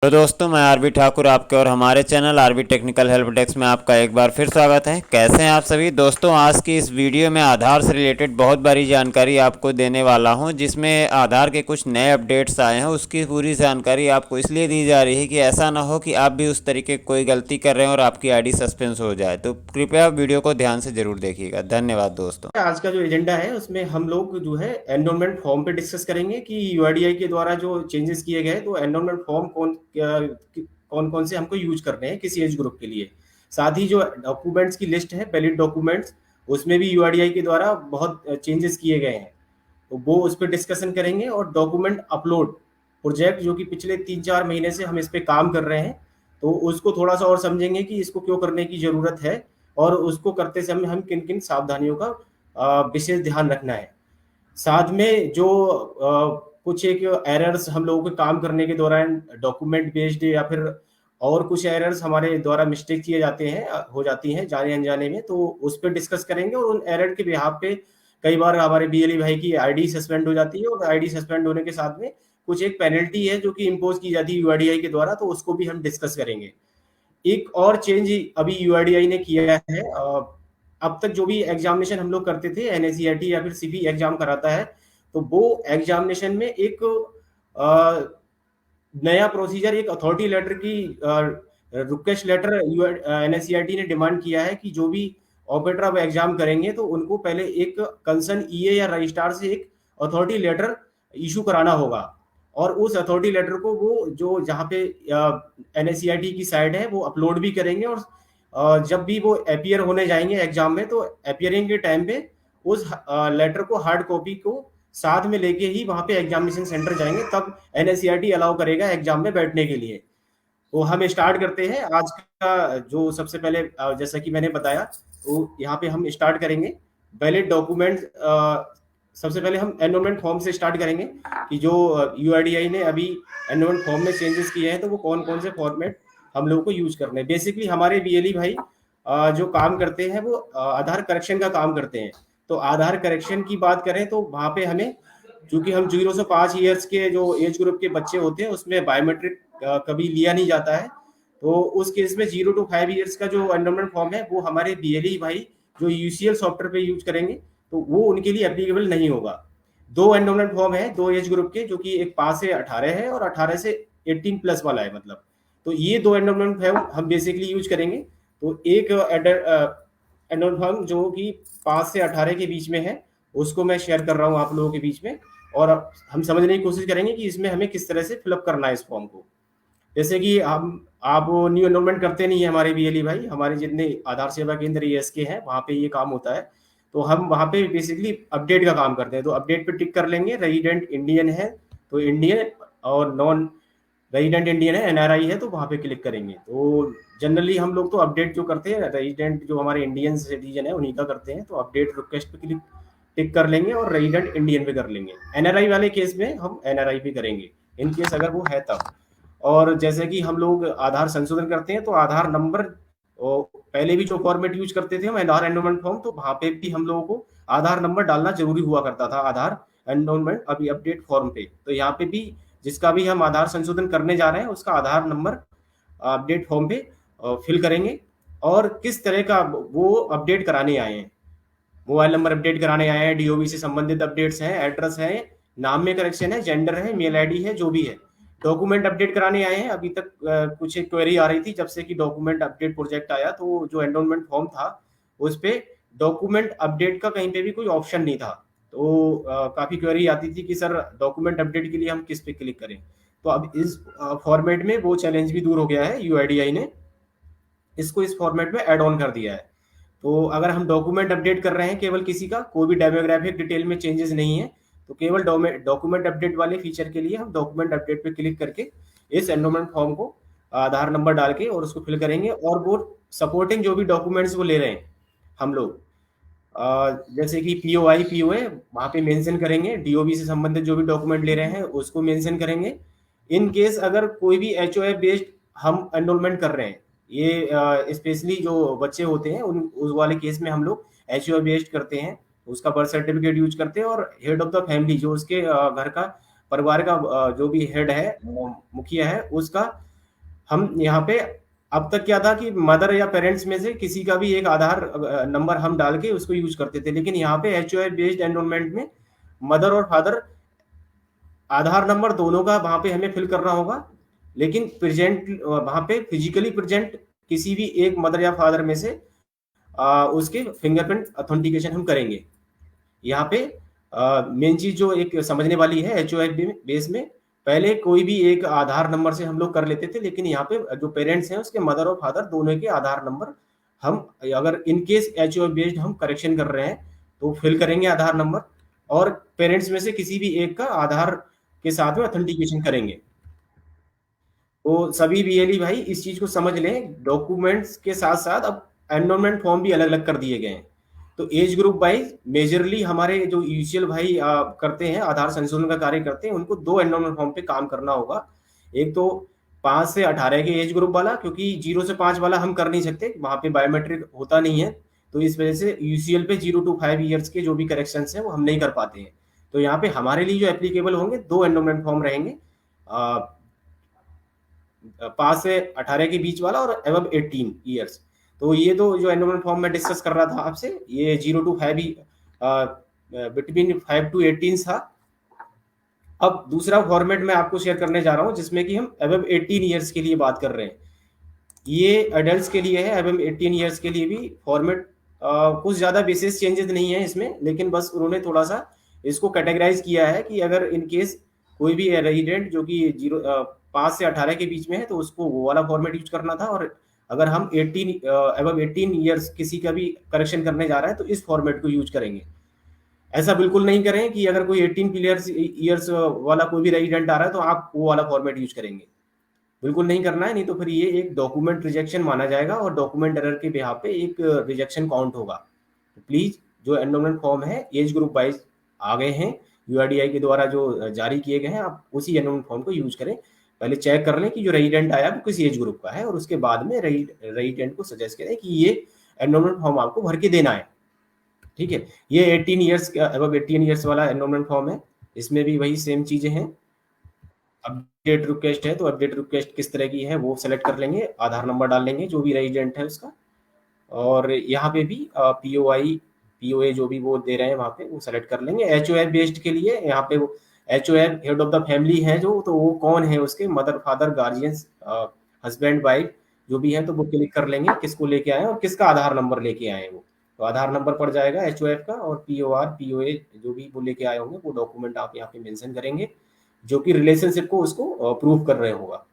तो दोस्तों, मैं आरबी ठाकुर आपके और हमारे channel R B technical help desk में आपका एक बार फिर स्वागत है। कैसे हैं आप सभी दोस्तों? आज की इस वीडियो में आधार से रिलेटेड बहुत बड़ी जानकारी आपको देने वाला हूं, जिसमें आधार के कुछ नए अपडेट्स आए हैं। उसकी पूरी जानकारी आपको इसलिए दी जा रही है कि ऐसा ना हो कि आप भी उस तरीके की कोई गलती कर रहे हैं और आपकी आईडी सस्पेंस हो जाए। तो कृपया वीडियो को ध्यान से जरूर देखिएगा। धन्यवाद दोस्तों। आज का जो एजेंडा है उसमें हम लोग जो है एनरोलमेंट फॉर्म पे डिस्कस करेंगे कि यूआईडीआई के द्वारा जो चेंजेस किए गए तो एनरोलमेंट फॉर्म कौन कौन से हमको यूज करने हैं किसी एज ग्रुप के लिए। साथ ही जो डॉक्यूमेंट्स की लिस्ट है वैलिड डॉक्यूमेंट्स, उसमें भी यूआईडीआई के द्वारा बहुत चेंजेस किए गए हैं, तो वो उस पर डिस्कशन करेंगे। और डॉक्यूमेंट अपलोड प्रोजेक्ट जो कि पिछले 3-4 महीने से हम इस पे काम कर रहे हैं, तो उसको थोड़ा सा और समझेंगे कि इसको क्यों करने की जरूरत है और उसको करते समय हम किन किन सावधानियों का विशेष ध्यान रखना है। साथ में जो कुछ एक एरर्स हम लोगों के काम करने के दौरान डॉक्यूमेंट बेस्ड या फिर और कुछ एरर्स हमारे द्वारा मिस्टेक किए जाते हैं, हो जाती हैं जाने अनजाने में, तो उस पर डिस्कस करेंगे। और उन एरर के बिहाफ पे कई बार हमारे बीएलई भाई की आईडी सस्पेंड हो जाती है, और आईडी सस्पेंड होने के साथ में कुछ एक पेनल्टी है जो कि इम्पोज की जाती है यूआईडीआई के द्वारा, तो उसको भी हम डिस्कस करेंगे। एक और चेंज अभी यूआईडीआई ने किया है, अब तक जो भी एग्जामिनेशन हम लोग करते थे एनएसईआरटी या फिर सीपी एग्जाम कराता है, तो वो एग्जामिनेशन में एक नया प्रोसीजर, एक अथॉरिटी लेटर की रिक्वेस्ट लेटर एनएसईआरटी ने डिमांड किया है कि जो भी ऑपरेटर अब एग्जाम करेंगे तो उनको पहले एक कंसर्न ईए या रजिस्ट्रार से एक अथॉरिटी लेटर इशू कराना होगा। और उस अथॉरिटी लेटर को वो जो जहाँ पे एनएसईआरटी की साइड है वो अपलोड भी करेंगे। और जब भी वो अपियर होने जाएंगे एग्जाम में, तो अपियरिंग के टाइम पे उस लेटर को, हार्ड कॉपी को साथ में लेके ही वहां पे एग्जामिनेशन सेंटर जाएंगे, तब एनएसईआरटी अलाउ करेगा एग्जाम में बैठने के लिए। तो हम स्टार्ट करते हैं आज का जो सबसे पहले, जैसा कि मैंने बताया, तो यहाँ पे हम स्टार्ट करेंगे वैलिड डॉक्यूमेंट। सबसे पहले हम एनरोलमेंट फॉर्म से स्टार्ट करेंगे कि जो यूआईडीआई ने अभी एनरोलमेंट फॉर्म में चेंजेस किए हैं तो वो कौन कौन से फॉर्मेट हम लोग को यूज करने हैं। बेसिकली हमारे बीएलई भाई जो काम करते हैं वो आधार करेक्शन का काम करते हैं। तो आधार करेक्शन की बात करें तो वहां पे हमें, क्योंकि हम 0 से 5 ईयर्स के जो एज ग्रुप के बच्चे होते हैं उसमें बायोमेट्रिक कभी लिया नहीं जाता है, तो उस केस में 0 to 5 ईयर्स का जो एनरोलमेंट फॉर्म है वो हमारे बीएलई भाई जो यूसीएल सॉफ्टवेयर पे यूज करेंगे, तो वो उनके लिए एप्लीकेबल नहीं होगा। दो एनरोलमेंट फॉर्म है दो एज ग्रुप के, जो कि एक 5 से 18 है और 18 से 18 प्लस वाला है, मतलब। तो ये दो एनरोलमेंट फॉर्म हम बेसिकली यूज करेंगे। तो एक एनरोलमेंट फॉर्म जो कि 5 से 18 के बीच में है, उसको मैं शेयर कर रहा हूँ आप लोगों के बीच में। और हम समझने की कोशिश करेंगे कि इसमें हमें किस तरह से फिलअप करना है इस फॉर्म को। जैसे कि हम आप न्यू एनरोलमेंट करते नहीं है हमारे बीएलई भाई, हमारे जितने आधार सेवा केंद्र ईएसके हैं वहाँ पे ये काम होता है। तो हम वहाँ पे बेसिकली अपडेट का काम करते हैं, तो अपडेट पे टिक कर लेंगे। रेजिडेंट इंडियन है तो इंडियन, और नॉन रेजिडेंट इंडियन है एनआरआई है तो वहाँ पे क्लिक करेंगे। तो जनरली हम लोग तो अपडेट जो करते हैं रेजिडेंट जो हमारे इंडियन सिटीजन है उन्हीं का करते हैं, तो अपडेट रिक्वेस्ट पे क्लिक टिक कर लेंगे और रेजिडेंट इंडियन पे कर लेंगे। एनआरआई वाले केस में हम एनआरआई पे करेंगे, इन केस अगर वो है तब। और जैसे कि हम लोग आधार संशोधन करते हैं तो आधार नंबर, पहले भी जो फॉर्मेट यूज करते थे हम आधार एनरोलमेंट फॉर्म, तो वहां पे भी हम लोगों को आधार नंबर डालना जरूरी हुआ करता था आधार एनरोलमेंट अभी अपडेट फॉर्म पे। तो यहाँ पे भी जिसका भी हम आधार संशोधन करने जा रहे हैं उसका आधार नंबर अपडेट फॉर्म पे फिल करेंगे। और किस तरह का वो अपडेट कराने आए हैं, मोबाइल नंबर अपडेट कराने आए हैं, डीओबी से संबंधित अपडेट्स हैं, एड्रेस है, नाम में करेक्शन है, जेंडर है, मेल आईडी है, जो भी है। डॉक्यूमेंट अपडेट कराने आए हैं। अभी तक कुछ एक क्वेरी आ रही थी जब से कि डॉक्यूमेंट अपडेट प्रोजेक्ट आया, तो जो एनरोलमेंट फॉर्म था उस पे डॉक्यूमेंट अपडेट का कहीं पे भी कोई ऑप्शन नहीं था। तो काफी क्वेरी आती थी कि सर डॉक्यूमेंट अपडेट के लिए हम किस पे क्लिक करें। तो अब इस फॉर्मेट में वो चैलेंज भी दूर हो गया है, यूआईडीआई ने इसको इस फॉर्मेट में ऐड ऑन कर दिया है। तो अगर हम डॉक्यूमेंट अपडेट कर रहे हैं केवल किसी का, कोई भी डेमोग्राफिक डिटेल में चेंजेस नहीं है, तो केवल डॉक्यूमेंट अपडेट वाले फीचर के लिए हम डॉक्यूमेंट अपडेट पे क्लिक करके इस एनरोलमेंट फॉर्म को आधार नंबर डाल के और उसको फिल करेंगे। और वो सपोर्टिंग जो भी डॉक्यूमेंट्स वो ले रहे हैं हम लोग, जैसे कि पीओआई पीओए वहाँ पे मेंशन करेंगे, डीओबी से संबंधित जो भी डॉक्यूमेंट ले रहे हैं उसको मेंशन करेंगे। इन केस अगर कोई भी एचओए बेस्ड हम एनरोलमेंट कर रहे हैं, ये स्पेशली जो बच्चे होते हैं उन उस वाले केस में हम लोग एचओए बेस्ड करते हैं, उसका बर्थ सर्टिफिकेट यूज करते हैं। और हेड ऑफ द फैमिली जो उसके घर का परिवार का जो भी हेड है, मुखिया है, उसका हम यहाँ पे अब तक क्या था कि मदर या पेरेंट्स में से किसी का भी एक आधार नंबर हम डाल के उसको यूज करते थे, लेकिन यहाँ पे एचओआई बेस्ड एनरोलमेंट में मदर और फादर आधार नंबर दोनों का वहां पे हमें फिल करना होगा, लेकिन प्रेजेंट वहां पे फिजिकली प्रेजेंट किसी भी एक मदर या फादर में से उसके फिंगरप्रिंट ऑथेंटिकेशन हम करेंगे। यहाँ पे मेन चीज जो एक समझने वाली है एचओआई बेस में, पहले कोई भी एक आधार नंबर से हम लोग कर लेते थे, लेकिन यहाँ पे जो पेरेंट्स हैं उसके मदर और फादर दोनों के आधार नंबर हम, अगर इन केस एचओआई बेस्ड हम करेक्शन कर रहे हैं तो फिल करेंगे आधार नंबर, और पेरेंट्स में से किसी भी एक का आधार के साथ में ऑथेंटिकेशन करेंगे। तो सभी बीएलई भाई इस चीज को समझ लें, डॉक्यूमेंट्स के साथ साथ अब एनरोलमेंट फॉर्म भी अलग अलग कर दिए गए हैं। तो एज ग्रुप वाइज मेजरली हमारे जो यूसीएल भाई करते हैं, आधार संशोधन का कार्य करते हैं, उनको दो एनरोलमेंट फॉर्म पे काम करना होगा। एक तो 5 से 18 के एज ग्रुप वाला, क्योंकि 0 से 5 वाला हम कर नहीं सकते, वहां पे बायोमेट्रिक होता नहीं है, तो इस वजह से यूसीएल पे 0 to 5 ईयर्स के जो भी करेक्शन है वो हम नहीं कर पाते हैं। तो यहाँ पे हमारे लिए जो एप्लीकेबल होंगे दो एनरोलमेंट फॉर्म रहेंगे, 5 से 18 के बीच वाला और एबव 18 ईयर्स। तो ये तो जो एनरोलमेंट फॉर्म में डिस्कस कर रहा था आपसे, ये 0 to 5 ही बिटवीन 5 to 18 था। अब दूसरा फॉर्मेट मैं आपको शेयर करने जा रहा हूँ जिसमें कि हम एबव 18 ईयर्स के लिए बात कर रहे हैं। ये एडल्ट्स के लिए है, एबव 18 ईयर्स के लिए भी फॉर्मेट कुछ ज्यादा विशेष चेंजेस नहीं है इसमें, लेकिन बस उन्होंने थोड़ा सा इसको कैटेगराइज किया है कि अगर इन केस कोई भी रेजिडेंट जो कि 5 से 18 के बीच में है तो उसको वो वाला फॉर्मेट यूज करना था, और अगर हम 18 एबव 18 ईयर्स किसी का भी करेक्शन करने जा रहे हैं तो इस फॉर्मेट को यूज करेंगे। ऐसा बिल्कुल नहीं करें कि अगर कोई 18 ईयर्स वाला कोई भी रेजिडेंट आ रहा है तो आप वो वाला फॉर्मेट यूज करेंगे, बिल्कुल नहीं करना है, नहीं तो फिर ये एक डॉक्यूमेंट रिजेक्शन माना जाएगा और डॉक्यूमेंट एरर के बिहाफ पे एक रिजेक्शन काउंट होगा। तो प्लीज जो एनरोलमेंट फॉर्म है एज ग्रुप वाइज आ गए हैं यूआईडीआई के द्वारा जो जारी किए गए हैं, आप उसी एनरोलमेंट फॉर्म को यूज करें। पहले चेक कर लें कि जो रेजिडेंट आया वो किस एज ग्रुप का है, और उसके बाद में रेजिडेंट को सजेस्ट करें कि ये एनरोलमेंट फॉर्म आपको भर के देना है। ठीक है, ये 18 ईयर्स अबव 18 ईयर्स वाला एनरोलमेंट फॉर्म है, इसमें भी वही सेम चीजें हैं। अपडेट रिक्वेस्ट है तो अपडेट रिक्वेस्ट किस तरह की है वो सेलेक्ट कर लेंगे, आधार नंबर डाल लेंगे जो भी रेजिडेंट है उसका, और यहाँ पे भी पीओआई पीओए जो भी वो दे रहे हैं वहाँ पे वो सेलेक्ट कर लेंगे। एचओएफ बेस्ड के लिए यहाँ पे वो HOF head of the family है जो, तो वो कौन है, उसके mother father guardians husband wife जो भी है, तो वो क्लिक कर लेंगे किसको लेके आए और किसका आधार नंबर लेके आए वो, तो आधार नंबर पड़ जाएगा एचओएफ का, और पीओआर पीओए जो भी वो लेके आए होंगे वो डॉक्यूमेंट आप यहाँ पे मेंशन करेंगे जो कि रिलेशनशिप को उसको प्रूव कर रहे होगा।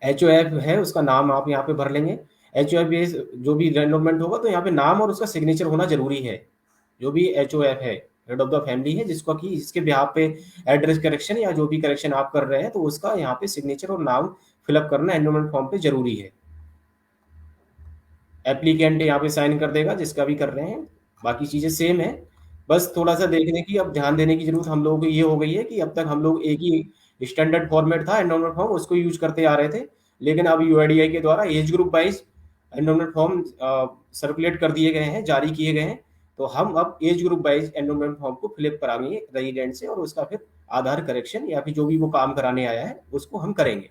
एचओएफ है उसका नाम आप यहाँ पे भर लेंगे। एचओएफ बेस जो भी एनरोलमेंट होगा तो यहाँ पे नाम और उसका सिग्नेचर होना जरूरी है। जो भी एचओएफ है हेड ऑफ द फैमिली है जिसको कि इसके बिहाफ पे एड्रेस करेक्शन या जो भी करेक्शन आप कर रहे हैं तो उसका यहाँ पे सिग्नेचर और नाम फिलअप करना एनरोलमेंट फॉर्म पे जरूरी है। एप्लीकेंट यहाँ पे साइन कर देगा जिसका भी कर रहे हैं, बाकी चीजें सेम है। बस थोड़ा सा देखने की अब ध्यान देने की जरूरत हम लोगों को ये हो गई है कि अब तक हम लोग एक ही स्टैंडर्ड फॉर्मेट था एनरोलमेंट फॉर्म, उसको यूज करते आ रहे थे, लेकिन अब यूआईडीआई के द्वारा age group wise enrolment form circulate कर दिए गए हैं, जारी किए गए हैं, तो हम अब age group wise enrolment form को फिलअप कराएंगे रेजिडेंट से, और उसका फिर आधार करेक्शन या फिर जो भी वो काम कराने आया है उसको हम करेंगे।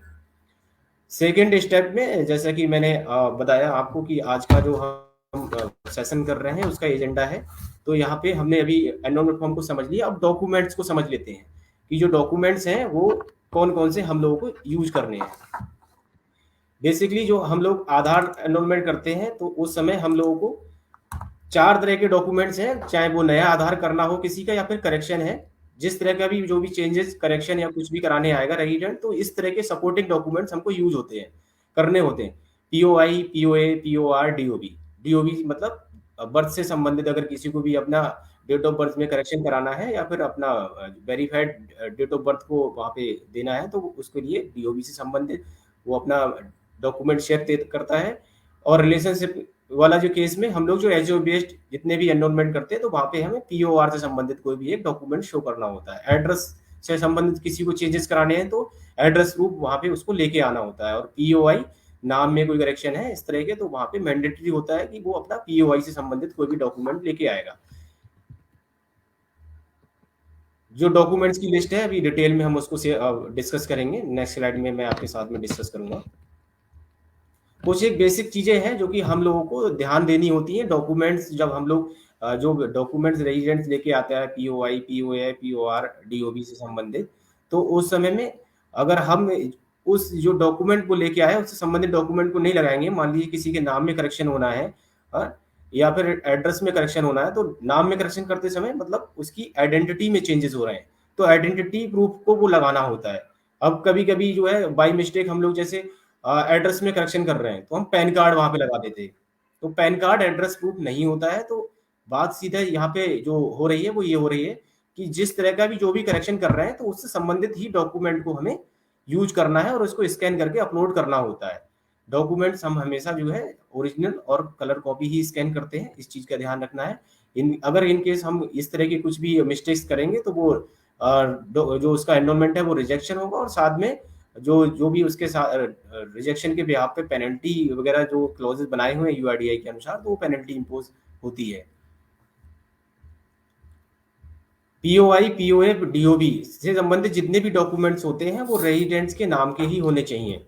सेकेंड स्टेप में जैसा कि मैंने बताया आपको कि आज का जो हम सेशन कर रहे हैं उसका एजेंडा है, तो यहाँ पे हमने अभी एनरोलमेंट फॉर्म को समझ लिया, अब डॉक्यूमेंट्स को समझ लेते हैं कि जो डॉक्यूमेंट्स हैं वो कौन कौन से हम लोगों को यूज करने हैं। बेसिकली जो हम लोग आधार एनरोलमेंट करते हैं तो उस समय हम लोगों को 4 तरह के डॉक्यूमेंट्स हैं, चाहे वो नया आधार करना हो किसी का या फिर करेक्शन है, जिस तरह का भी जो भी चेंजेस करेक्शन या कुछ भी कराने आएगा रेजिडेंट, तो इस तरह के सपोर्टिंग डॉक्यूमेंट्स हमको यूज होते हैं, करने होते हैं। POI POA POR DOB. DOB मतलब बर्थ से संबंधित अगर किसी को भी अपना डेट ऑफ बर्थ में करेक्शन कराना है या फिर अपना वेरीफाइड डेट ऑफ बर्थ को वहाँ पे देना है तो उसके लिए डीओबी से संबंधित वो अपना डॉक्यूमेंट शेयर करता है। और रिलेशनशिप वाला जो केस में हम लोग जो एचओ बेस्ड जितने भी एनरोलमेंट करते हैं तो वहाँ पे हमें पीओआर से संबंधित कोई भी एक डॉक्यूमेंट शो करना होता है। एड्रेस से संबंधित किसी को चेंजेस कराने हैं तो एड्रेस प्रूफ वहाँ पे उसको लेके आना होता है। और पीओआई नाम में कोई करेक्शन है इस तरह के तो वहाँ पे मैंडेटरी होता है कि वो अपना पीओआई से संबंधित कोई भी डॉक्यूमेंट लेके आएगा। जो डॉक्यूमेंट्स की लिस्ट है अभी डिटेल में हम उसको डिस्कस करेंगे, नेक्स्ट स्लाइड में मैं आपके साथ में डिस्कस करूंगा। कुछ एक बेसिक चीजें हैं जो कि हम लोगों को ध्यान देनी होती हैं। डॉक्यूमेंट्स जब हम लोग जो डॉक्यूमेंट्स रेजिडेंट्स लेके आता है, पीओआई, पीओए, पीओआर, डीओबी से संबंधित, तो उस समय में अगर हम उस जो डॉक्यूमेंट को लेके आए उससे संबंधित डॉक्यूमेंट को नहीं लगाएंगे, मान लीजिए किसी के नाम में करेक्शन होना है, या फिर एड्रेस में करेक्शन होना है, तो नाम में करेक्शन करते समय मतलब उसकी आइडेंटिटी में चेंजेस हो रहे हैं, तो आइडेंटिटी प्रूफ को वो लगाना होता है। अब कभी कभी जो है बाई मिस्टेक हम लोग जैसे एड्रेस में करेक्शन कर रहे हैं तो हम पैन कार्ड वहां पे लगा देते हैं, तो पैन कार्ड एड्रेस प्रूफ नहीं होता है। तो बात सीधा यहाँ पे जो हो रही है वो ये हो रही है कि जिस तरह का भी जो भी करेक्शन कर रहे हैं तो उससे संबंधित ही डॉक्यूमेंट को हमें यूज करना है और उसको स्कैन करके अपलोड करना होता है। डॉक्यूमेंट्स हम हमेशा जो है ओरिजिनल और कलर कॉपी ही स्कैन करते हैं, इस चीज का ध्यान रखना है। अगर इन केस हम इस तरह के कुछ भी मिस्टेक्स करेंगे तो वो जो उसका एनरोलमेंट है वो रिजेक्शन होगा, और साथ में जो जो भी उसके साथ रिजेक्शन के बिहाफ पे पेनल्टी वगैरह जो क्लॉजेस बनाए हुए हैं यूआईडीआई के अनुसार, तो वो पेनल्टी इंपोज होती है। पीओआई, पीओए, डीओबी से संबंधित जितने भी डॉक्यूमेंट्स होते हैं वो रेजिडेंट्स के नाम के ही होने चाहिए।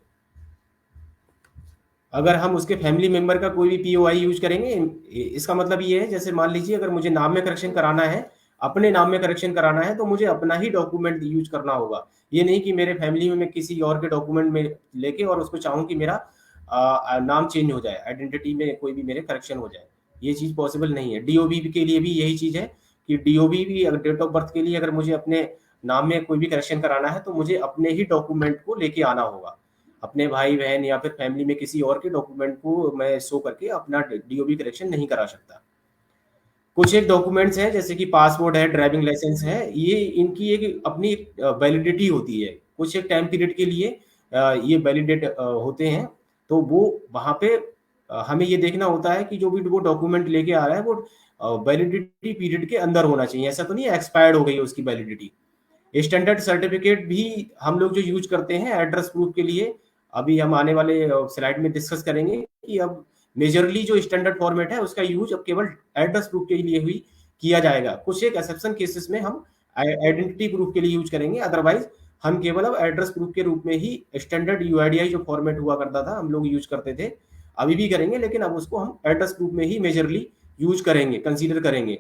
अगर हम उसके फैमिली मेंबर का कोई भी पीओआई यूज करेंगे, इसका मतलब ये है जैसे मान लीजिए अगर मुझे नाम में करेक्शन कराना है, अपने नाम में करेक्शन कराना है, तो मुझे अपना ही डॉक्यूमेंट यूज करना होगा। ये नहीं कि मेरे फैमिली में मैं किसी और के डॉक्यूमेंट में लेके और उसको चाहूँ कि मेरा नाम चेंज हो जाए, आइडेंटिटी में कोई भी मेरे करेक्शन हो जाए, ये चीज पॉसिबल नहीं है। डीओबी के लिए भी यही चीज है कि डीओबी भी अगर डेट ऑफ बर्थ के लिए अगर मुझे अपने नाम में कोई भी करेक्शन कराना है तो मुझे अपने ही डॉक्यूमेंट को लेके आना होगा, अपने भाई बहन या फिर फैमिली में किसी और के डॉक्यूमेंट को मैं शो करके अपना डीओबी करेक्शन नहीं करा सकता। कुछ एक डॉक्यूमेंट्स हैं जैसे कि पासपोर्ट है, ड्राइविंग लाइसेंस है, ये इनकी एक अपनी वैलिडिटी होती है, कुछ एक टाइम पीरियड के लिए ये वैलिडेट होते हैं। तो वो वहां पे हमें ये देखना होता है कि जो भी वो डॉक्यूमेंट लेके आ रहा है वो वैलिडिटी पीरियड के अंदर होना चाहिए, ऐसा तो नहीं एक्सपायर्ड हो गई है उसकी वैलिडिटी। स्टैंडर्ड सर्टिफिकेट भी हम लोग जो यूज करते हैं एड्रेस प्रूफ के लिए, अभी हम आने वाले स्लाइड में डिस्कस करेंगे कि अब मेजरली जो स्टैंडर्ड फॉर्मेट है उसका यूज अब केवल एड्रेस प्रूफ के लिए हुई किया जाएगा। कुछ एक एक्सेप्शन केसेस में हम आइडेंटिटी प्रूफ के लिए यूज करेंगे, अदरवाइज हम केवल अब एड्रेस प्रूफ के रूप में ही स्टैंडर्ड यूआईडीआई जो फॉर्मेट हुआ करता था हम लोग यूज करते थे, अभी भी करेंगे, लेकिन अब उसको हम एड्रेस प्रूफ में ही मेजरली यूज करेंगे, कंसीडर करेंगे।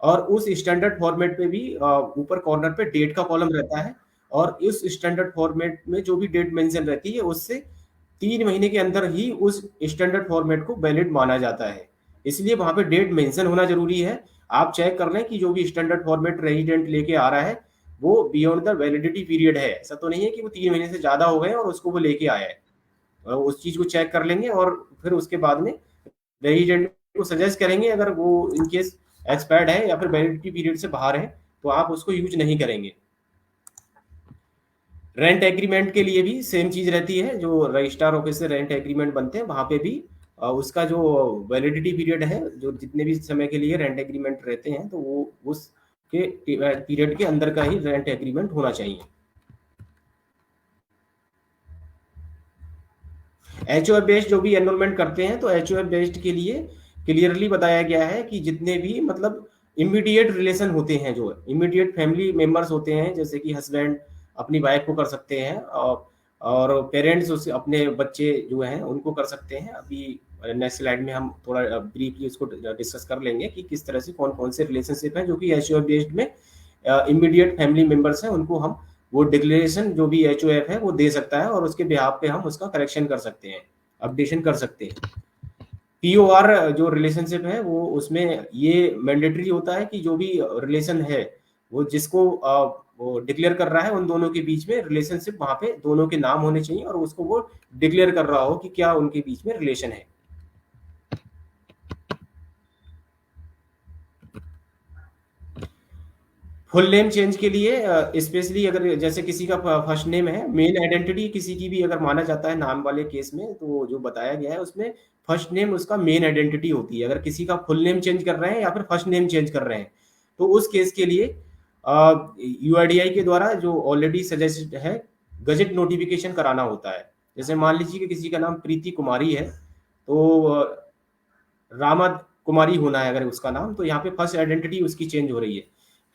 और उस स्टैंडर्ड फॉर्मेट पे भी ऊपर कॉर्नर पे डेट का कॉलम रहता है, और उस स्टैंडर्ड फॉर्मेट में जो भी डेट मेंशन रहती है उससे 3 महीने के अंदर ही उस स्टैंडर्ड फॉर्मेट को वैलिड माना जाता है, इसलिए वहां पे डेट मेंशन होना जरूरी है। आप चेक कर लें कि जो भी स्टैंडर्ड फॉर्मेट रेजिडेंट लेके आ रहा है वो बियॉन्ड द वैलिडिटी पीरियड है, ऐसा तो नहीं है कि वो 3 महीने से ज्यादा हो गए और उसको वो लेके आया है। उस चीज को चेक कर लेंगे और फिर उसके बाद में रेजिडेंट को सजेस्ट करेंगे, अगर वो इनकेस एक्सपायर्ड है या फिर वैलिडिटी पीरियड से बाहर है तो आप उसको यूज नहीं करेंगे। रेंट एग्रीमेंट के लिए भी सेम चीज रहती है, जो रजिस्ट्रार ऑफिस से रेंट एग्रीमेंट बनते हैं वहां पे भी उसका जो वैलिडिटी पीरियड है, जो जितने भी समय के लिए रेंट एग्रीमेंट रहते हैं तो वो उस के पीरियड के अंदर का ही रेंट एग्रीमेंट होना चाहिए। एचओएफ बेस्ड जो भी एनरोलमेंट करते हैं तो एचओएफ बेस्ड के लिए क्लियरली बताया गया है कि जितने भी मतलब इमीडिएट रिलेशन होते हैं, जो इमीडिएट फैमिली मेंबर्स होते हैं, जैसे कि हस्बैंड अपनी वाइफ को कर सकते हैं, और पेरेंट्स उस अपने बच्चे जो हैं उनको कर सकते हैं। अभी नेक्स्ट स्लाइड में हम थोड़ा ब्रीफली उसको डिस्कस कर लेंगे कि किस तरह से कौन कौन से रिलेशनशिप हैं जो कि एचओएफ बेस्ड में इमीडिएट फैमिली मेंबर्स हैं, उनको हम वो डिक्लेरेशन जो भी एचओएफ है वो दे सकता है और उसके बिहाफ पे हम उसका करेक्शन कर सकते हैं, अपडेशन कर सकते हैं। पीओआर जो रिलेशनशिप है वो उसमें ये मैंडेटरी होता है कि जो भी रिलेशन है वो जिसको वो डिक्लेयर कर रहा है उन दोनों के बीच में रिलेशनशिप, वहां पे दोनों के नाम होने चाहिए और उसको वो डिक्लेयर कर रहा हो कि क्या उनके बीच में रिलेशन है। फुल नेम चेंज के लिए स्पेशली अगर जैसे किसी का फर्स्ट नेम है, मेन आइडेंटिटी किसी की भी अगर माना जाता है नाम वाले केस में, तो जो बताया गया है उसमें फर्स्ट नेम उसका मेन आइडेंटिटी होती है। अगर किसी का फुल नेम चेंज कर रहे हैं या फिर फर्स्ट नेम चेंज कर रहे हैं तो उस केस के लिए यूआईडीआई के द्वारा जो ऑलरेडी सजेस्टेड है गजेट नोटिफिकेशन कराना होता है। जैसे मान लीजिए कि किसी का नाम प्रीति कुमारी है तो रामा कुमारी होना है अगर उसका नाम, तो यहाँ पे फर्स्ट आइडेंटिटी उसकी चेंज हो रही है।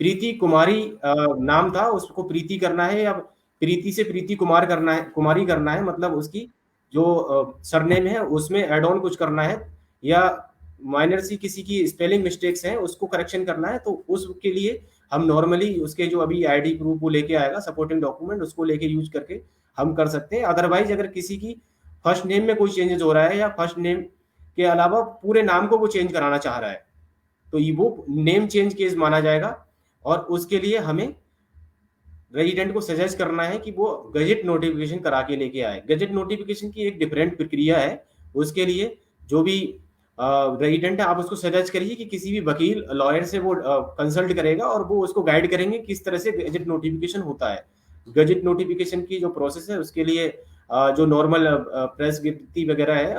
प्रीति कुमारी नाम था, उसको प्रीति करना है या प्रीति से प्रीति कुमार करना है, कुमारी करना है, मतलब उसकी जो सरनेम है उसमें एड ऑन कुछ करना है, या माइनर सी किसी की स्पेलिंग मिस्टेक्स हैं उसको करेक्शन करना है, तो उसके लिए हम नॉर्मली उसके जो अभी आईडी प्रूफ वो लेके आएगा सपोर्टिंग डॉक्यूमेंट, उसको लेके यूज करके हम कर सकते हैं। अदरवाइज अगर किसी की फर्स्ट नेम में कोई चेंजेस हो रहा है या फर्स्ट नेम के अलावा पूरे नाम को वो चेंज कराना चाह रहा है, तो ये वो नेम चेंज केस माना जाएगा, और उसके लिए हमें रेजिडेंट को सजेस्ट करना है कि वो गजेट नोटिफिकेशन करा के लेके आए। गजेट नोटिफिकेशन की एक डिफरेंट प्रक्रिया है, उसके लिए जो भी रेजिडेंट है आप उसको सजेस्ट करिए कि किसी भी वकील लॉयर से वो कंसल्ट करेगा और वो उसको गाइड करेंगे किस तरह से गजेट नोटिफिकेशन होता है। गजेट नोटिफिकेशन की जो प्रोसेस है उसके लिए जो नॉर्मल प्रेस गिरती वगैरह है,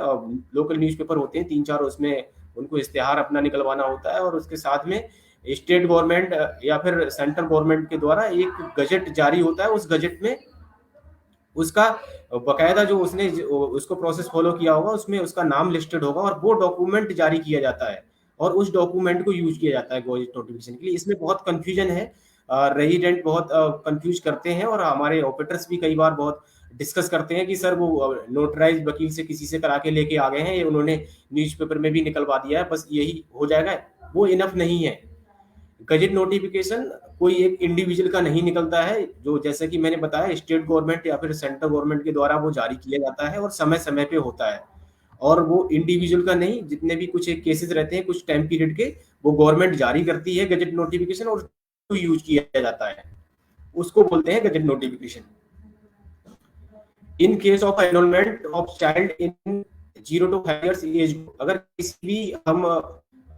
लोकल न्यूज़पेपर होते हैं 3-4, उसमें उनको इश्तेहार अपना निकलवाना होता है, और उसके साथ में स्टेट गवर्नमेंट या फिर सेंट्रल गवर्नमेंट के द्वारा एक गजेट जारी होता है। उस गजेट में उसका बकायदा जो उसने उसको प्रोसेस फॉलो किया होगा उसमें उसका नाम लिस्टेड होगा, और वो डॉक्यूमेंट जारी किया जाता है और उस डॉक्यूमेंट को यूज किया जाता है गजेट नोटिफिकेशन के लिए। इसमें बहुत कंफ्यूजन है, रेजिडेंट बहुत कंफ्यूज करते हैं, और हमारे ऑपरेटर्स भी कई बार बहुत डिस्कस करते हैं कि सर वो नोटराइज वकील से किसी से करा के लेके आ गए हैं, ये उन्होंने न्यूज़पेपर में भी निकलवा दिया है, बस यही हो जाएगा। वो इनफ नहीं है। गजेट नोटिफिकेशन कोई एक इंडिविजुअल का नहीं निकलता है, जो जैसे कि मैंने बताया स्टेट गवर्नमेंट या फिर सेंट्रल गवर्नमेंट के द्वारा वो जारी किया जाता है और समय समय पे होता है, और वो इंडिविजुअल का नहीं, जितने भी कुछ एक केसेस रहते हैं कुछ टाइम पीरियड के, वो गवर्नमेंट जारी करती है गजेट नोटिफिकेशन और उसको यूज किया जाता है, उसको बोलते हैं gazette notification. In case of enrolment of child in 0 to 5 years age, अगर किसी भी हम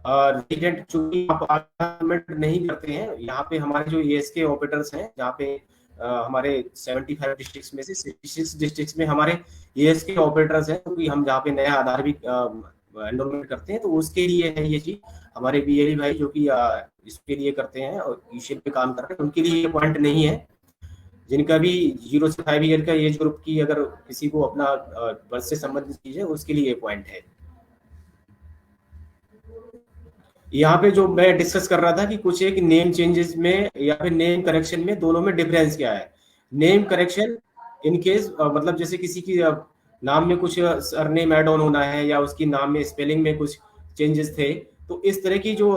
रेजिडेंट चूंकि आप एनरोलमेंट नहीं करते हैं, यहाँ पे हमारे जो एएसके ऑपरेटर्स हैं, जहाँ पे हमारे 75 डिस्ट्रिक्ट्स में से 66 डिस्ट्रिक्ट्स में हमारे एएसके ऑपरेटर्स हैं, क्योंकि हम जहाँ पे नया आधार भी एनरोलमेंट करते हैं, तो उसके लिए है ये चीज। हमारे बीएलई भाई जो कि इसके लिए करते हैं और ईशेल पे काम करते हैं, उनके लिए ये पॉइंट नहीं है। जिनका भी 0 से 5 ईयर का एज ग्रुप की अगर किसी को अपना बर्थ से संबंधित चीज है, उसके लिए ये पॉइंट है। यहाँ पे जो मैं डिस्कस कर रहा था कि कुछ एक नेम चेंजेस में या फिर नेम करेक्शन में, दोनों में डिफरेंस क्या है। नेम करेक्शन इन केस मतलब जैसे किसी की नाम में कुछ सरनेम ऐड ऑन होना है, या उसकी नाम में स्पेलिंग में कुछ चेंजेस थे, तो इस तरह की जो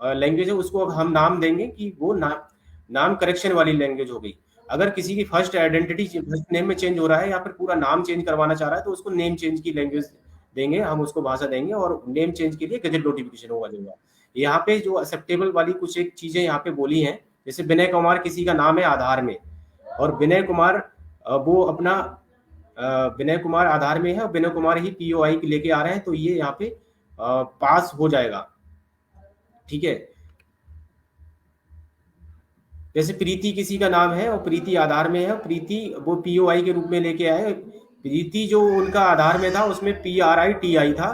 लैंग्वेज है उसको अब हम नाम देंगे कि वो नाम करेक्शन वाली लैंग्वेज हो गई। अगर किसी की फर्स्ट आइडेंटिटी फर्स्ट नेम में चेंज हो रहा है या फिर पूरा नाम चेंज करवाना चाह रहा है, तो उसको नेम चेंज की लैंग्वेज देंगे, हम उसको भाषा देंगे, और नेम चेंज के लिए गजेट नोटिफिकेशन होगा। यहाँ पे जो एक्सेप्टेबल वाली कुछ एक चीजें यहाँ पे बोली हैं, जैसे विनय कुमार किसी का नाम है आधार में, और विनय कुमार वो अपना विनय कुमार आधार में है, विनय कुमार ही पीओआई लेके आ रहे हैं, तो ये यहाँ पे पास हो जाएगा। ठीक है। जैसे प्रीति किसी का नाम है और प्रीति आधार में है, प्रीति वो पीओआई के रूप में लेके आए, प्रीति जो उनका आधार में था उसमें PRITI था,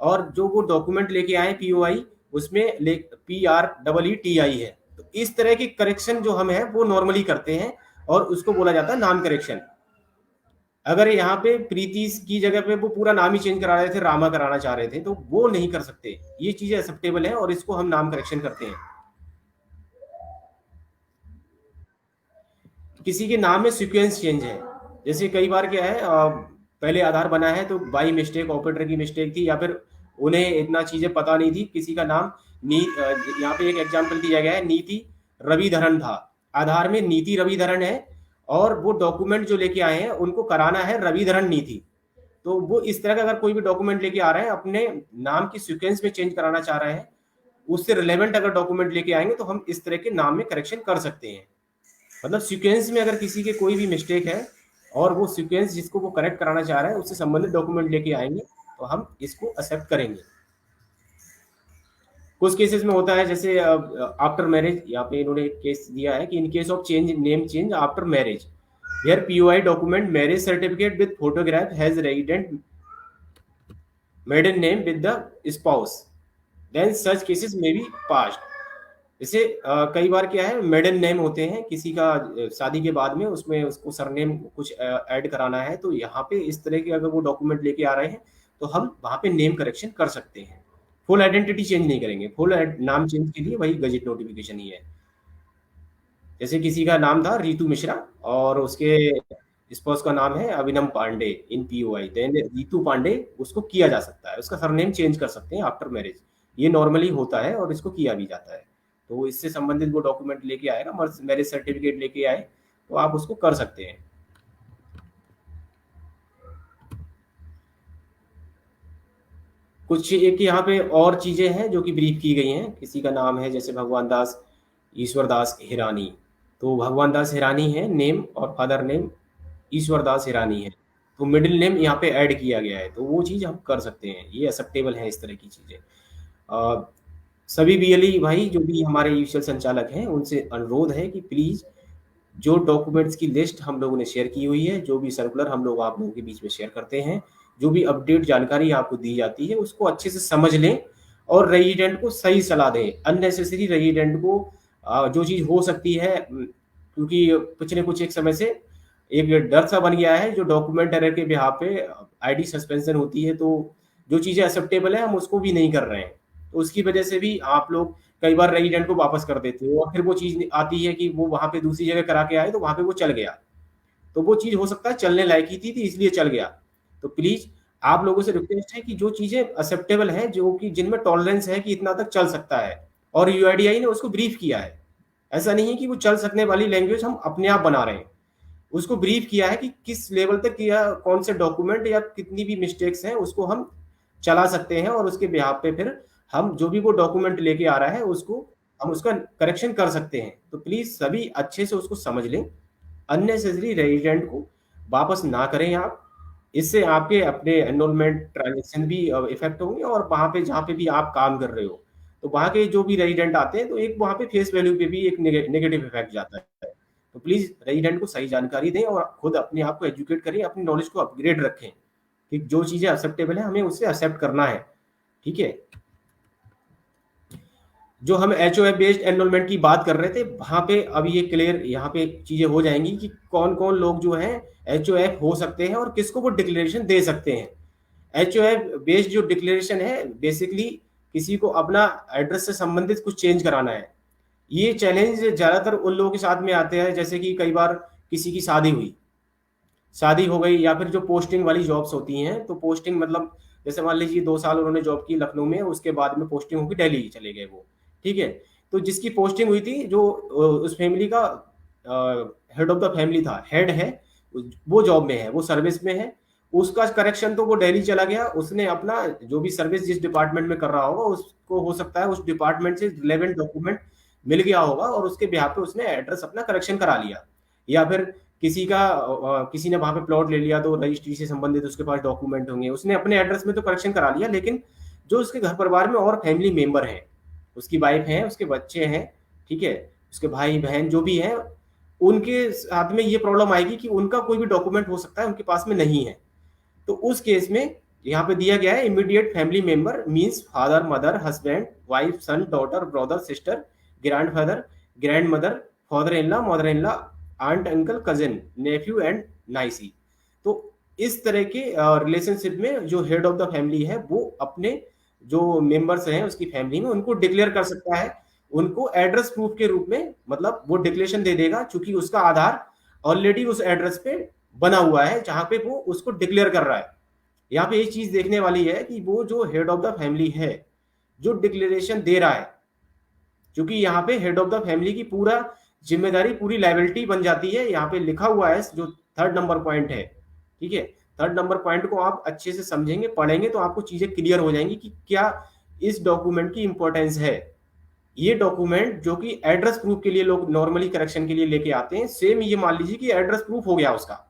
और जो वो डॉक्यूमेंट लेके आए पीओआई उसमें PREETI है। तो इस तरह की करेक्शन जो हम है वो नॉर्मली करते हैं, और उसको बोला जाता है नाम करेक्शन। अगर यहाँ पे प्रीति की जगह पे वो पूरा नाम ही चेंज करा रहे थे, रामा कराना चाह रहे थे, तो वो नहीं कर सकते। ये चीजें एक्सेप्टेबल है और इसको हम नाम करेक्शन करते हैं। किसी के नाम में सीक्वेंस चेंज है, जैसे कई बार क्या है पहले आधार बना है तो बाई मिस्टेक ऑपरेटर की मिस्टेक थी, या फिर उन्हें इतना चीजें पता नहीं थी, किसी का नाम यहाँ पे एक एग्जांपल दिया गया है, नीति रविधरन था, आधार में नीति रविधरन है, और वो डॉक्यूमेंट जो लेके आए हैं उनको कराना है रविधरन नीति। तो वो इस तरह का अगर कोई भी डॉक्यूमेंट लेके आ रहे हैं, अपने नाम की सीक्वेंस में चेंज कराना चाह रहे हैं, उससे रिलेवेंट अगर डॉक्यूमेंट लेके आएंगे तो हम इस तरह के नाम में करेक्शन कर सकते हैं। मतलब सीक्वेंस में अगर किसी के कोई भी मिस्टेक है और वो सीक्वेंस जिसको वो करेक्ट कराना चाह रहा है उससे संबंधित डॉक्यूमेंट लेके आएंगे, तो हम इसको एक्सेप्ट करेंगे। कुछ केसेस में होता है जैसे आफ्टर मैरिज, यहाँ पे इन्होंने केस दिया है कि in case of change name change after marriage where POI document marriage certificate with photograph has resident maiden name with the spouse, then such cases may be passed. जैसे कई बार क्या है मेडन नेम होते हैं किसी का शादी के बाद में, उसमें उसको सरनेम कुछ ऐड कराना है, तो यहाँ पे इस तरह के अगर वो डॉक्यूमेंट लेके आ रहे हैं तो हम वहाँ पे नेम करेक्शन कर सकते हैं। फुल आइडेंटिटी चेंज नहीं करेंगे, फुल नाम चेंज के लिए वही गजेट नोटिफिकेशन ही है। जैसे किसी का नाम था रितु मिश्रा और उसके स्पाउस का नाम है अभिनव पांडे इन पीओआई, देन रितु पांडे उसको किया जा सकता है, उसका सरनेम चेंज कर सकते हैं आफ्टर मैरिज। ये नॉर्मली होता है और इसको किया भी जाता है। तो इससे संबंधित वो डॉक्यूमेंट लेके आएगा, मैरिज सर्टिफिकेट लेके आए तो आप उसको कर सकते हैं। कुछ एक यहाँ पे और चीजें हैं जो कि ब्रीफ की गई हैं। किसी का नाम है जैसे भगवान दास ईश्वर दास हिरानी, तो भगवान दास हिरानी है नेम और फादर नेम ईश्वर दास हिरानी है, तो मिडिल नेम यहाँ पे ऐड किया गया है, तो वो चीज़ हम कर सकते हैं, ये एक्सेप्टेबल है इस तरह की चीज़ें। अ, सभी बीएलई भाई जो भी हमारे यूजुअल संचालक हैं उनसे अनुरोध है कि प्लीज़ जो डॉक्यूमेंट्स की लिस्ट हम लोगों ने शेयर की हुई है, जो भी सर्कुलर हम लोग आप लोगों के बीच में शेयर करते हैं, जो भी अपडेट जानकारी आपको दी जाती है उसको अच्छे से समझ लें और रेजिडेंट को सही सलाह दें। अननेसेसरी रेजिडेंट को जो चीज़ हो सकती है, क्योंकि पिछले कुछ एक समय से एक डर सा बन गया है जो डॉक्यूमेंट एरर के बिहाफ पे आईडी सस्पेंशन होती है, तो जो चीज़ें एक्सेप्टेबल है हम उसको भी नहीं कर रहे हैं, तो उसकी वजह से भी आप लोग कई बार रेजिडेंट को वापस कर देते हो और फिर वो चीज़ आती है कि वो वहाँ पे दूसरी जगह करा के आए तो वहाँ पे वो चल गया, तो वो चीज़ हो सकता है चलने लायक ही थी इसलिए चल गया। तो प्लीज़ आप लोगों से रिक्वेस्ट है कि जो चीज़ें एक्सेप्टेबल हैं, जो कि जिनमें टॉलरेंस है कि इतना तक चल सकता है और यूआईडीआई ने उसको ब्रीफ किया है, ऐसा नहीं है कि वो चल सकने वाली लैंग्वेज हम अपने आप बना रहे हैं, उसको ब्रीफ किया है कि किस लेवल तक या कौन से डॉक्यूमेंट या कितनी भी मिस्टेक्स हैं उसको हम चला सकते हैं और उसके बिहाफ पे फिर हम जो भी वो डॉक्यूमेंट लेके आ रहा है उसको हम उसका करेक्शन कर सकते हैं। तो प्लीज सभी अच्छे से उसको समझ लें, अननेसेसरी रेजिडेंट को वापस ना करें आप, इससे आपके अपने एनरोलमेंट ट्रांजेक्शन भी इफेक्ट होंगे और वहाँ पे जहाँ पे भी आप काम कर रहे हो तो वहाँ के जो भी रेजिडेंट आते हैं तो एक वहाँ पे फेस वैल्यू पे भी एक नेगेटिव इफेक्ट जाता है। तो प्लीज रेजिडेंट को सही जानकारी दें और खुद अपने आप को एजुकेट करें, अपनी नॉलेज को अपग्रेड रखें कि जो चीजें एक्सेप्टेबल है हमें उससे एक्सेप्ट करना है। ठीक है, जो हम H O F based enrolment की बात कर रहे थे वहां पे अब ये क्लियर यहाँ पे चीजें हो जाएंगी कि कौन कौन लोग जो हैं एच ओ एफ हो सकते हैं और किसको वो डिक्लेरेशन दे सकते हैं। एच ओ एफ बेस्ड जो डिक्लेरेशन है बेसिकली किसी को अपना एड्रेस से संबंधित कुछ चेंज कराना है। ये चैलेंज ज्यादातर उन लोगों के साथ में आते हैं जैसे कि कई बार किसी की शादी हुई, शादी हो गई, या फिर जो पोस्टिंग वाली जॉब्स होती हैं, तो पोस्टिंग मतलब जैसे मान लीजिए 2 साल उन्होंने जॉब की लखनऊ में, उसके बाद में पोस्टिंग होगी दिल्ली चले गए वो। ठीक है, तो जिसकी पोस्टिंग हुई थी जो उस फैमिली का हेड ऑफ द फैमिली था, हेड है, वो जॉब में है, वो सर्विस में है, उसका करेक्शन तो वो दिल्ली चला गया, उसने अपना जो भी सर्विस जिस डिपार्टमेंट में कर रहा होगा उसको हो सकता है उस डिपार्टमेंट से रिलेवेंट डॉक्यूमेंट मिल गया होगा और उसके बिहाफ पे उसने एड्रेस अपना करेक्शन करा लिया। या फिर किसी ने वहां पे प्लॉट ले लिया तो रजिस्ट्री से संबंधित उसके पास डॉक्यूमेंट होंगे, उसने अपने एड्रेस में तो करेक्शन करा लिया, लेकिन जो उसके घर परिवार में और फैमिली मेंबर हैं, उसकी वाइफ है, उसके बच्चे हैं, ठीक है, उसके भाई बहन जो भी हैं, उनके साथ में ये प्रॉब्लम आएगी कि उनका कोई भी डॉक्यूमेंट हो सकता है उनके पास में नहीं है। तो उस केस में यहाँ पे दिया गया है immediate family member means father mother husband wife son daughter brother sister grandfather grandmother mother in law aunt uncle cousin nephew and niece. तो इस तरह के रिलेशनशिप में जो हेड ऑफ द फैमिली है वो अपने जो मेंबर्स हैं उसकी फैमिली में उनको डिक्लेयर कर सकता है, उनको एड्रेस प्रूफ के रूप में, मतलब वो डिक्लेरेशन दे देगा चूंकि उसका आधार ऑलरेडी उस एड्रेस पे बना हुआ है जहां पे वो उसको डिक्लेयर कर रहा है। यहाँ पे एक चीज देखने वाली है कि वो जो हेड ऑफ द फैमिली है जो डिक्लेरेशन दे रहा है, क्योंकि यहाँ पे हेड ऑफ द फैमिली की पूरा जिम्मेदारी पूरी लाइबिलिटी बन जाती है, यहाँ पे लिखा हुआ है जो 3rd नंबर पॉइंट है। ठीक है, 3rd नंबर पॉइंट को आप अच्छे से समझेंगे पढ़ेंगे तो आपको चीजें क्लियर हो जाएंगी कि क्या इस डॉक्यूमेंट की इंपॉर्टेंस है। ये डॉक्यूमेंट जो कि एड्रेस प्रूफ के लिए लोग नॉर्मली करेक्शन के लिए लेके आते हैं, सेम ये मान लीजिए कि एड्रेस प्रूफ हो गया उसका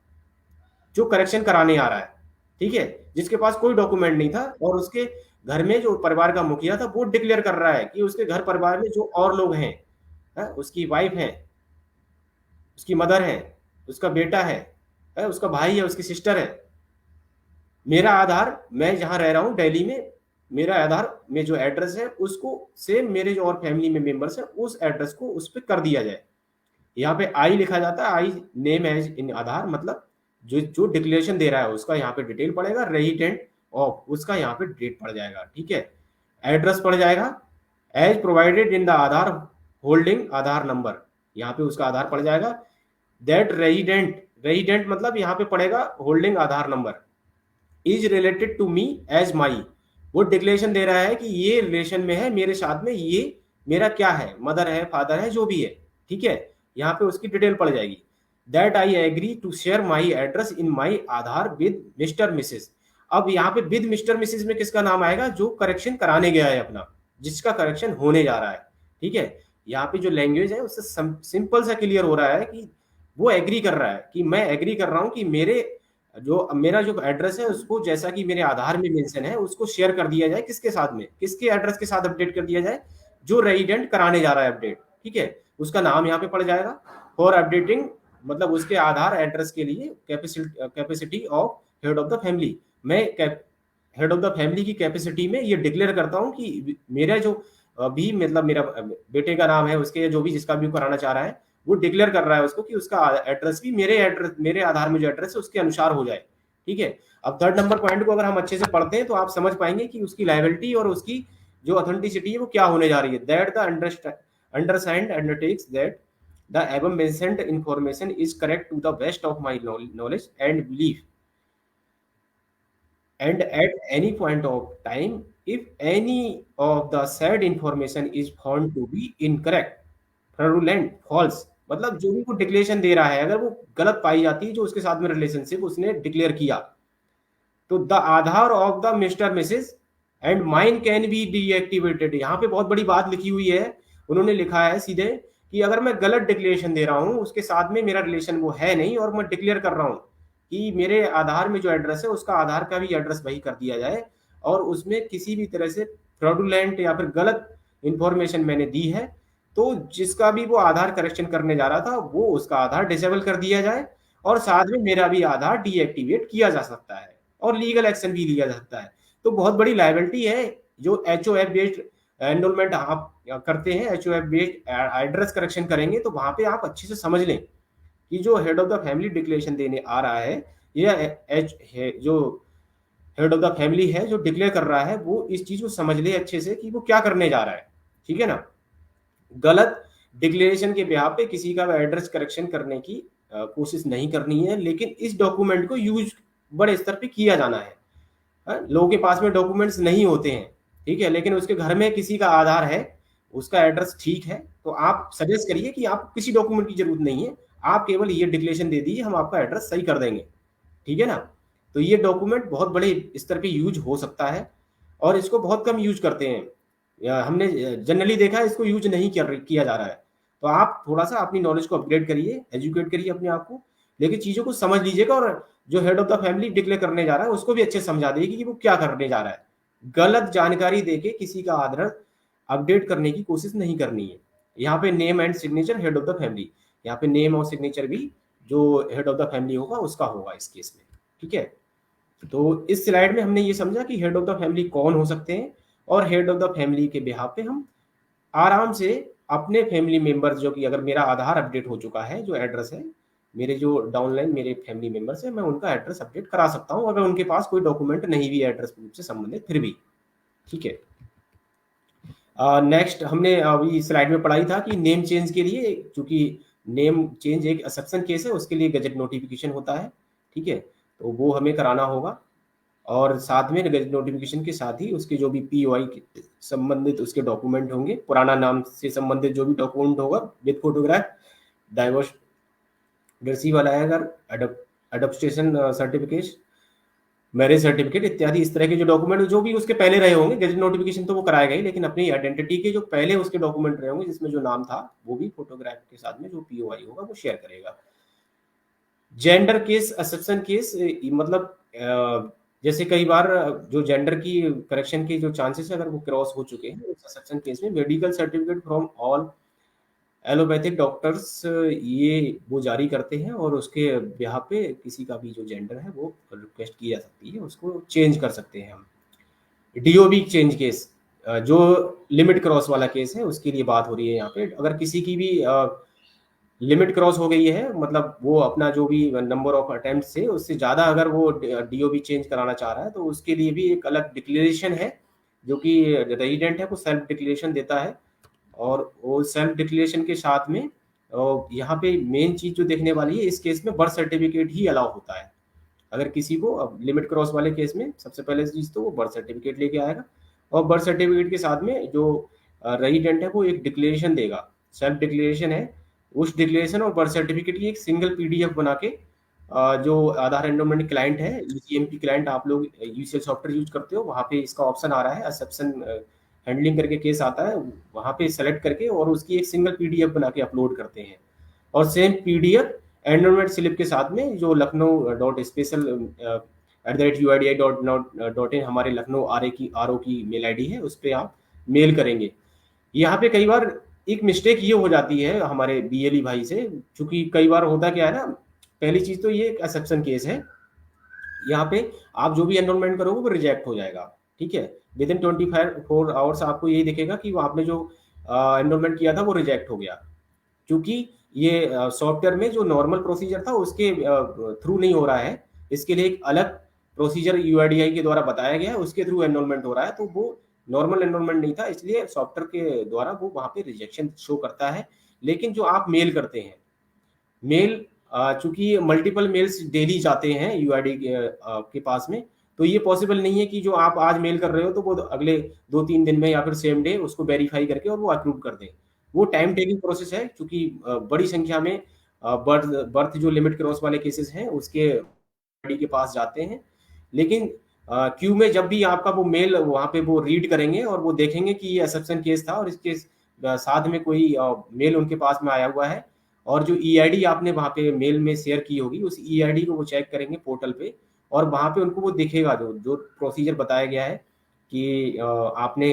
जो करेक्शन कराने आ रहा है, ठीक है, जिसके पास कोई डॉक्यूमेंट नहीं था और उसके घर में जो परिवार का मुखिया था वो डिक्लेयर कर रहा है कि उसके घर परिवार में जो और लोग हैं, उसकी वाइफ है, उसकी मदर है, उसका बेटा है, उसका भाई है, उसकी सिस्टर है, मेरा आधार मैं जहां रह रहा हूं दिल्ली में, मेरा आधार में जो एड्रेस है उसको सेम मेरे जो और फैमिली में मेंबर्स है उस एड्रेस को उस पर कर दिया जाए। यहाँ पे आई लिखा जाता है, आई नेम एज इन आधार, मतलब जो जो डिक्लेरेशन दे रहा है उसका यहाँ पे डिटेल पड़ेगा, रेजिडेंट ऑफ उसका यहाँ पे डेट पड़ जाएगा, ठीक है, एड्रेस पड़ जाएगा as provided in the Aadhaar holding Aadhaar number, यहाँ पे उसका आधार पड़ जाएगा। दैट रेजिडेंट, रेजिडेंट मतलब यहाँ पे पड़ेगा holding Aadhaar number, is related to me as my. वो डिक्लेरेशन दे रहा है कि ये रिलेशन में है मेरे साथ में, ये मेरा क्या है, मदर है, फादर है, जो भी है, ठीक है। यहाँ पे उसकी डिटेल पड़ जाएगी। That I agree to share my address in my Aadhaar with mister Mrs. अब यहाँ पे विद मिस्टर मिसेस में किसका नाम आएगा? जो करेक्शन कराने गया है अपना, जिसका करेक्शन होने जा रहा है, ठीक है। यहाँ पे जो लैंग्वेज है उससे सिंपल सा क्लियर हो रहा है कि वो एग्री कर रहा है कि मैं एग्री कर रहा हूँ कि मेरा जो एड्रेस है उसको, जैसा कि मेरे आधार में मेंशन है, उसको शेयर कर दिया जाए। किसके साथ में? किसके एड्रेस के साथ अपडेट कर दिया जाए? जो रेजिडेंट कराने जा रहा है अपडेट, ठीक है, उसका नाम यहाँ पे पड़ जाएगा। फॉर अपडेटिंग मतलब उसके आधार एड्रेस के लिए capacity of head of the family, मैं हेड ऑफ द फैमिली की कैपेसिटी में ये डिक्लेयर करता हूँ कि मेरा जो भी मतलब मेरा बेटे का नाम है, उसके जो भी जिसका भी कराना चाह रहा है, वो डिक्लेयर कर रहा है उसको कि उसका एड्रेस भी मेरे आधार में जो एड्रेस है उसके अनुसार हो जाए, ठीक है। अब थर्ड नंबर पॉइंट को अगर हम अच्छे से पढ़ते हैं तो आप समझ पाएंगे कि उसकी लायबिलिटी और उसकी जो ऑथेंटिसिटी है वो क्या होने जा रही है। That the undersigned undertakes that the above mentioned information is correct to the best of my knowledge and belief, and at any point of time if any of the said information is found to be incorrect, fraudulent, false, मतलब जो भी वो declaration दे रहा है अगर वो गलत पाई जाती है, जो उसके साथ में रिलेशनशिप उसने डिक्लेयर किया, तो the Aadhaar of the mister Mrs and mine can be deactivated. यहाँ पे बहुत बड़ी बात लिखी हुई है, उन्होंने लिखा है सीधे कि अगर मैं गलत डिक्लेरेशन दे रहा हूँ, उसके साथ में मेरा रिलेशन वो है नहीं, और मैं डिक्लेयर कर रहा हूँ कि मेरे आधार में जो एड्रेस है उसका आधार का भी एड्रेस वही कर दिया जाए, और उसमें किसी भी तरह से फ्रॉडुलेंट या फिर गलत इंफॉर्मेशन मैंने दी है, तो जिसका भी वो आधार करेक्शन करने जा रहा था वो उसका आधार डिसेबल कर दिया जाए, और साथ में मेरा भी आधार डीएक्टिवेट किया जा सकता है और लीगल एक्शन भी लिया जा सकता है। तो बहुत बड़ी लायबिलिटी है। जो एचओएफ बेस्ड एनरोलमेंट आप करते हैं, एचओएफ बेस्ड एड्रेस करेक्शन करेंगे, तो वहां पे आप अच्छे से समझ लें कि जो head of the family declaration देने आ रहा है, या एच है जो हेड ऑफ द फैमिली है जो डिक्लेयर कर रहा है, वो इस चीज को समझ ले अच्छे से कि वो क्या करने जा रहा है, ठीक है ना। गलत डिक्लेरेशन के बिहाफ पे किसी का एड्रेस करेक्शन करने की कोशिश नहीं करनी है, लेकिन इस डॉक्यूमेंट को यूज बड़े स्तर पे किया जाना है। लोगों के पास में डॉक्यूमेंट्स नहीं होते हैं, ठीक है, लेकिन उसके घर में किसी का आधार है, उसका एड्रेस ठीक है, तो आप सजेस्ट करिए कि आप किसी डॉक्यूमेंट की जरूरत नहीं है, आप केवल ये डिक्लेरेशन दे दीजिए, हम आपका एड्रेस सही कर देंगे, ठीक है ना। तो ये डॉक्यूमेंट बहुत बड़े स्तर पे यूज हो सकता है, और इसको बहुत कम यूज करते हैं, या हमने जनरली देखा है इसको यूज नहीं किया जा रहा है। तो आप थोड़ा सा अपनी नॉलेज को अपग्रेड करिए, एजुकेट करिए अपने आप को, लेकिन चीजों को समझ लीजिएगा, और जो head of the family declare करने जा रहा है उसको भी अच्छे से समझा देगी कि वो क्या करने जा रहा है। गलत जानकारी देके किसी का आधार अपडेट करने की कोशिश नहीं करनी है। यहाँ पे name and signature head of the family, यहाँ पे नेम और सिग्नेचर भी जो हेड ऑफ द फैमिली होगा उसका होगा इस केस में, ठीक है। तो इस स्लाइड में हमने ये समझा कि हेड ऑफ द फैमिली कौन हो सकते हैं, और हेड ऑफ द फैमिली के बिहाफ पे हम आराम से अपने फैमिली मेंबर्स, जो कि अगर मेरा आधार अपडेट हो चुका है, जो एड्रेस है, मेरे जो डाउनलाइन मेरे फैमिली मेंबर्स है, मैं उनका एड्रेस अपडेट करा सकता हूँ अगर उनके पास कोई डॉक्यूमेंट नहीं भी एड्रेस प्रूफ से संबंधित फिर भी, ठीक है। नेक्स्ट हमने अभी स्लाइड में पढ़ाई था कि नेम चेंज के लिए, चूंकि नेम चेंज एक एक्सेप्शन केस है, उसके लिए गजट नोटिफिकेशन होता है, ठीक है, तो वो हमें कराना होगा, और साथ में गजट नोटिफिकेशन के साथ ही उसके जो भी पीओआई संबंधित उसके डॉक्यूमेंट होंगे, पुराना नाम से संबंधित जो भी डॉक्यूमेंट होगा विद फोटोग्राफ, डाइवोर्स रिसीव वाला है, अगर अडॉप्टेशन सर्टिफिकेट, मैरिज सर्टिफिकेट इत्यादि, इस तरह के जो डॉक्यूमेंट जो भी उसके पहले रहे होंगे, गजट नोटिफिकेशन तो वो कराएगा ही, लेकिन अपनी आइडेंटिटी के जो पहले उसके डॉक्यूमेंट रहे होंगे जिसमें जो नाम था, वो भी फोटोग्राफ के साथ में जो पीओआई होगा वो शेयर करेगा। जेंडर केस, एक्सेप्शन केस, मतलब जैसे कई बार जो जेंडर की करेक्शन के जो चांसेस है अगर वो क्रॉस हो चुके हैं, उस एक्सेप्शन केस में medical certificate from all allopathic doctors ये वो जारी करते हैं, और उसके बिहाफ पे किसी का भी जो जेंडर है वो रिक्वेस्ट की जा सकती है, उसको चेंज कर सकते हैं हम। डीओबी चेंज केस, जो लिमिट क्रॉस वाला केस है उसके लिए बात हो रही है यहाँ पे। अगर किसी की भी लिमिट क्रॉस हो गई है, मतलब वो अपना जो भी नंबर ऑफ अटेम्प्ट से उससे ज़्यादा अगर वो डीओबी चेंज कराना चाह रहा है, तो उसके लिए भी एक अलग डिक्लेरेशन है, जो कि रेजिडेंट है वो सेल्फ डिक्लेरेशन देता है, और वो सेल्फ डिक्लेरेशन के साथ में और यहाँ पे मेन चीज जो देखने वाली है, इस केस में बर्थ सर्टिफिकेट ही अलाउ होता है। अगर किसी को अब लिमिट क्रॉस वाले केस में सबसे पहले चीज तो वो बर्थ सर्टिफिकेट लेके आएगा, और बर्थ सर्टिफिकेट के साथ में जो रेजिडेंट है वो एक डिक्लेरेशन देगा, सेल्फ डिक्लेरेशन है। उस डिक्लेरेशन और बर्थ सर्टिफिकेट की एक सिंगल पीडीएफ बना के जो आधार एनरोलमेंट क्लाइंट है, यूसीएमपी क्लाइंट आप लोग यूसीएल सॉफ्टवेयर यूज करते हो, वहाँ पे इसका ऑप्शन आ रहा है, एक्सेप्शन हैंडलिंग करके केस आता है, वहाँ पे सेलेक्ट करके और उसकी एक सिंगल पीडीएफ बना के अपलोड करते हैं। और सेम पीडीएफ एनरोलमेंट स्लिप के साथ में जो लखनऊ डॉट स्पेशल @UIDI.in हमारे लखनऊ आर ओ की मेल आईडी है, उस पर आप मेल करेंगे। यहाँ पे कई बार एक मिस्टेक ये हो जाती है हमारे बीएलई भाई से, क्योंकि कई बार होता क्या है ना, पहली चीज तो ये एक एक्सेप्शन केस है, यहाँ पे आप जो भी एनरोलमेंट करोगे वो रिजेक्ट हो जाएगा। ठीक है, विद इन 24 आवर्स आपको यही दिखेगा कि वो आपने जो एनरोलमेंट किया था वो रिजेक्ट हो गया, क्योंकि ये सॉफ्टवेयर में जो नॉर्मल प्रोसीजर था उसके थ्रू नहीं हो रहा है, इसके लिए एक अलग प्रोसीजर यूआईडीआई के द्वारा बताया गया है, उसके थ्रू एनरोलमेंट हो रहा है, तो वो नॉर्मल एनरोलमेंट नहीं था, इसलिए सॉफ्टवेयर के द्वारा वो वहाँ पे रिजेक्शन शो करता है। लेकिन जो आप मेल करते हैं, मेल चूंकि मल्टीपल मेल्स डेली जाते हैं यूआईडी के पास में, तो ये पॉसिबल नहीं है कि जो आप आज मेल कर रहे हो तो वो अगले 2-3 दिन में या फिर सेम डे उसको वेरीफाई करके और वो अप्रूव कर दें। वो टाइम टेकिंग प्रोसेस है, क्योंकि बड़ी संख्या में बर्थ बर्थ जो लिमिट क्रॉस वाले केसेस हैं उसके यूआईडी के पास जाते हैं। लेकिन क्यू में जब भी आपका वो मेल वहाँ पे वो रीड करेंगे और वो देखेंगे कि ये एक्सेप्शन केस था और इसके साथ में कोई मेल उनके पास में आया हुआ है, और जो ईआईडी आपने वहाँ पे मेल में शेयर की होगी उस ईआईडी को वो चेक करेंगे पोर्टल पे, और वहाँ पे उनको वो दिखेगा जो जो प्रोसीजर बताया गया है कि आपने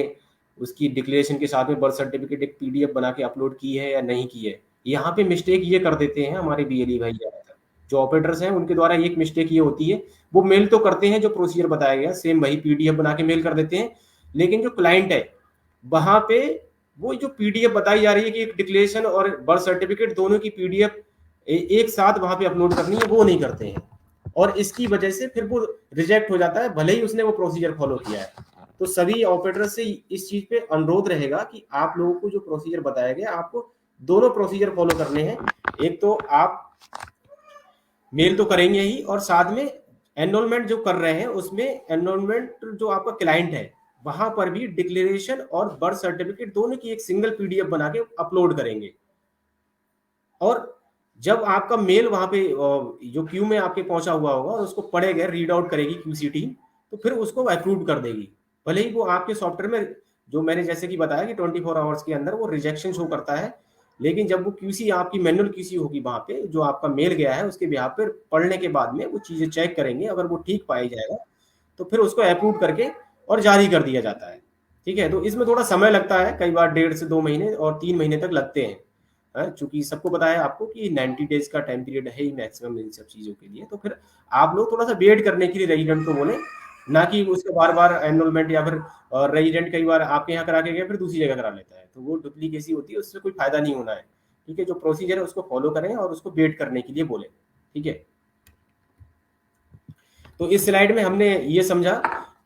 उसकी डिक्लेरेशन के साथ में बर्थ सर्टिफिकेट एक पीडीएफ बना के अपलोड की है या नहीं की है। यहाँ पे मिस्टेक ये कर देते हैं हमारे बीएलई भाई ज्यादातर, जो ऑपरेटर्स हैं उनके द्वारा एक मिस्टेक ये होती है, वो मेल तो करते हैं जो प्रोसीजर बताया गया सेम वही पीडीएफ बना के मेल कर देते हैं, लेकिन जो क्लाइंट है वहां पे वो जो पीडीएफ बताई जा रही है कि एक डिक्लेरेशन और बर्थ सर्टिफिकेट दोनों की पीडीएफ एक साथ वहां पे अपलोड करनी है, वो नहीं करते हैं, और इसकी वजह से फिर वो रिजेक्ट हो जाता है, भले ही उसने वो प्रोसीजर फॉलो किया है। तो सभी ऑपरेटर से इस चीज पे अनुरोध रहेगा कि आप लोगों को जो प्रोसीजर बताया गया आपको दोनों प्रोसीजर फॉलो करने हैं। एक तो आप मेल तो करेंगे ही, और साथ में एनरोलमेंट जो कर रहे हैं उसमें एनरोलमेंट जो आपका क्लाइंट है वहां पर भी डिक्लेरेशन और बर्थ सर्टिफिकेट दोनों की एक सिंगल पीडीएफ बना के अपलोड करेंगे। और जब आपका मेल वहां पे जो क्यू में आपके पहुंचा हुआ होगा और उसको पढ़ेगा, रीड आउट करेगी क्यूसी टीम, तो फिर उसको अप्रूव कर देगी, भले ही वो आपके सॉफ्टवेयर में जो मैंने जैसे कि बताया कि 24 आवर्स के अंदर वो रिजेक्शन शो करता है, लेकिन जब वो क्यूसी आपकी मैनुअल क्यूसी होगी वहां पे जो आपका मेल गया है उसके बिहाफ पर पढ़ने के बाद में वो चीजें चेक करेंगे, अगर वो ठीक पाई जाएगा तो फिर उसको अप्रूव करके और जारी कर दिया जाता है। ठीक है, तो इसमें थोड़ा समय लगता है, कई बार 1.5 से 2 महीने और 3 महीने तक लगते हैं, चूंकि सबको बताया आपको कि 90 डेज का टाइम पीरियड है ही मैक्सिमम इन सब चीजों के लिए, तो फिर आप लोग थोड़ा सा वेट करने के लिए रेजिडेंट को बोले, ना कि उसके बार बार एनरोलमेंट या फिर रेजिडेंट कई बार आपके यहाँ करा के गया फिर दूसरी जगह करा लेता है, तो वो डुप्लीकेसी होती है, उससे कोई फायदा नहीं होना है। ठीक है, जो प्रोसीजर है उसको फॉलो करें और उसको वेट करने के लिए बोले। ठीक है, तो इस स्लाइड में हमने ये समझा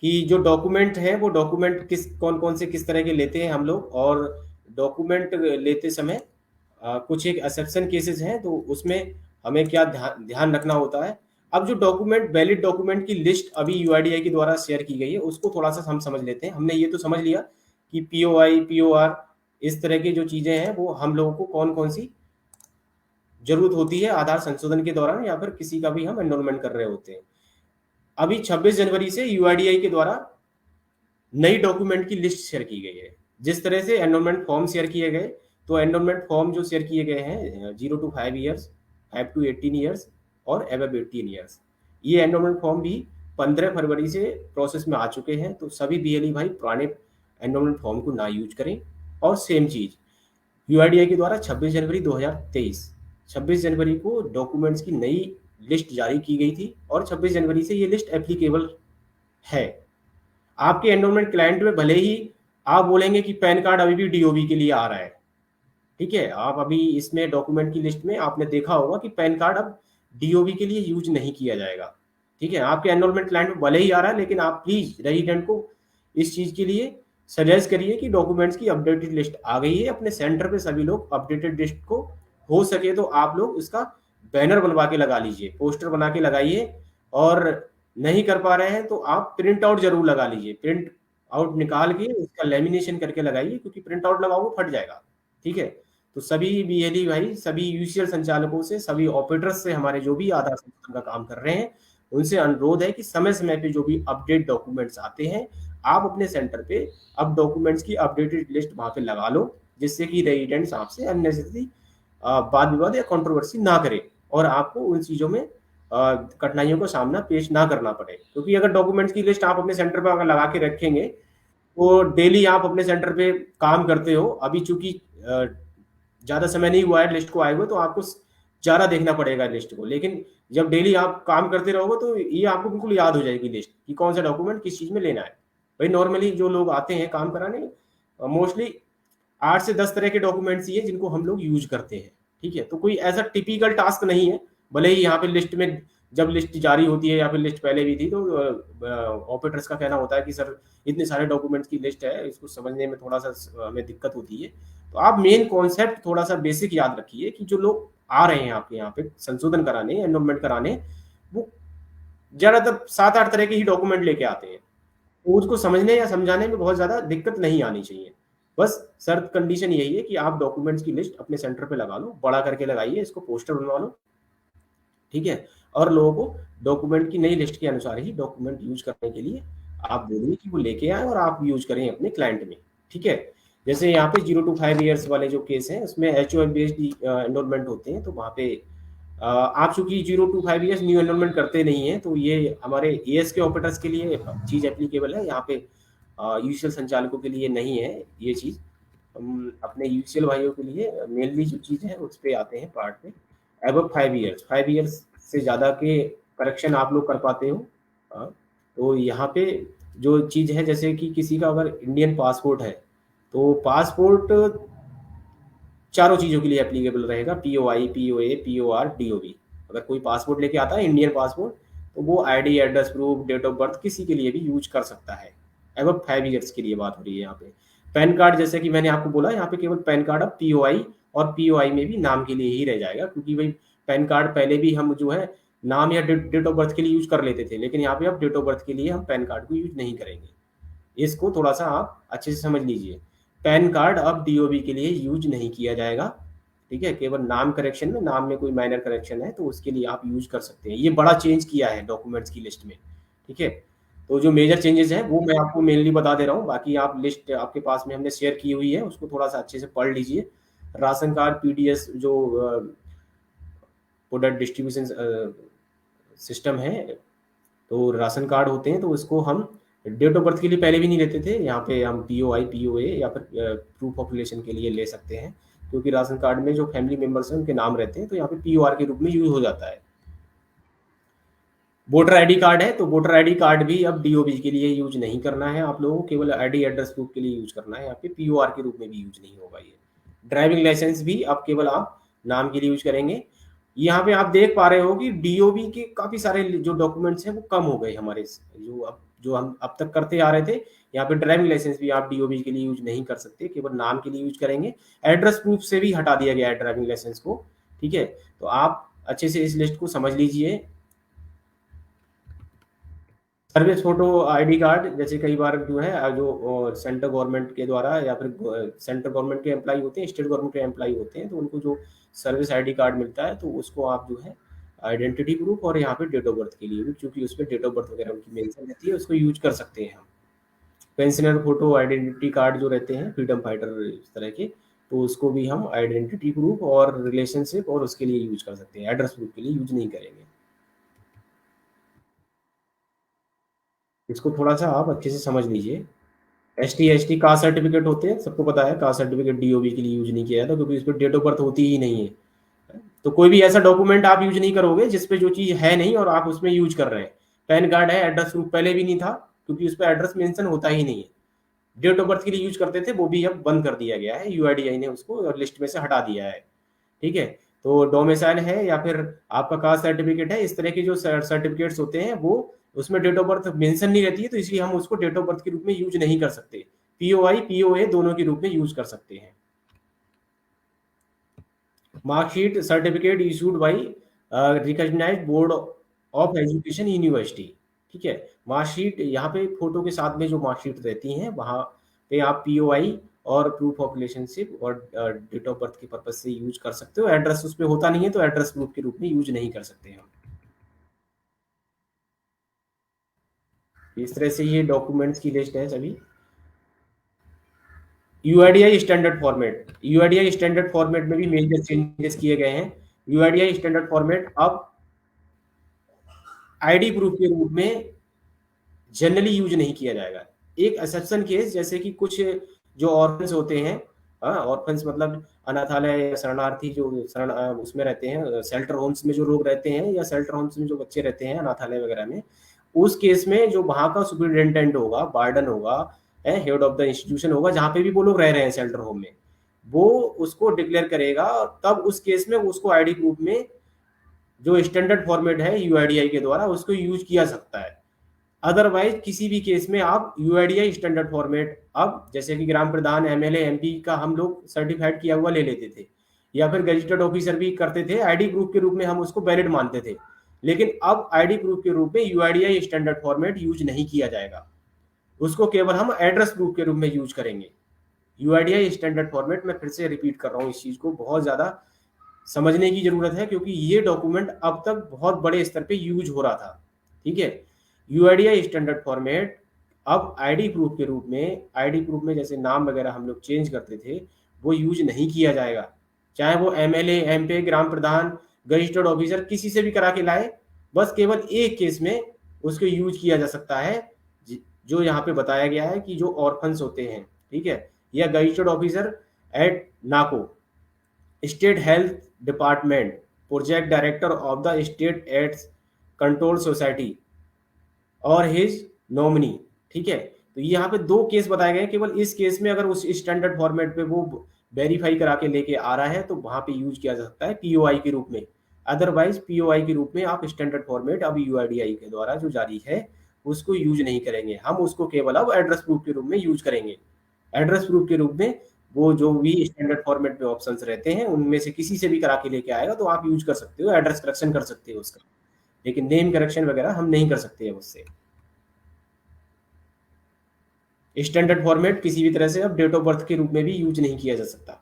कि जो डॉक्यूमेंट है वो डॉक्यूमेंट कौन कौन से किस तरह के लेते हैं हम लोग, और डॉक्यूमेंट लेते समय कुछ एक एक्सेप्शन केसेस हैं तो उसमें हमें क्या ध्यान रखना होता है। अब जो डॉक्यूमेंट वैलिड डॉक्यूमेंट की लिस्ट अभी यूआईडीआई के द्वारा शेयर की गई है उसको थोड़ा सा हम समझ लेते हैं। हमने ये तो समझ लिया कि पीओआई पीओआर इस तरह की जो चीजें हैं वो हम लोगों को कौन कौन सी जरूरत होती है आधार संशोधन के दौरान या फिर किसी का भी हम एनरोलमेंट कर रहे होते हैं। अभी 26 जनवरी से यूआईडीआई के द्वारा नई डॉक्यूमेंट की लिस्ट शेयर की गई है। जिस तरह से एनरोलमेंट फॉर्म शेयर किए गए, तो एनरोलमेंट फॉर्म जो शेयर किए गए हैं 0 to 5 ईयर्स, 5 to 18 ईयर्स और एबव 18 ईयर्स, ये एनरोलमेंट फॉर्म भी 15 फरवरी से प्रोसेस में आ चुके हैं। तो सभी बीएलई भाई पुराने एनरोलमेंट फॉर्म को ना यूज करें। और सेम चीज यूआईडीआई के द्वारा 26 जनवरी 2023 26 जनवरी को डॉक्यूमेंट्स की नई लिस्ट जारी की गई थी और 26 जनवरी से ये लिस्ट एप्लीकेबल है। आपके एनरोलमेंट क्लाइंट में भले ही आप बोलेंगे कि पैन कार्ड अभी भी डीओबी के लिए आ रहा है, ठीक है, आप अभी इसमें डॉक्यूमेंट की लिस्ट में आपने देखा होगा कि पैन कार्ड अब डीओबी के लिए यूज नहीं किया जाएगा। ठीक है, आपके एनरोलमेंट क्लाइंट में भले ही आ रहा है, लेकिन आप प्लीज रेजिडेंट को इस चीज के लिए सजेस्ट करिए कि डॉक्यूमेंट्स की अपडेटेड लिस्ट आ गई है, अपने सेंटर पे सभी लोग अपडेटेड लिस्ट को हो सके तो आप लोग इसका बैनर बनवा के लगा लीजिए, पोस्टर बना के लगाइए। और नहीं कर पा रहे हैं तो आप प्रिंट आउट जरूर लगा लीजिए, प्रिंट आउट निकाल के उसका लेमिनेशन करके लगाइए, क्योंकि प्रिंट आउट लगाओगे फट जाएगा। ठीक है, तो सभी बीएलई भाई, सभी यूसीएल संचालकों से, सभी ऑपरेटर्स से, हमारे जो भी आधार संशोधन का काम कर रहे हैं, उनसे अनुरोध है कि समय समय पे जो भी अपडेट डॉक्यूमेंट्स आते हैं, आप अपने सेंटर पे अब डॉक्यूमेंट्स की अपडेटेड लिस्ट वहां पे लगा लो, जिससे कि रेजिडेंट्स आपसे अननेसेसरी वाद विवाद या कंट्रोवर्सी ना करे, और आपको उन चीजों में कठिनाइयों का सामना पेश ना करना पड़े। क्योंकि अगर डॉक्यूमेंट्स की लिस्ट आप अपने सेंटर पर अगर लगा के रखेंगे, तो डेली आप अपने सेंटर पे काम करते हो, अभी चूंकि ज्यादा समय नहीं हुआ है लिस्ट को आए हुए, तो आपको ज्यादा देखना पड़ेगा लिस्ट को। लेकिन जब डेली आप काम करते रहोगे तो ये आपको बिल्कुल याद हो जाएगी लिस्ट कि कौन सा डॉक्यूमेंट किस चीज में लेना है। भाई नॉर्मली जो लोग आते हैं काम कराने, मोस्टली 8 से 10 तरह के डॉक्यूमेंट्स ही है जिनको हम लोग यूज करते हैं। ठीक है, तो कोई ऐसा टिपिकल टास्क नहीं है। भले ही यहाँ पे लिस्ट में जब लिस्ट जारी होती है या फिर लिस्ट पहले भी थी, तो ऑपरेटर्स का कहना होता है कि सर इतने सारे डॉक्यूमेंट्स की लिस्ट है, इसको समझने में थोड़ा सा हमें दिक्कत होती है। तो आप मेन कॉन्सेप्ट थोड़ा सा बेसिक याद रखिए कि जो लोग आ रहे हैं आपके यहाँ पे संशोधन कराने, एनरोलमेंट कराने, वो ज्यादातर 7-8 तरह के ही डॉक्यूमेंट लेके आते हैं। तो उसको समझने या समझाने में बहुत ज्यादा दिक्कत नहीं आनी चाहिए। बस शर्त कंडीशन यही है कि आप डॉक्यूमेंट्स की लिस्ट अपने सेंटर पे लगा लो, बड़ा करके लगाइए, इसको पोस्टर बनवा लो। ठीक है, और लोगों को डॉक्यूमेंट की नई लिस्ट के अनुसार ही डॉक्यूमेंट यूज करने के लिए आप बोलिए कि वो लेके आए और आप यूज करें अपने क्लाइंट में। ठीक है, जैसे यहाँ पे 0 to 5 ईयर्स वाले जो केस हैं, उसमें एचओएम बेस्ड एनरोलमेंट होते हैं, तो वहाँ पे आप चूंकि 0 to 5 ईयर्स न्यू एनरोलमेंट करते नहीं है, तो ये हमारे एएस के ऑपरेटर्स के लिए चीज एप्लीकेबल है। यहाँ पे यूसीएल संचालकों के लिए नहीं है ये चीज। हम अपने यूसीएल भाइयों के लिए मेनली जो चीज है उस पे आते हैं पार्ट पे। एबव 5 ईयर्स, 5 ईयर्स से ज्यादा के करेक्शन आप लोग कर पाते हो। तो यहाँ पे जो चीज है, जैसे कि किसी का अगर इंडियन पासपोर्ट है, तो पासपोर्ट चारों चीजों के लिए एप्लीकेबल रहेगा, पीओआई, पीओए, पीओआर, डीओबी। अगर कोई पासपोर्ट लेके आता है इंडियन पासपोर्ट, तो वो ID, address proof, date of birth किसी के लिए भी यूज कर सकता है। अब 5 ईयर्स के लिए बात हो रही है यहाँ पे। पैन कार्ड, जैसे कि मैंने आपको बोला, यहाँ पे केवल पैन कार्ड अब पीओआई, और पीओआई में भी नाम के लिए ही रह जाएगा, क्योंकि भाई पैन कार्ड पहले भी हम जो है नाम या डेट ऑफ बर्थ के लिए यूज कर लेते थे, लेकिन यहाँ पे अब डेट ऑफ बर्थ के लिए हम पैन कार्ड को यूज नहीं करेंगे। इसको थोड़ा सा आप अच्छे से समझ लीजिए। पैन कार्ड अब डीओबी के लिए यूज नहीं किया जाएगा। ठीक है, केवल नाम करेक्शन में, नाम में कोई माइनर करेक्शन है तो उसके लिए आप यूज कर सकते हैं। ये बड़ा चेंज किया है डॉक्यूमेंट्स की लिस्ट में। ठीक है, तो जो मेजर चेंजेस हैं वो मैं आपको मेनली बता दे रहा हूँ, बाकी आप लिस्ट आपके पास में हमने शेयर की हुई है, उसको थोड़ा सा अच्छे से पढ़ लीजिए। राशन कार्ड पीडीएस जो प्रोडक्ट डिस्ट्रीब्यूशन सिस्टम है, तो राशन कार्ड होते हैं, तो उसको हम डेट ऑफ बर्थ के लिए पहले भी नहीं लेते थे, यहाँ पे हम पीओआई, पीओए या फिर प्रूफ ऑफ रिलेशन के लिए ले सकते हैं, क्योंकि राशन कार्ड में जो फैमिली मेंबर्स हैं उनके नाम रहते हैं, तो यहाँ पे पीओआर के रूप में यूज हो जाता है। वोटर आईडी कार्ड है, तो वोटर आईडी कार्ड भी अब डीओबी के लिए यूज नहीं करना है आप लोगों को, केवल आईडी, एड्रेस प्रूफ के लिए यूज करना है। यहाँ पे पीओआर के रूप में भी यूज नहीं होगा ये। ड्राइविंग लाइसेंस भी अब केवल आप नाम के लिए यूज करेंगे। यहाँ पे आप देख पा रहे हो कि डीओबी के काफी सारे जो डॉक्यूमेंट्स हैं वो कम हो गए हमारे, जो हम अब तक करते आ रहे थे। यहाँ पे ड्राइविंग लाइसेंस भी आप डीओबी के लिए यूज नहीं कर सकते, केवल नाम के लिए यूज करेंगे। एड्रेस प्रूफ से भी हटा दिया गया है ड्राइविंग लाइसेंस को। ठीक है, तो आप अच्छे से इस लिस्ट को समझ लीजिए। सर्विस फोटो आईडी कार्ड, जैसे कई बार जो है जो सेंट्रल गवर्नमेंट के द्वारा या फिर सेंट्रल गवर्नमेंट के एम्प्लॉय होते हैं, स्टेट गवर्नमेंट के एम्प्लॉय होते हैं, तो उनको जो सर्विस आईडी कार्ड मिलता है, तो उसको आप जो है आइडेंटिटी प्रूफ और यहाँ पे डेट ऑफ बर्थ के लिए भी, क्योंकि उसमें डेट ऑफ बर्थ वगैरह उनकी मेंशन रहती है, उसको यूज कर सकते हैं हम। पेंशनर फोटो आइडेंटिटी कार्ड जो रहते हैं, फ्रीडम फाइटर इस तरह के, तो उसको भी हम आइडेंटिटी प्रूफ और रिलेशनशिप और उसके लिए यूज कर सकते हैं, एड्रेस प्रूफ के लिए यूज नहीं करेंगे। इसको थोड़ा सा आप अच्छे से समझ लीजिए। एसटी कास्ट सर्टिफिकेट होते हैं, सबको पता है कास्ट सर्टिफिकेट डीओबी के लिए यूज नहीं किया जाता, क्योंकि इस पर डेट ऑफ बर्थ होती ही नहीं है। तो कोई भी ऐसा डॉक्यूमेंट आप यूज नहीं करोगे जिसपे जो चीज है नहीं और आप उसमें यूज कर रहे हैं। पैन कार्ड है, एड्रेस प्रूफ पहले भी नहीं था, क्योंकि उस पर एड्रेस मेंशन होता ही नहीं है। डेट ऑफ बर्थ के लिए यूज करते थे, वो भी अब बंद कर दिया गया है, यूआईडीआई ने उसको लिस्ट में से हटा दिया है। ठीक है, तो डोमिसाइल है या फिर आपका कास्ट सर्टिफिकेट है, इस तरह के जो सर्टिफिकेट्स होते हैं वो उसमें डेट ऑफ बर्थ मेंशन नहीं रहती है, तो इसलिए हम उसको डेट ऑफ बर्थ के रूप में यूज नहीं कर सकते। पीओआई, पीओए दोनों के रूप में यूज कर सकते हैं। Marksheet certificate issued by recognized board of education university. ठीक है, मार्कशीट यहाँ पे फोटो के साथ में जो मार्कशीट रहती हैं वहाँ पे आप पीओआई और प्रूफ ऑफ रिलेशनशिप और डेट ऑफ बर्थ के पर्पज से यूज कर सकते हो। एड्रेस उस पर होता नहीं है तो एड्रेस प्रूफ के रूप में यूज नहीं कर सकते हम। इस तरह से ये डॉक्यूमेंट्स की लिस्ट है सभी। UIDAI standard format, UIDAI standard format में भी मेजर चेंजेस किए गए हैं। यूआईडीआई स्टैंडर्ड फॉर्मेट अब आईडी प्रूफ के रूप में जनरली यूज नहीं किया जाएगा। एक एक्सेप्शन केस जैसे कि कुछ जो ऑर्फन्स होते हैं, ऑर्फन्स मतलब अनाथालय या शरणार्थी जो शरण उसमें रहते हैं, शेल्टर होम्स में जो लोग रहते हैं या शेल्टर होम्स में जो बच्चे रहते हैं अनाथालय वगैरह में, उस केस में जो वहाँ का सुपरिटेंडेंट होगा, वार्डन होगा, हेड ऑफ द इंस्टीट्यूशन होगा, जहाँ पे भी वो लोग रह रहे हैं शेल्टर होम में, वो उसको डिक्लेयर करेगा और तब उस केस में उसको आईडी प्रूफ में जो स्टैंडर्ड फॉर्मेट है यूआईडीआई के द्वारा उसको यूज किया सकता है। अदरवाइज किसी भी केस में आप यूआईडीआई स्टैंडर्ड फॉर्मेट, अब जैसे कि ग्राम प्रधान, एमएलए, एमपी का हम लोग सर्टिफाइड किया हुआ ले लेते थे या फिर गजिस्टर्ड ऑफिसर भी करते थे, आईडी प्रूफ के रूप में हम उसको वैलिड मानते थे। लेकिन अब आईडी प्रूफ के रूप में यूआईडीआई स्टैंडर्ड फॉर्मेट यूज नहीं किया जाएगा, उसको केवल हम एड्रेस प्रूफ के रूप में यूज करेंगे। यूआईडीआई स्टैंडर्ड फॉर्मेट, मैं फिर से रिपीट कर रहा हूँ, इस चीज को बहुत ज्यादा समझने की जरूरत है क्योंकि ये डॉक्यूमेंट अब तक बहुत बड़े स्तर पे यूज हो रहा था। ठीक है, यूआईडीआई स्टैंडर्ड फॉर्मेट अब आईडी प्रूफ के रूप में, आईडी प्रूफ में जैसे नाम वगैरह हम लोग चेंज करते थे वो यूज नहीं किया जाएगा, चाहे वो एमएलए, एमपी, ग्राम प्रधान, रजिस्टर्ड ऑफिसर किसी से भी करा के लाए, बस केवल एक केस में उसको यूज किया जा सकता है जो यहाँ पे बताया गया है कि जो ऑर्फन्स होते हैं, ठीक है, या registered officer eight Nako, state health department, project director of the state AIDS control society और हिज नॉमिनी। ठीक है, तो यहाँ पे दो केस बताए गए, केवल इस केस में अगर उस स्टैंडर्ड फॉर्मेट पे वो वेरीफाई करा के लेके आ रहा है तो वहां पे यूज किया जा सकता है पीओआई के रूप में। अदरवाइज पीओआई के रूप में आप स्टैंडर्ड फॉर्मेट अब यूआईडीआई के द्वारा जो जारी है उसको यूज नहीं करेंगे, हम उसको केवल अब एड्रेस प्रूफ के रूप में यूज करेंगे। एड्रेस प्रूफ के रूप में वो जो भी स्टैंडर्ड फॉर्मेट में ऑप्शंस रहते हैं उनमें से किसी से भी करा के लेके आएगा तो आप यूज कर सकते हो, एड्रेस करेक्शन कर सकते हो उसका, लेकिन नेम करेक्शन वगैरह हम नहीं कर सकते हैं उससे। स्टैंडर्ड फॉर्मेट किसी भी तरह से अब डेट ऑफ बर्थ के रूप में भी यूज नहीं किया जा सकता।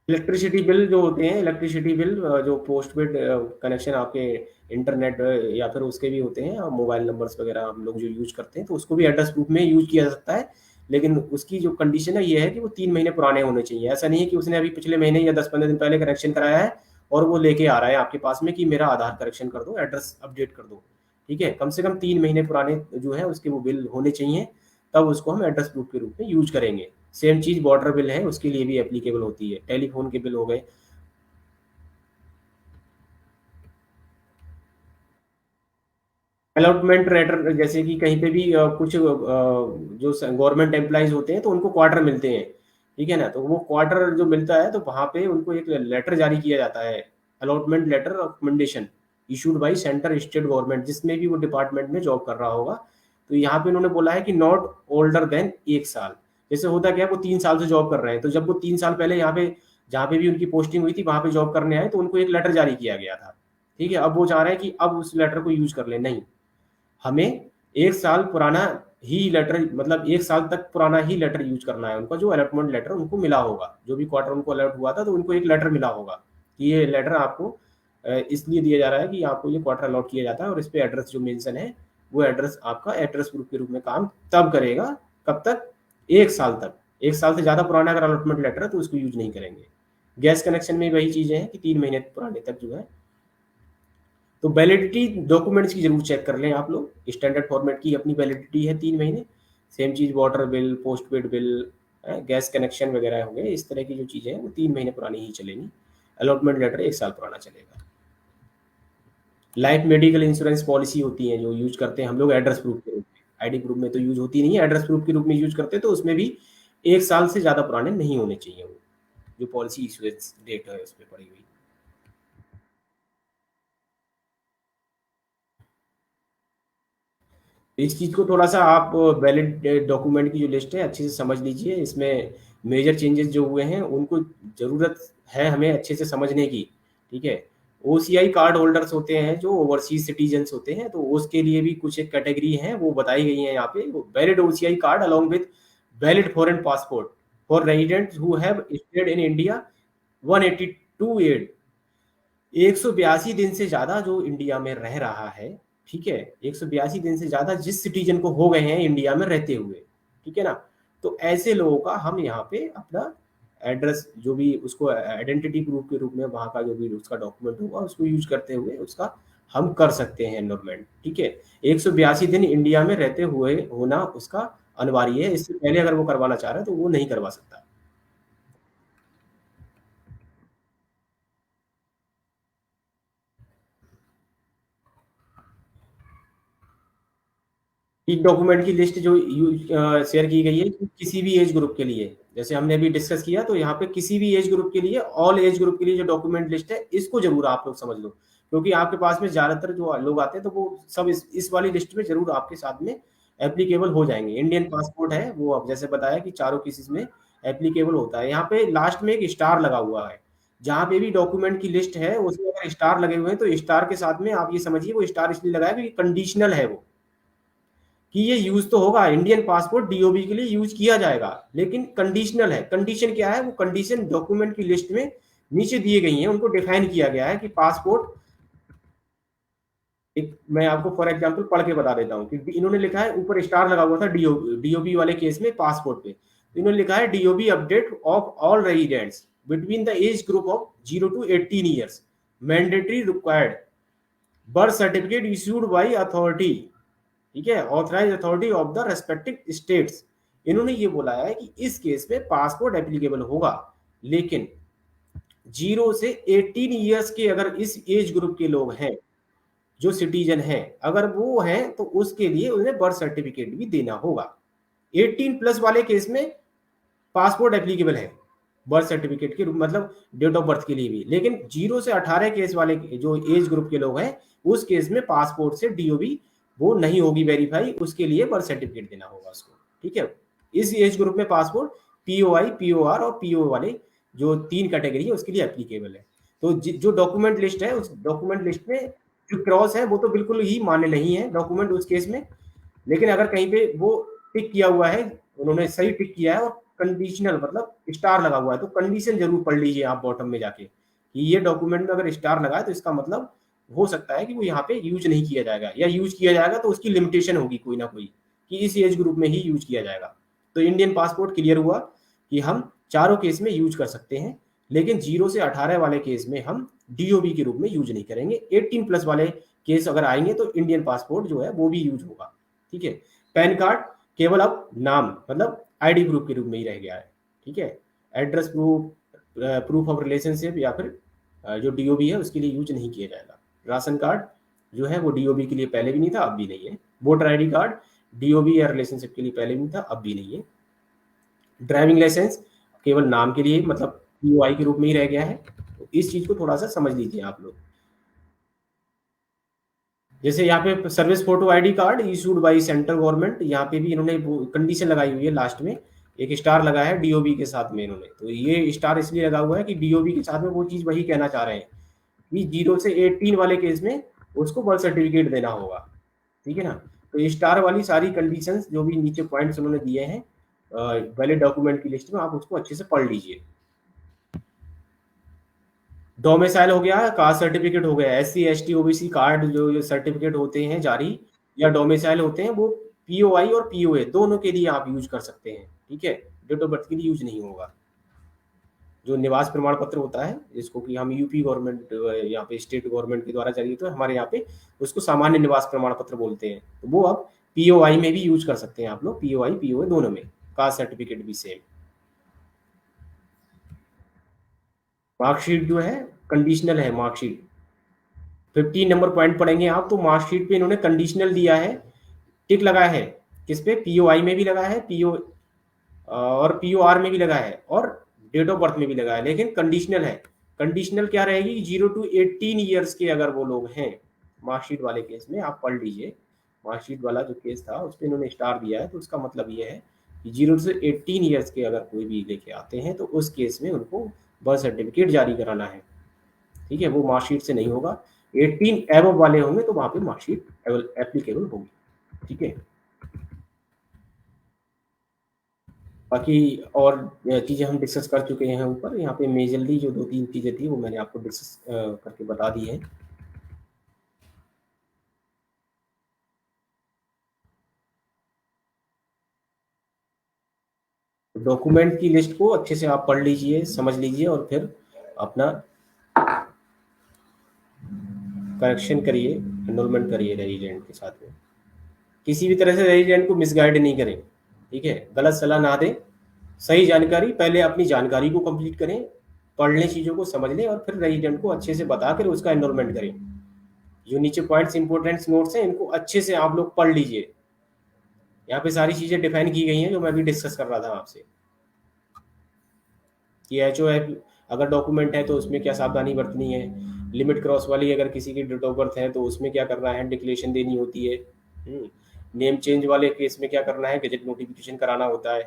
इलेक्ट्रिसिटी बिल जो होते हैं, इलेक्ट्रिसिटी बिल जो पोस्टपेड कनेक्शन आपके इंटरनेट या फिर उसके भी होते हैं, मोबाइल नंबर्स वगैरह हम लोग जो यूज करते हैं तो उसको भी एड्रेस प्रूफ में यूज किया जा सकता है। लेकिन उसकी जो कंडीशन है ये है कि वो 3 महीने पुराने होने चाहिए। ऐसा नहीं है कि उसने अभी पिछले महीने या 10-15 दिन पहले कनेक्शन कराया है और वो लेके आ रहा है आपके पास में कि मेरा आधार करेक्शन कर दो, एड्रेस अपडेट कर दो। ठीक है, कम से कम 3 महीने पुराने जो है उसके वो बिल होने चाहिए, तब उसको हम एड्रेस प्रूफ के रूप में यूज करेंगे। सेम चीज वाटर बिल है, उसके लिए भी एप्लीकेबल होती है, टेलीफोन के बिल हो गए। अलॉटमेंट लेटर, जैसे कि कहीं पे भी कुछ जो गवर्नमेंट एम्प्लॉइज होते हैं तो उनको क्वार्टर मिलते हैं, ठीक है ना, तो वो क्वार्टर जो मिलता है तो वहां पे उनको एक लेटर जारी किया जाता है, allotment letter recommendation issued by centre state government, जिसमें भी वो डिपार्टमेंट में जॉब कर रहा होगा। तो यहाँ पे उन्होंने बोला है कि नॉट ओल्डर देन 1 साल। जैसे होता क्या है, वो 3 साल से जॉब कर रहे हैं, तो जब वो 3 साल पहले यहाँ पे जहाँ पे भी उनकी पोस्टिंग हुई थी वहां पे जॉब करने आए तो उनको एक लेटर जारी किया गया था। ठीक है, अब वो चाह रहे हैं कि अब उस लेटर को यूज कर ले, नहीं, हमें 1 साल पुराना ही लेटर, मतलब 1 साल तक पुराना ही लेटर यूज करना है। उनका जो अलॉटमेंट लेटर उनको मिला होगा, जो भी क्वार्टर उनको अलॉट हुआ था तो उनको एक लेटर मिला होगा कि ये लेटर आपको इसलिए दिया जा रहा है कि आपको ये क्वार्टर अलॉट किया जाता है और इस पे एड्रेस जो मेंशन है वो एड्रेस आपका एड्रेस प्रूफ के रूप में काम तब करेगा, कब तक, 1 साल तक। 1 साल से ज्यादा पुराना अगर अलॉटमेंट लेटर है तो उसको यूज नहीं करेंगे। गैस कनेक्शन में वही चीजें हैं कि 3 महीने पुराने तक जो है। तो वैलिडिटी डॉक्यूमेंट्स की जरूर चेक कर लें आप लोग, स्टैंडर्ड फॉर्मेट की अपनी वैलिडिटी है 3 महीने। सेम चीज water bill, postpaid bill, gas connection वगैरह हो गए, इस तरह की जो चीजें हैं वो 3 महीने पुरानी ही चलेंगी। अलॉटमेंट लेटर 1 साल पुराना चलेगा। लाइफ मेडिकल इंश्योरेंस पॉलिसी होती है जो यूज करते हैं हम लोग एड्रेस प्रूफ के रूप में, आईडी प्रूफ में तो यूज होती नहीं है, एड्रेस प्रूफ के रूप में यूज करते हैं, तो उसमें भी 1 साल से ज्यादा पुराने नहीं होने चाहिए वो, जो पॉलिसी इशूएंस डेट है उस पर पड़ी हुई। इस चीज को थोड़ा सा आप वैलिड डॉक्यूमेंट की जो लिस्ट है अच्छे से समझ लीजिए। इसमें मेजर चेंजेस जो हुए हैं उनको ज़रूरत है हमें अच्छे से समझने की, ठीक है। ओसीआई कार्ड होल्डर्स होते हैं जो ओवरसीज सिटीजन्स होते हैं, तो उसके लिए भी कुछ एक कैटेगरी हैं वो बताई गई हैं यहाँ पे। Valid OCI card along with valid foreign passport for residents who have stayed in India 182 and 182 दिन से ज्यादा जो इंडिया में रह रहा है, ठीक है, 182 दिन से ज्यादा जिस सिटीजन को हो गए हैं इंडिया में रहते हुए, ठीक है ना, तो ऐसे लोगों का हम यहाँ पे अपना एड्रेस जो भी उसको आइडेंटिटी प्रूफ के रूप में वहाँ का जो भी उसका डॉक्यूमेंट होगा उसको यूज करते हुए उसका हम कर सकते हैं एनरोलमेंट, ठीक है। 182 दिन इंडिया में रहते हुए होना उसका अनिवार्य है, इससे पहले अगर वो करवाना चाह रहे हैं तो वो नहीं करवा सकता। एक डॉक्यूमेंट की लिस्ट जो शेयर की गई है कि किसी भी एज ग्रुप के लिए, जैसे हमने अभी डिस्कस किया, तो यहाँ पे किसी भी एज ग्रुप के लिए, ऑल एज ग्रुप के लिए जो डॉक्यूमेंट लिस्ट है इसको जरूर आप लोग समझ लो, क्योंकि आपके पास में ज्यादातर जो लोग आते हैं तो वो सब इस वाली लिस्ट में जरूर आपके साथ में एप्लीकेबल हो जाएंगे। इंडियन पासपोर्ट है वो अब जैसे बताया कि चारों केसेस में एप्लीकेबल होता है। यहाँ पे लास्ट में एक स्टार लगा हुआ है, जहाँ पे भी डॉक्यूमेंट की लिस्ट है उसमें अगर स्टार लगे हुए हैं तो स्टार के साथ में आप ये समझिए वो स्टार इसलिए लगाया क्योंकि कंडीशनल है वो, कि ये यूज तो होगा, इंडियन पासपोर्ट डीओबी के लिए यूज किया जाएगा, लेकिन कंडीशनल है। कंडीशन क्या है? वो कंडीशन डॉक्यूमेंट की लिस्ट में नीचे दिए गई हैं, उनको डिफाइन किया गया है कि पासपोर्ट, एक मैं आपको फॉर एग्जांपल पढ़ के बता देता हूँ कि इन्होंने लिखा है, ऊपर स्टार लगा हुआ था डीओबी वाले केस में पासपोर्ट पे, तो इन्होंने लिखा है DOB update of all residents between the age group of 0 to 18 years mandatory required birth certificate issued by authority, ठीक है, authorised authority of the respective states. इन्होंने ये बोला है कि इस केस में पासपोर्ट एप्लीकेबल होगा, लेकिन 0 से 18 ईयर्स के अगर इस एज ग्रुप के लोग हैं जो सिटीजन हैं, अगर वो हैं तो उसके लिए उन्हें बर्थ सर्टिफिकेट भी देना होगा। 18 प्लस वाले केस में पासपोर्ट एप्लीकेबल है बर्थ सर्टिफिकेट के रूप, मतलब डेट ऑफ बर्थ के लिए भी, लेकिन 0 से 18 केस वाले जो एज ग्रुप के लोग हैं उस केस में पासपोर्ट से डीओबी वो नहीं होगी वेरीफाई, उसके लिए बर्थ सर्टिफिकेट देना होगा उसको, ठीक है। इस एज ग्रुप में पासपोर्ट पीओआई, पीओआर और पीओ वाले जो 3 कैटेगरी है उसके लिए एप्लीकेबल है। तो जो डॉक्यूमेंट लिस्ट है उस डॉक्यूमेंट लिस्ट में जो क्रॉस है वो तो बिल्कुल ही मान्य नहीं है डॉक्यूमेंट उस केस में, लेकिन अगर कहीं पे वो टिक किया हुआ है, उन्होंने सही टिक किया है और कंडीशनल मतलब स्टार लगा हुआ है, तो कंडीशन जरूर पढ़ लीजिए आप बॉटम में जाके कि ये डॉक्यूमेंट में अगर स्टार लगा है तो इसका मतलब हो सकता है कि वो यहाँ पे यूज नहीं किया जाएगा, या यूज किया जाएगा तो उसकी लिमिटेशन होगी कोई ना कोई कि इस एज ग्रुप में ही यूज किया जाएगा। तो इंडियन पासपोर्ट क्लियर हुआ कि हम चारों केस में यूज कर सकते हैं, लेकिन 0 से 18 वाले केस में हम डीओबी के रूप में यूज नहीं करेंगे। 18 प्लस वाले केस अगर आएंगे तो इंडियन पासपोर्ट जो है वो भी यूज होगा, ठीक है। पैन कार्ड केवल अब नाम मतलब आईडी प्रूफ के रूप में ही रह गया है, ठीक है। Address proof, proof of relationship या फिर जो डीओबी है उसके लिए यूज नहीं किया जाएगा। राशन कार्ड जो है वो डीओबी के लिए पहले भी नहीं था, अब भी नहीं है। वोटर आईडी कार्ड डीओबी या रिलेशनशिप के लिए पहले भी नहीं था, अब भी नहीं है। ड्राइविंग लाइसेंस केवल नाम के लिए मतलब पीओआई के रूप में ही रह गया है, तो इस चीज को थोड़ा सा समझ लीजिए आप लोग। जैसे यहाँ पे service photo ID card issued by central government, यहाँ पे भी इन्होंने कंडीशन लगाई हुई है, लास्ट में एक स्टार लगा है डीओबी के साथ में इन्होंने, तो ये स्टार इसलिए लगा हुआ है कि डीओबी के साथ में वो चीज वही कहना चाह रहे हैं कि 0 से 18 वाले केस में उसको बर्थ सर्टिफिकेट देना होगा, ठीक है ना। तो ये स्टार वाली सारी कंडीशंस जो भी नीचे पॉइंट्स उन्होंने दिए हैं वैलिड डॉक्यूमेंट की लिस्ट में, आप उसको अच्छे से पढ़ लीजिए। डोमिसाइल हो गया, कास्ट सर्टिफिकेट हो गया, एससी एसटी ओबीसी कार्ड जो सर्टिफिकेट होते हैं जारी या डोमिसाइल होते हैं वो पीओआई और पीओए दोनों के लिए आप यूज कर सकते हैं, ठीक है। डेट ऑफ बर्थ के लिए यूज नहीं होगा। जो निवास प्रमाण पत्र होता है जिसको कि हम यूपी गवर्नमेंट यहाँ पे स्टेट गवर्नमेंट के द्वारा जारी, तो हमारे यहाँ पे उसको सामान्य निवास प्रमाण पत्र बोलते हैं, तो वो आप पीओआई में भी यूज कर सकते हैं आप लोग, पीओआई पीओए दोनों में, कास्ट सर्टिफिकेट भी सेम। मार्कशीट जो है कंडीशनल है, मार्कशीट 15 नंबर पॉइंट पढ़ेंगे आप, तो मार्कशीट पे इन्होंने कंडीशनल दिया है, टिक लगा है, किस पे? पीओआई में भी लगा है, पीओ और पीओआर में भी लगा है और डेट ऑफ बर्थ में भी लगा है, लेकिन कंडीशनल है। कंडीशनल क्या रहेगी? 0 to 18 ईयर्स के अगर वो लोग हैं मार्कशीट वाले केस में, आप पढ़ लीजिए। मार्कशीट वाला जो केस था उस पर इन्होंने स्टार दिया है, तो उसका मतलब ये है 0 से 18 ईयर्स के अगर कोई भी लेके आते हैं तो उस केस में उनको बर्थ सर्टिफिकेट जारी कराना है। ठीक है, वो मार्कशीट से नहीं होगा। 18 एबव वाले होंगे तो वहाँ पे मार्कशीट एप्लीकेबल होगी। ठीक है, बाकी और चीज़ें हम डिस्कस कर चुके हैं ऊपर। यहाँ पे मेजरली जो 2-3 चीज़ें थी वो मैंने आपको डिस्कस करके बता दी है। डॉक्यूमेंट की लिस्ट को अच्छे से आप पढ़ लीजिए, समझ लीजिए और फिर अपना करेक्शन करिए, एनरोलमेंट करिए रेजिडेंट के साथ में। किसी भी तरह से रेजिडेंट को मिसगाइड नहीं करें। ठीक है, गलत सलाह ना दें। सही जानकारी, पहले अपनी जानकारी को कंप्लीट करें, पढ़ लें, चीज़ों को समझ लें और फिर रेजिडेंट को अच्छे से बता कर उसका एनरोलमेंट करें। जो नीचे पॉइंट्स इंपॉर्टेंट नोट्स हैं इनको अच्छे से आप लोग पढ़ लीजिए। यहाँ पे सारी चीज़ें डिफाइन की गई हैं जो मैं भी डिस्कस कर रहा था आपसे, कि HOF अगर डॉक्यूमेंट है तो उसमें क्या सावधानी बरतनी है, लिमिट क्रॉस वाली अगर किसी की डेट ऑफ बर्थ है तो उसमें क्या करना है, डिक्लेरेशन देनी होती है। नेम चेंज वाले केस में क्या करना है, गजट नोटिफिकेशन कराना होता है।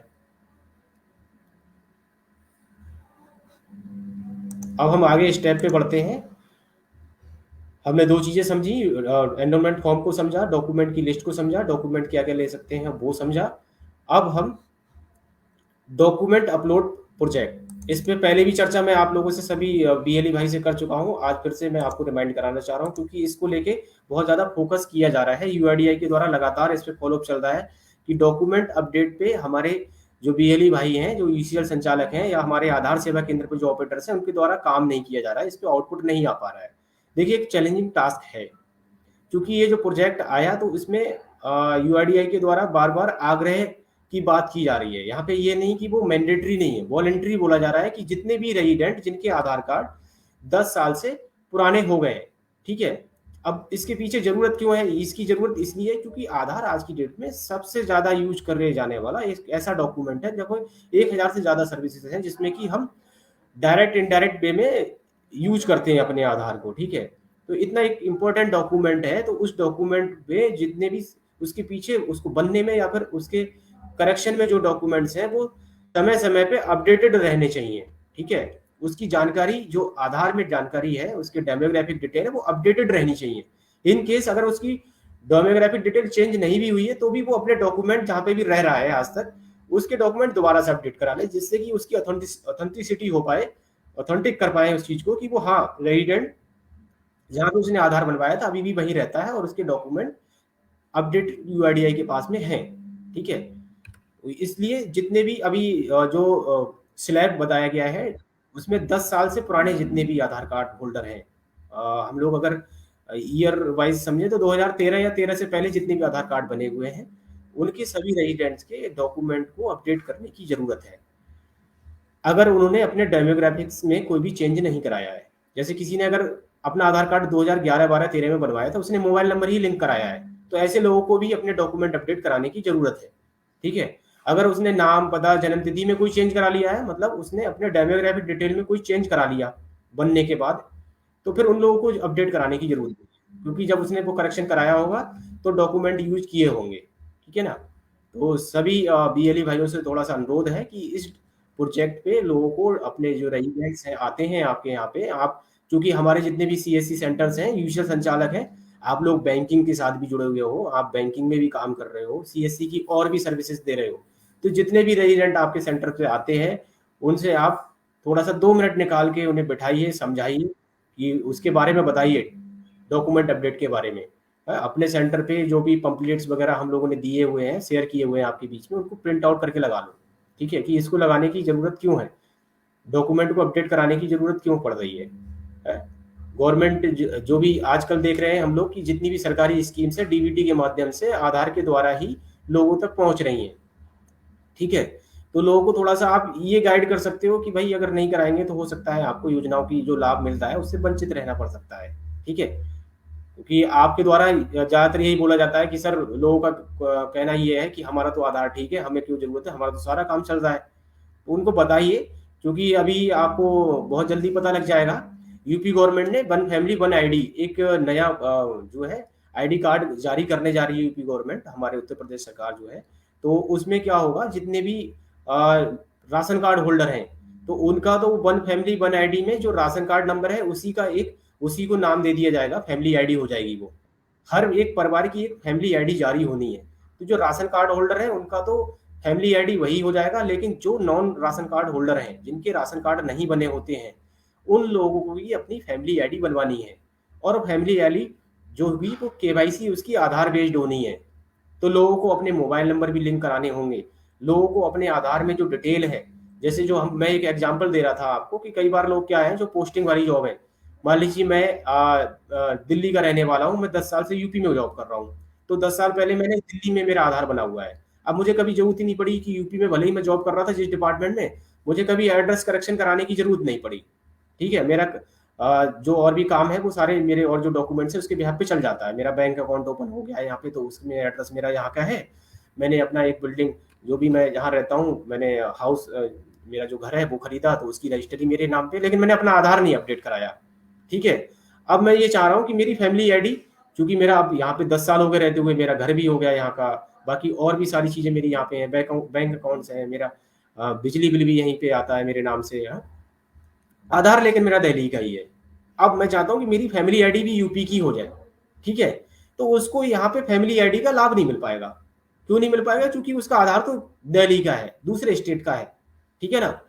अब हम आगे स्टेप पे बढ़ते हैं। हमने दो चीज़ें समझी, एनरोलमेंट फॉर्म को समझा, डॉक्यूमेंट की लिस्ट को समझा, डॉक्यूमेंट क्या क्या ले सकते हैं वो समझा। अब हम डॉक्यूमेंट अपलोड प्रोजेक्ट, इस पे पहले भी चर्चा मैं आप लोगों से सभी BLE भाई से कर चुका हूं। आज फिर से मैं आपको रिमाइंड कराना चाह रहा हूं क्योंकि इसको लेके बहुत ज़्यादा फोकस किया जा रहा है। UIDAI के द्वारा लगातार इस पे फॉलोअप चल रहा है कि डॉक्यूमेंट अपडेट पे हमारे जो BLE भाई हैं, जो ECL संचालक हैं या हमारे आधार सेवा केंद्र पर जो ऑपरेटर्स हैं उनके द्वारा काम नहीं किया जा रहा है, इस पर आउटपुट नहीं आ पा रहा है। देखिए, एक चैलेंजिंग टास्क है क्योंकि ये जो प्रोजेक्ट आया तो इसमें UIDAI के द्वारा बार बार आग्रह की बात की जा रही है। यहाँ पे ये नहीं कि वो मैंडेटरी नहीं है, वॉलंटरी बोला जा रहा है कि जितने भी रेजिडेंट जिनके आधार कार्ड 10 साल से पुराने हो गए हैं। ठीक है, अब इसके पीछे जरूरत क्यों है? इसकी जरूरत इसलिए है क्योंकि आधार आज की डेट में सबसे ज्यादा यूज करे जाने वाला एक ऐसा डॉक्यूमेंट है। देखो, 1000 से ज्यादा सर्विसेज हैं जिसमें कि हम डायरेक्ट इनडायरेक्ट वे में यूज करते हैं अपने आधार को। ठीक है, तो इतना एक इम्पोर्टेंट डॉक्यूमेंट है, तो उस डॉक्यूमेंट में जितने भी उसके पीछे उसको बनने में या फिर उसके करेक्शन में जो डॉक्यूमेंट्स हैं वो समय समय पे अपडेटेड रहने चाहिए। ठीक है, उसकी जानकारी जो आधार में जानकारी है, उसके डेमोग्राफिक डिटेल है, वो अपडेटेड रहनी चाहिए। इन केस अगर उसकी डेमोग्राफिक डिटेल चेंज नहीं भी हुई है तो भी वो अपने डॉक्यूमेंट जहाँ पे भी रह रहा है आज तक, उसके डॉक्यूमेंट दोबारा से अपडेट करा ले, जिससे कि उसकी ऑथेंटिसिटी हो पाए, ऑथेंटिक कर पाए उस चीज को कि वो हाँ रेजिडेंट जहाँ पे उसने आधार बनवाया था अभी भी वहीं रहता है और उसके डॉक्यूमेंट अपडेट UIDAI के पास में है। ठीक है, इसलिए जितने भी अभी जो स्लैब बताया गया है उसमें 10 साल से पुराने जितने भी आधार कार्ड होल्डर हैं, हम लोग अगर ईयर वाइज समझे तो 2013 या 13 से पहले जितने भी आधार कार्ड बने हुए हैं उनके सभी रेजिडेंट्स के डॉक्यूमेंट को अपडेट करने की जरूरत है। अगर उन्होंने अपने डेमोग्राफिक्स में कोई भी चेंज नहीं कराया है, जैसे किसी ने अगर अपना आधार कार्ड 2011, 12, 13 में बनवाया था, उसने मोबाइल नंबर ही लिंक कराया है, तो ऐसे लोगों को भी अपने डॉक्यूमेंट अपडेट कराने की जरूरत है। ठीक है, अगर उसने नाम, पता, जन्म तिथि में कोई चेंज करा लिया है, मतलब उसने अपने डेमोग्राफिक डिटेल में कोई चेंज करा लिया बनने के बाद, तो फिर उन लोगों को अपडेट कराने की जरूरत है क्योंकि जब उसने वो करेक्शन कराया होगा तो डॉक्यूमेंट यूज किए होंगे। ठीक है ना, तो सभी BLE भाइयों से थोड़ा सा अनुरोध है कि इस प्रोजेक्ट पे लोगों को अपने जो रेजिडेंट्स हैं आते हैं आपके यहाँ पे, आप चूंकि हमारे जितने भी CSC सेंटर्स हैं, यूजुअल संचालक हैं, आप लोग बैंकिंग के साथ भी जुड़े हुए हो, आप बैंकिंग में भी काम कर रहे हो, CSC की और भी सर्विसेज दे रहे हो, तो जितने भी रेजिडेंट आपके सेंटर पे आते हैं उनसे आप थोड़ा सा 2 मिनट निकाल के उन्हें बैठाइए, समझाइए कि उसके बारे में बताइए, डॉक्यूमेंट अपडेट के बारे में। अपने सेंटर पे जो भी पंपलेट्स वगैरह हम लोगों ने दिए हुए हैं, शेयर किए हुए हैं आपके बीच में, उनको प्रिंट आउट करके लगा लो। ठीक है, कि इसको लगाने की जरूरत क्यों है, डॉक्यूमेंट को अपडेट कराने की जरूरत क्यों पड़ रही है। गवर्नमेंट जो भी आजकल देख रहे हैं हम लोग कि जितनी भी सरकारी स्कीम्स है DBT के माध्यम से आधार के द्वारा ही लोगों तक पहुंच रही हैं। ठीक है, तो लोगों को थोड़ा सा आप ये गाइड कर सकते हो कि भाई अगर नहीं कराएंगे तो हो सकता है आपको योजनाओं की जो लाभ मिलता है उससे वंचित रहना पड़ सकता है। ठीक है, क्योंकि आपके द्वारा ज्यादातर यही बोला जाता है कि सर, लोगों का कहना ये है कि हमारा तो आधार ठीक है, हमें क्यों जरूरत है, हमारा तो सारा काम चल रहा है। तो उनको बताइए, क्योंकि अभी आपको बहुत जल्दी पता लग जाएगा, यूपी गवर्नमेंट ने वन फैमिली वन आईडी एक नया जो है आईडी कार्ड जारी करने जा रही है। यूपी गवर्नमेंट, हमारे उत्तर प्रदेश सरकार जो है तो उसमें क्या होगा, जितने भी राशन कार्ड होल्डर हैं, तो उनका तो वन फैमिली वन आईडी में जो राशन कार्ड नंबर है उसी को नाम दे दिया जाएगा, फैमिली आईडी हो जाएगी वो। हर एक परिवार की एक फैमिली आईडी जारी होनी है। तो जो राशन कार्ड होल्डर है उनका तो फैमिली आईडी वही हो जाएगा, लेकिन जो नॉन राशन कार्ड होल्डर हैं, जिनके राशन कार्ड नहीं बने होते हैं, उन लोगों को भी अपनी फैमिली आईडी बनवानी है। और फैमिली आईडी जो भी वो केवाईसी उसकी आधार बेस्ड होनी है। तो लोगों को अपने मोबाइल नंबर भी लिंक कराने होंगे। लोगों को अपने आधार में जो डिटेल है, जैसे जो हम मैं एक एग्जांपल दे रहा था आपको कि कई बार लोग क्या है, जो पोस्टिंग वाली जॉब है, मान लीजिए मैं दिल्ली का रहने वाला हूँ, मैं 10 साल से यूपी में जॉब कर रहा हूँ। तो 10 साल पहले मैंने दिल्ली में मेरा आधार बना हुआ है। अब मुझे कभी जरूरत ही नहीं पड़ी कि यूपी में, भले ही मैं जॉब कर रहा था जिस डिपार्टमेंट में, मुझे कभी एड्रेस करेक्शन कराने की जरूरत नहीं पड़ी। ठीक है, मेरा जो और भी काम है वो सारे मेरे और जो डॉक्यूमेंट्स है उसके बिहाफ पे चल जाता है। मेरा बैंक अकाउंट ओपन हो गया है यहाँ पे, तो उसमें एड्रेस मेरा यहाँ का है। मैंने अपना एक बिल्डिंग, जो भी मैं जहाँ रहता हूँ, मैंने हाउस, मेरा जो घर है वो खरीदा, तो उसकी रजिस्ट्री मेरे नाम पे, लेकिन मैंने अपना आधार नहीं अपडेट कराया। ठीक है, अब मैं ये चाह रहा हूँ कि मेरी फैमिली आईडी, क्योंकि मेरा अब यहाँ पे 10 साल हो गए रहते हुए, मेरा घर भी हो गया यहाँ का, बाकी और भी सारी चीजें मेरी यहाँ पे हैं, बैंक अकाउंट्स है मेरा, बिजली बिल भी यहीं पे आता है मेरे नाम से। आधार लेकिन मेरा दिल्ली का ही है। अब मैं चाहता हूँ कि मेरी फैमिली आईडी भी यूपी की हो जाए। ठीक है, तो उसको यहाँ पे फैमिली आईडी का लाभ नहीं मिल पाएगा। क्यों नहीं मिल पाएगा? क्योंकि उसका आधार तो दिल्ली का है, दूसरे स्टेट का है। ठीक है ना,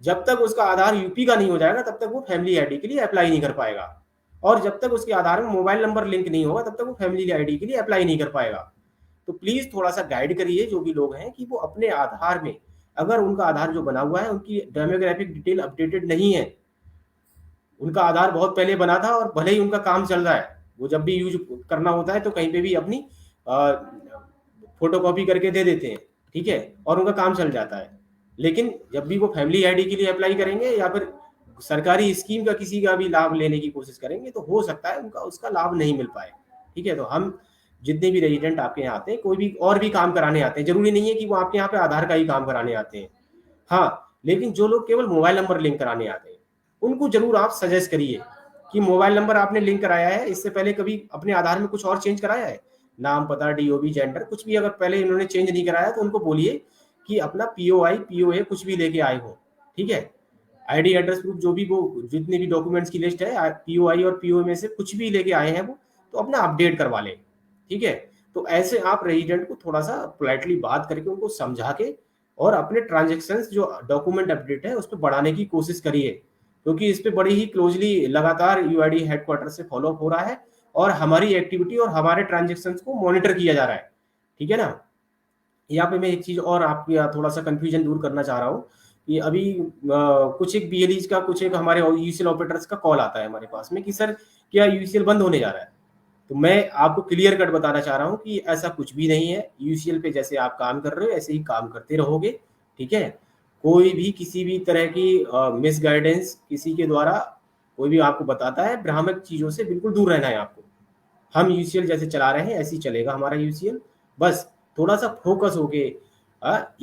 जब तक उसका आधार यूपी का नहीं हो जाएगा तब तक वो फैमिली आईडी के लिए अप्लाई नहीं कर पाएगा। और जब तक उसके आधार में मोबाइल नंबर लिंक नहीं होगा तब तक वो फैमिली आईडी के लिए अप्लाई नहीं कर पाएगा। तो प्लीज थोड़ा सा गाइड करिए जो भी लोग हैं कि वो अपने आधार में, अगर उनका आधार जो बना हुआ है उनकी डेमोग्राफिक डिटेल अपडेटेड नहीं है, उनका आधार बहुत पहले बना था और भले ही उनका काम चल रहा है, वो जब भी यूज करना होता है तो कहीं पे भी अपनी फोटो कॉपी करके दे देते हैं। ठीक है, और उनका काम चल जाता है। लेकिन जब भी वो फैमिली आईडी के लिए अप्लाई करेंगे या फिर सरकारी स्कीम का किसी का भी लाभ लेने की कोशिश करेंगे, तो हो सकता है उनका उसका लाभ नहीं मिल पाए। ठीक है, तो हम जितने भी रेजिडेंट आपके यहाँ आते हैं, कोई भी और भी काम कराने आते हैं, जरूरी नहीं है कि वो आपके यहाँ पे आधार का ही काम कराने आते हैं। हाँ, लेकिन जो लोग केवल मोबाइल नंबर लिंक कराने आते हैं, उनको जरूर आप सजेस्ट करिए कि मोबाइल नंबर आपने लिंक कराया है, इससे पहले कभी अपने आधार में कुछ और चेंज कराया है, नाम पता डीओबी जेंडर कुछ भी अगर पहले इन्होंने चेंज नहीं कराया तो उनको बोलिए कि अपना पीओआई पीओए कुछ भी लेके आए हो। ठीक है, आईडी एड्रेस प्रूफ जो भी वो जितने भी डॉक्यूमेंट्स की लिस्ट है, पीओआई और पीओए में से कुछ भी लेके आए हैं वो, तो अपना अपडेट करवा लें। ठीक है, तो ऐसे आप रेजिडेंट को थोड़ा सा पोलाइटली बात करके उनको समझा के और अपने ट्रांजेक्शन्स जो डॉक्यूमेंट अपडेट है उस पर बढ़ाने की कोशिश करिए, क्योंकि इस पे बड़ी ही क्लोजली लगातार यूआईडी हेडक्वार्टर से फॉलो अप हो रहा है और हमारी एक्टिविटी और हमारे ट्रांजेक्शन्स को मॉनिटर किया जा रहा है। ठीक है ना, यहाँ पे मैं एक चीज और आपके यहाँ थोड़ा सा कंफ्यूजन दूर करना चाह रहा हूँ कि अभी कुछ एक बीएलईज का, कुछ एक हमारे यूसीएल ऑपरेटर्स का कॉल आता है हमारे पास में कि सर क्या यूसीएल बंद होने जा रहा है। तो मैं आपको क्लियर कट बताना चाह रहा हूँ कि ऐसा कुछ भी नहीं है। यूसीएल पे जैसे आप काम कर रहे हो ऐसे ही काम करते रहोगे। ठीक है, कोई भी किसी भी तरह की मिस गाइडेंस किसी के द्वारा कोई भी आपको बताता है, भ्रामक चीजों से बिल्कुल दूर रहना है आपको। हम यूसीएल जैसे चला रहे हैं ऐसे ही चलेगा हमारा यूसीएल। बस थोड़ा सा फोकस होके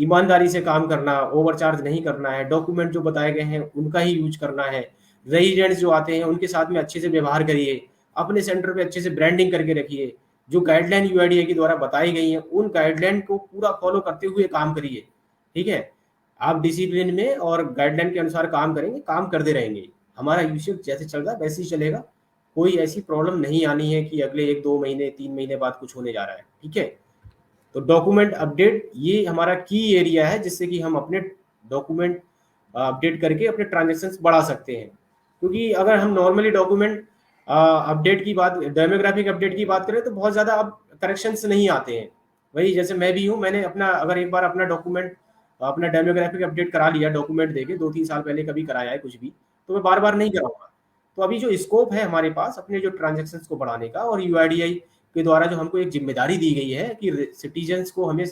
ईमानदारी से काम करना, ओवरचार्ज नहीं करना है, डॉक्यूमेंट जो बताए गए हैं उनका ही यूज करना है। रेजिडेंट्स जो आते हैं उनके साथ में अच्छे से व्यवहार करिए, अपने सेंटर पे अच्छे से ब्रांडिंग करके रखिए, जो गाइडलाइन यूआईडीए के द्वारा बताई गई हैं उन गाइडलाइन को पूरा फॉलो करते हुए काम करिए। ठीक है, आप डिसिप्लिन में और गाइडलाइन के अनुसार काम करेंगे, काम करते रहेंगे, हमारा यूसीएल जैसे चल रहा है वैसे ही चलेगा। कोई ऐसी प्रॉब्लम नहीं आनी है कि अगले 1-2 महीने 3 महीने बाद कुछ होने जा रहा है। ठीक है, तो डॉक्यूमेंट अपडेट ये हमारा की एरिया है जिससे कि हम अपने डॉक्यूमेंट अपडेट करके अपने ट्रांजेक्शन्स बढ़ा सकते हैं। क्योंकि अगर हम नॉर्मली डॉक्यूमेंट अपडेट की बात, डेमोग्राफिक अपडेट की बात करें तो बहुत ज़्यादा अब करेक्शंस नहीं आते हैं। वही जैसे मैं भी हूँ, मैंने अपना अगर एक बार अपना डॉक्यूमेंट, अपना डेमोग्राफिक अपडेट करा लिया डॉक्यूमेंट देके, 2-3 साल पहले कभी कराया है कुछ भी, तो मैं बार बार नहीं कराऊंगा। तो अभी जो स्कोप है हमारे पास अपने जो ट्रांजेक्शन्स को बढ़ाने का, और यूआईडीआई के द्वारा जो हमको एक जिम्मेदारी दी गई है कि सिटीजन्स को हमें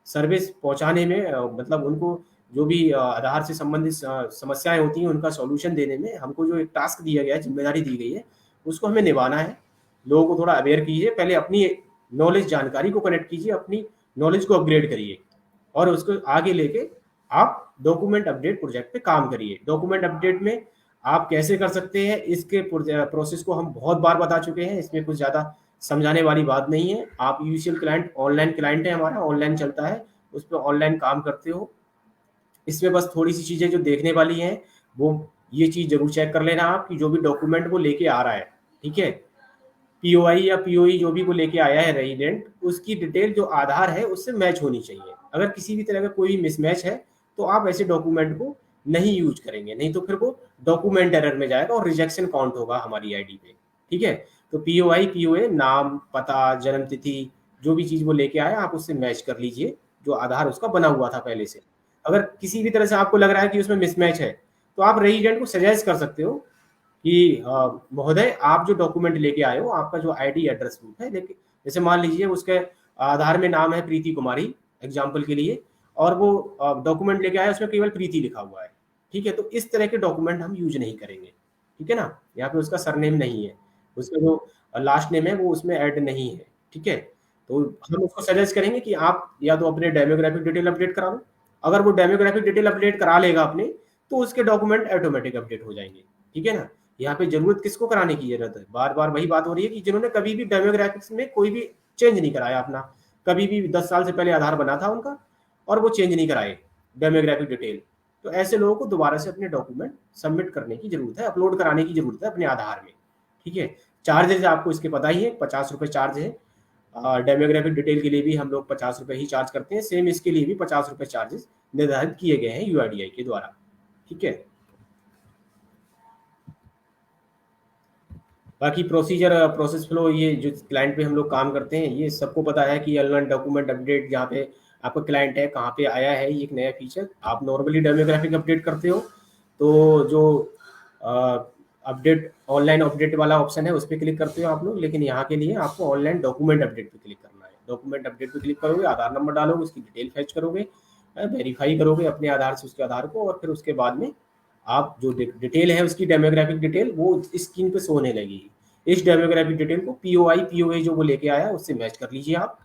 सर्विस पहुंचाने में, मतलब उनको जो भी आधार से संबंधित समस्याएं होती हैं उनका सॉल्यूशन देने में हमको जो एक टास्क दिया गया है, जिम्मेदारी दी गई है, उसको हमें निभाना है। लोगों को थोड़ा अवेयर कीजिए, पहले अपनी नॉलेज जानकारी को कनेक्ट कीजिए, अपनी नॉलेज को अपग्रेड करिए और उसको आगे लेके आप डॉक्यूमेंट अपडेट प्रोजेक्ट पे काम करिए। डॉक्यूमेंट अपडेट में आप कैसे कर सकते हैं इसके प्रोसेस को हम बहुत बार बता चुके हैं, इसमें कुछ ज़्यादा समझाने वाली बात नहीं है। आप यूसीएल क्लाइंट ऑनलाइन क्लाइंट है, हमारा ऑनलाइन चलता है, उस पर ऑनलाइन काम करते हो। इसमें बस थोड़ी सी चीज़ें जो देखने वाली हैं, वो ये चीज़ जरूर चेक कर लेना आप कि जो भी डॉक्यूमेंट वो लेके आ रहा है, ठीक है, पीओआई या पीओई जो भी वो लेके आया है रेजिडेंट, उसकी डिटेल जो आधार है उससे मैच होनी चाहिए। अगर किसी भी तरह का कोई मिसमैच है तो आप ऐसे डॉक्यूमेंट को नहीं यूज करेंगे, नहीं तो फिर वो डॉक्यूमेंट एरर में जाएगा और रिजेक्शन काउंट होगा हमारी आईडी पे, ठीक है। तो पीओआई पीओए नाम, पता, जन्म तिथि, जो भी चीज़ वो लेके आया आप उससे मैच कर लीजिए, जो आधार उसका बना हुआ था पहले से। अगर किसी भी तरह से आपको लग रहा है कि उसमें मिसमैच है, तो आप रेजिडेंट को सजेस्ट कर सकते हो कि महोदय आप जो डॉक्यूमेंट लेके आए हो, आपका जो आईडी एड्रेस प्रूफ है, लेकिन जैसे मान लीजिए उसके आधार में नाम है प्रीति कुमारी एग्जाम्पल के लिए, और वो डॉक्यूमेंट लेके आया उसमें केवल प्रीति लिखा हुआ है, ठीक है, तो इस तरह के डॉक्यूमेंट हम यूज नहीं करेंगे, ठीक है ना। यहाँ पे उसका सरनेम नहीं है, उसका जो लास्ट नेम है वो उसमें ऐड नहीं है, ठीक है। तो हम उसको सजेस्ट करेंगे कि आप या तो अपने डेमोग्राफिक डिटेल अपडेट करा लो। अगर वो डेमोग्राफिक डिटेल अपडेट करा लेगा अपने, तो उसके डॉक्यूमेंट ऑटोमेटिक अपडेट हो जाएंगे, ठीक है ना। यहाँ पे जरूरत किसको कराने की जरूरत है, बार बार वही बात हो रही है कि जिन्होंने कभी भी डेमोग्राफिक्स में कोई भी चेंज नहीं कराया अपना, कभी भी 10 साल से पहले आधार बना था उनका और वो चेंज नहीं कराए डेमोग्राफिक डिटेल, तो ऐसे लोगों को दोबारा से अपने डॉक्यूमेंट सबमिट करने की जरूरत है, अपलोड कराने की जरूरत है अपने आधार में, ठीक है। चार्जेस आपको इसके पता ही है, 50 रुपये चार्ज है। डेमोग्राफिक डिटेल के लिए भी हम लोग 50 रुपये ही चार्ज करते हैं, सेम इसके लिए भी 50 रुपये चार्जेस निर्धारित किए गए हैं यूआईडीआई के द्वारा, ठीक है। बाकी प्रोसेस फ्लो, ये जो क्लाइंट पे हम लोग काम करते हैं, ये सबको पता है कि ऑनलाइन डॉक्यूमेंट अपडेट जहाँ पे आपका क्लाइंट है कहाँ पे आया है, ये एक नया फीचर। आप नॉर्मली डेमोग्राफिक अपडेट करते हो तो जो अपडेट ऑनलाइन अपडेट वाला ऑप्शन है उस पर क्लिक करते हो आप लोग, लेकिन यहाँ के लिए आपको ऑनलाइन डॉक्यूमेंट अपडेट पे क्लिक करना है। डॉक्यूमेंट अपडेट पे क्लिक करोगे, आधार नंबर डालोगे, उसकी डिटेल फैच करोगे, वेरीफाई करोगे अपने आधार से उसके आधार को, और फिर उसके बाद में आप जो डिटेल है उसकी डेमोग्राफिक डिटेल वो स्क्रीन पे शो होने लगेगी। इस डेमोग्राफिक डिटेल को पीओआई पीओए जो वो लेके आया उससे मैच कर लीजिए आप।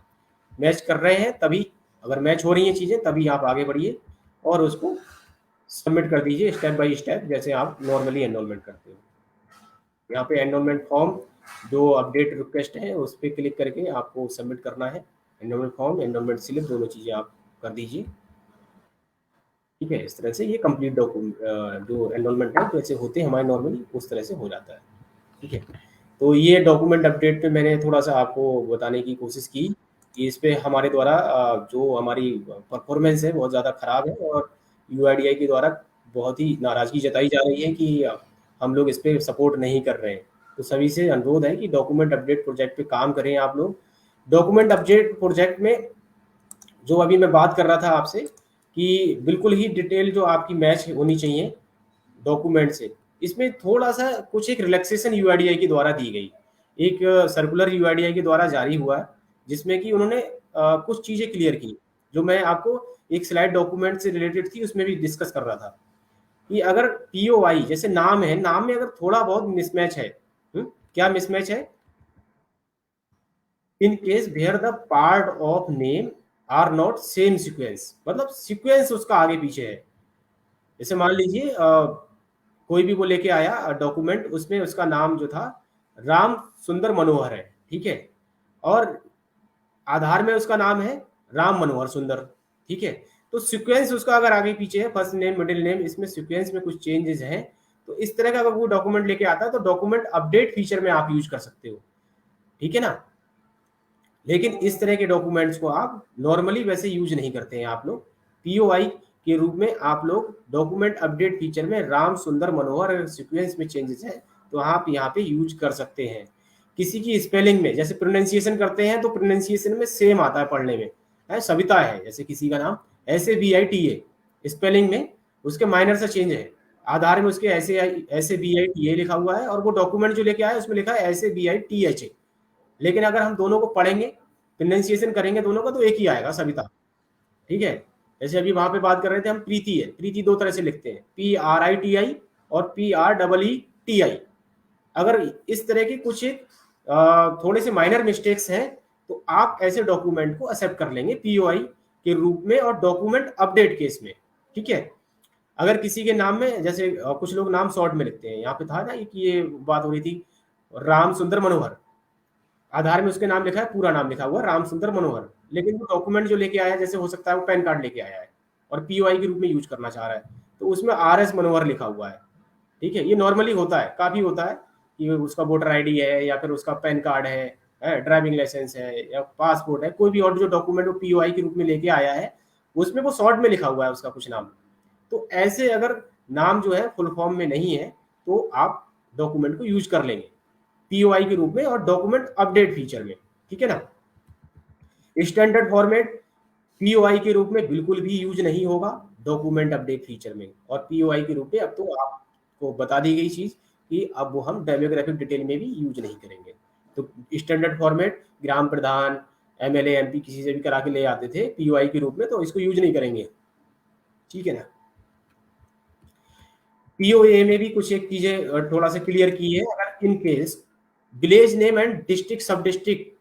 मैच कर रहे हैं तभी, अगर मैच हो रही हैं चीज़ें तभी आप आगे बढ़िए और उसको सबमिट कर दीजिए स्टेप बाय स्टेप, जैसे आप नॉर्मली एनरोलमेंट करते हो। यहाँ पे एनरोलमेंट फॉर्म जो अपडेट रिक्वेस्ट है उस पर क्लिक करके आपको सबमिट करना है। एनरोलमेंट फॉर्म, एनरोलमेंट स्लिप, दोनों चीज़ें आप कर दीजिए, ठीक है। इस तरह से ये कंप्लीट डॉक्यूमेंट जो एनरोलमेंट है जैसे होते हैं हमारे नॉर्मली उस तरह से हो जाता है, ठीक है। तो ये डॉक्यूमेंट अपडेट पे मैंने थोड़ा सा आपको बताने की कोशिश की कि इस पे हमारे द्वारा जो हमारी परफॉर्मेंस है बहुत ज़्यादा ख़राब है, और यूआईडीआई के द्वारा बहुत ही नाराज़गी जताई जा रही है कि हम लोग इस पे सपोर्ट नहीं कर रहे हैं। तो सभी से अनुरोध है कि डॉक्यूमेंट अपडेट प्रोजेक्ट पे काम करें आप लोग। डॉक्यूमेंट अपडेट प्रोजेक्ट में जो अभी मैं बात कर रहा था आपसे कि बिल्कुल ही डिटेल जो आपकी मैच होनी चाहिए डॉक्यूमेंट से, इसमें थोड़ा सा कुछ एक रिलैक्सेशन यूआईडीआई के द्वारा दी गई, एक सर्कुलर यूआईडीआई के द्वारा जारी हुआ है, जिसमें कि उन्होंने कुछ चीज़ें क्लियर की, जो मैं आपको एक स्लाइड डॉक्यूमेंट से रिलेटेड थी उसमें भी डिस्कस कर रहा था कि अगर पीओआई जैसे नाम है, नाम में अगर थोड़ा बहुत मिसमैच है, क्या मिसमैच है, in case where the part of name are not same sequence, मतलब सीक्वेंस उसका आगे पीछे है। जैसे मान लीजिए कोई भी वो लेके आया डॉक्यूमेंट, उसमें उसका नाम जो था राम सुंदर मनोहर है, ठीक है, और आधार में उसका नाम है राम मनोहर सुंदर, ठीक है। तो सीक्वेंस उसका अगर आगे पीछे है, फर्स्ट नेम मिडिल नेम, इसमें सीक्वेंस में कुछ चेंजेस हैं, तो इस तरह का अगर वो डॉक्यूमेंट लेके आता है तो डॉक्यूमेंट अपडेट फीचर में आप यूज कर सकते हो, ठीक है ना। लेकिन इस तरह के डॉक्यूमेंट्स को आप नॉर्मली वैसे यूज नहीं करते हैं आप लोग। पीओआई के रूप में आप लोग डॉक्यूमेंट अपडेट फीचर में राम सुंदर मनोहर सीक्वेंस में चेंजेस है तो आप यहाँ पे यूज कर सकते हैं। किसी की स्पेलिंग में जैसे प्रोनाउंसिएशन करते हैं तो प्रोनाउंसिएशन में सेम आता है पढ़ने में, है सविता है जैसे किसी का नाम, ऐसे BITA स्पेलिंग में उसके माइनर सा चेंज है, आधार में उसके ऐसे BITA लिखा हुआ है और वो डॉक्यूमेंट जो लेके आया उसमें लिखा है ऐसे BITHA, लेकिन अगर हम दोनों को पढ़ेंगे प्रोनाउंसिएशन करेंगे दोनों का तो एक ही आएगा सविता, ठीक है। जैसे अभी वहां पे बात कर रहे थे हम, प्रीति है, प्रीति दो तरह से लिखते हैं, PRITI और PREETI। अगर इस तरह के कुछ थोड़े से माइनर मिस्टेक्स हैं तो आप ऐसे डॉक्यूमेंट को एक्सेप्ट कर लेंगे पीओआई के रूप में और डॉक्यूमेंट अपडेट केस में, ठीक है। अगर किसी के नाम में जैसे कुछ लोग नाम शॉर्ट में लिखते हैं, यहाँ पे था ना कि ये बात हो रही थी राम सुंदर मनोहर, आधार में उसके नाम लिखा है, पूरा नाम लिखा हुआ है रामसुंदर मनोहर, लेकिन वो डॉक्यूमेंट जो लेके आया है, जैसे हो सकता है वो पैन कार्ड लेके आया है और पीओआई के रूप में यूज करना चाह रहा है, तो उसमें RS मनोहर लिखा हुआ है। ठीक है, ये नॉर्मली होता है, काफी होता है कि उसका वोटर आईडी है या फिर उसका पैन कार्ड है, ड्राइविंग लाइसेंस है या पासपोर्ट है, कोई भी और जो डॉक्यूमेंट वो पीओआई के रूप में लेके आया है, उसमें वो शॉर्ट में लिखा हुआ है उसका कुछ नाम। तो ऐसे अगर नाम जो है फुल फॉर्म में नहीं है, तो आप डॉक्यूमेंट को यूज कर लेंगे पीओआई के रूप में और डॉक्यूमेंट अपडेट फीचर में। ठीक है ना। स्टैंडर्ड फॉर्मेट पीओआई के रूप में बिल्कुल भी यूज नहीं होगा डॉक्यूमेंट अपडेट फीचर में, और पीओआई के रूप में अब तो आपको बता दी गई चीज कि अब वो हम डेमोग्राफिक डिटेल में भी यूज नहीं करेंगे। तो स्टैंडर्ड फॉर्मेट ग्राम प्रधान, एमएलए, एमपी किसी से भी करा के ले आते थे पीओआई के रूप में, तो इसको यूज नहीं करेंगे। ठीक है ना। पीओए में भी कुछ एक चीजें थोड़ा सा क्लियर की है। अगर in case village name and district सब डिस्ट्रिक्ट,